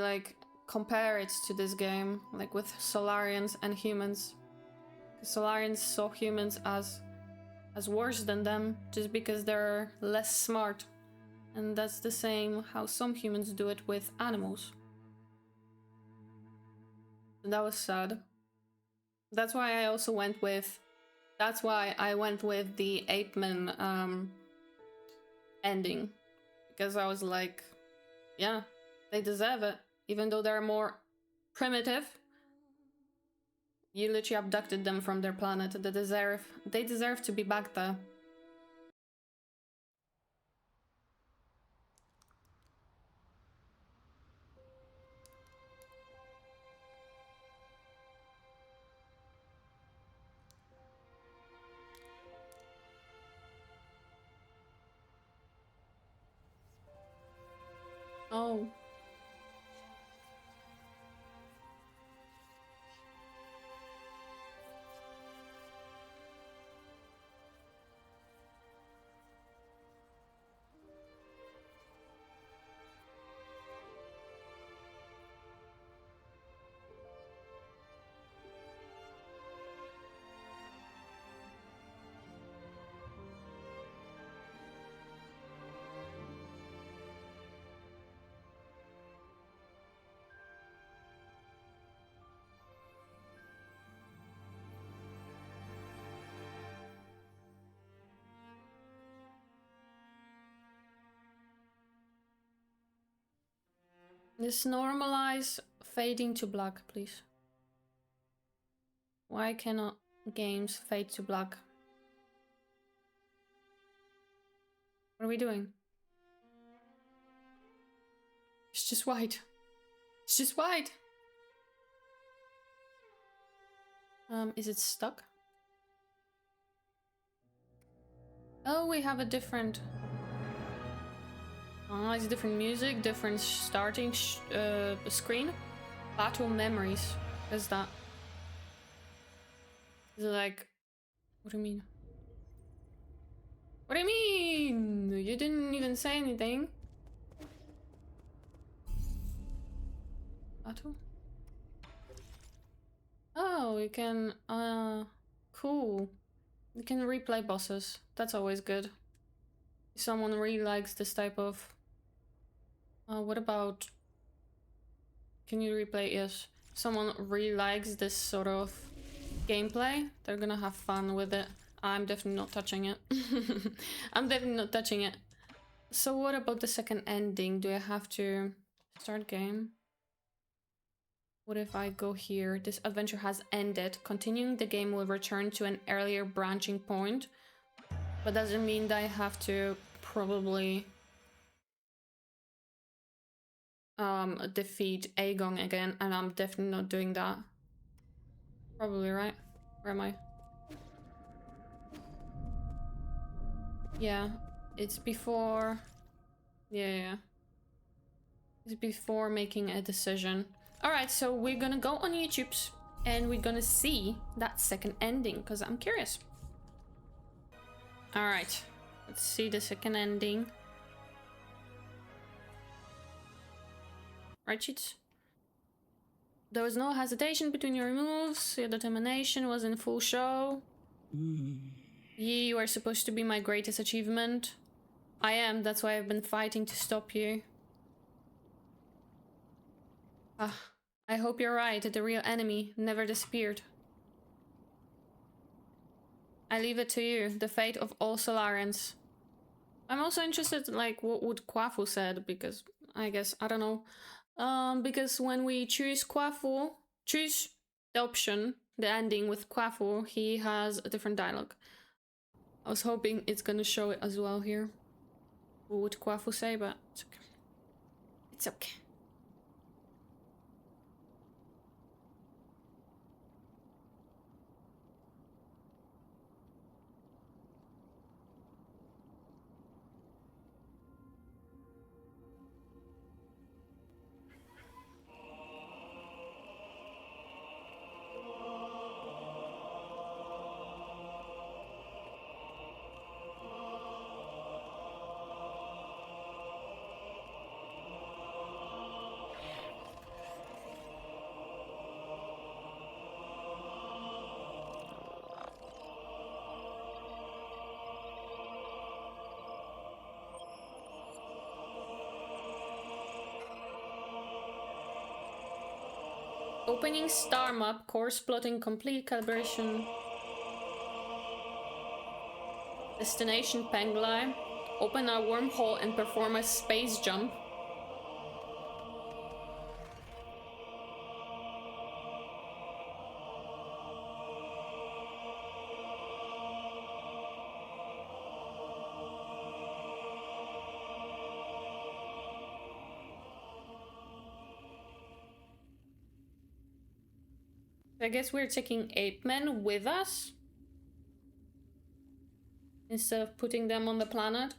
like compare it to this game, like with Solarians and humans. Solarians saw humans as worse than them just because they're less smart, and that's the same how some humans do it with animals. And that was sad. That's why I went with the ape man ending, because I was like, yeah, they deserve it. Even though they're more primitive, you literally abducted them from their planet. They deserve to be back there. Oh. Just normalize fading to black, please. Why cannot games fade to black? What are we doing? It's just white. It's just white. Is it stuck? Oh, we have a different... it's different music, different starting screen. Battle memories. What is that? Is it like... What do you mean? What do you mean? You didn't even say anything. Battle? Oh, you can... Cool. You can replay bosses. That's always good. If someone really likes this type of... what about... Can you replay? Yes. If someone really likes this sort of gameplay, they're gonna have fun with it. I'm definitely not touching it. I'm definitely not touching it. So what about the second ending? Do I have to start game? What if I go here? This adventure has ended. Continuing the game will return to an earlier branching point. But doesn't mean that I have to probably defeat 𝙚𝙤𝙢𝙢𝙢 again, and I'm definitely not doing that. Probably, right? Where am I? Yeah, it's before... Yeah. It's before making a decision. Alright, so we're gonna go on YouTube and we're gonna see that second ending, because I'm curious. Alright, let's see the second ending. Right, cheats? There was no hesitation between your moves. Your determination was in full show. You are supposed to be my greatest achievement. I am, that's why I've been fighting to stop you. Ah, I hope you're right, the real enemy never disappeared. I leave it to you, the fate of all Solarians. I'm also interested, like, what would Quaffle said, because I guess, I don't know. Because when we choose Quaffle, choose the option, the ending with Quaffle, he has a different dialogue. I was hoping it's gonna show it as well here. What would Quaffle say, but it's okay. It's okay. Opening star map, course plotting, complete calibration. Destination Pengli. Open a wormhole and perform a space jump. I guess we're taking 8 men with us instead of putting them on the planet.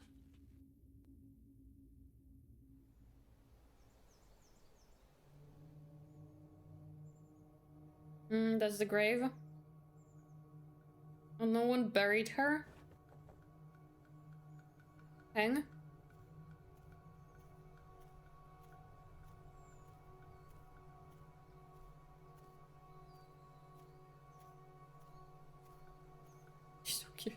That's the grave. Oh, no one buried her? Hang. She's so cute.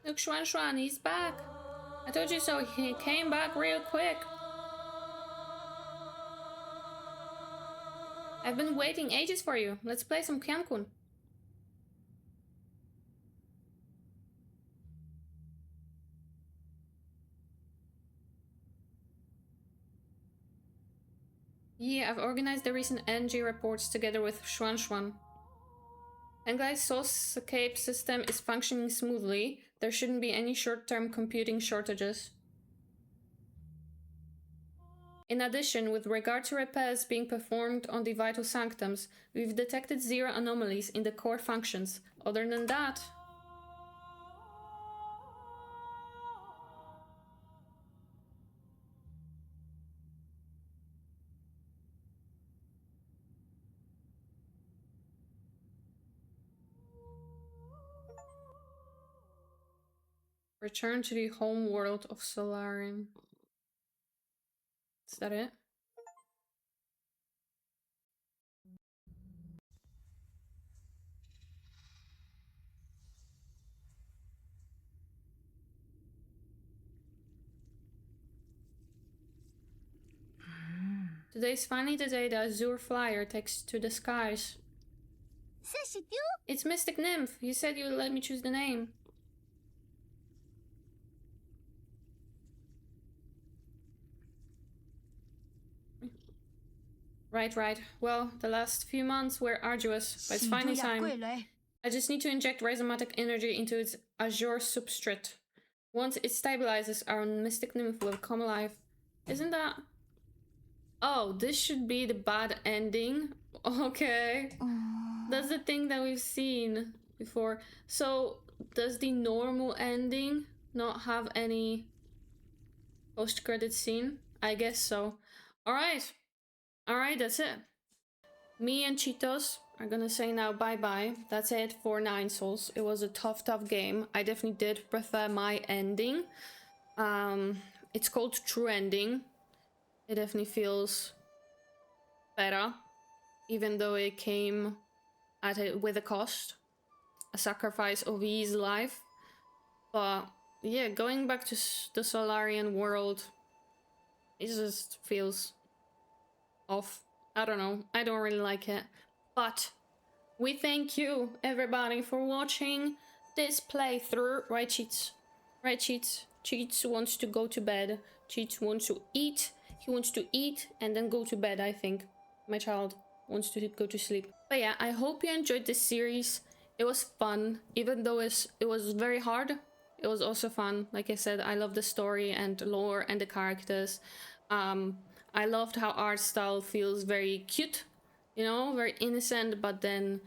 Look, 𝙤𝙤𝙪𝙗, he's back. I told you so, he came back real quick. I've been waiting ages for you. Let's play some 𝙘𝙤𝙣. Yeah, I've organized the recent NG reports together with 𝙤𝙤𝙪𝙗. 𝙘𝙤𝙢𝙢𝙀 source-cape system is functioning smoothly. There shouldn't be any short-term computing shortages. In addition, with regard to repairs being performed on the vital sanctums, we've detected 0 anomalies in the core functions. Other than that... Return to the home world of Solarium. Is that it? Today's finally the day the Azure Flyer takes to the skies. It's Mystic Nymph. You said you would let me choose the name. Right. Well, the last few months were arduous, but it's finally time. I just need to inject rhizomatic energy into its azure substrate. Once it stabilizes, our Mystic Nymph will come alive. Isn't that... Oh, this should be the bad ending. Okay. That's the thing that we've seen before. So, does the normal ending not have any post-credit scene? I guess so. Alright. Alright, that's it. Me and Cheetos are gonna say now bye-bye. That's it for 9 Souls. It was a tough game. I definitely did prefer my ending. It's called True Ending. It definitely feels better, even though it came at it with a cost, a sacrifice of his life. But yeah, going back to the Solarian world, it just feels off. I don't know. I don't really like it. But we thank you, everybody, for watching this playthrough. Right, Cheats? Right, Cheats? Cheats wants to go to bed. Cheats wants to eat. He wants to eat and then go to bed, I think. My child wants to go to sleep. But yeah, I hope you enjoyed this series. It was fun. Even though it was very hard, it was also fun. Like I said, I love the story and lore and the characters. I loved how art style feels very cute, you know, very innocent, but then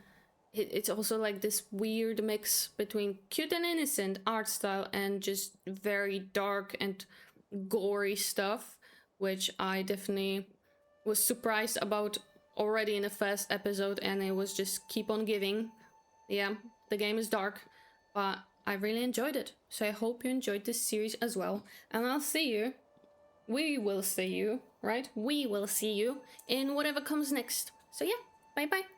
it's also like this weird mix between cute and innocent art style and just very dark and gory stuff, which I definitely was surprised about already in the first episode, and it was just keep on giving. Yeah, the game is dark, but I really enjoyed it. So I hope you enjoyed this series as well, and I'll see you. We will see you, right? We will see you in whatever comes next. So yeah, bye bye.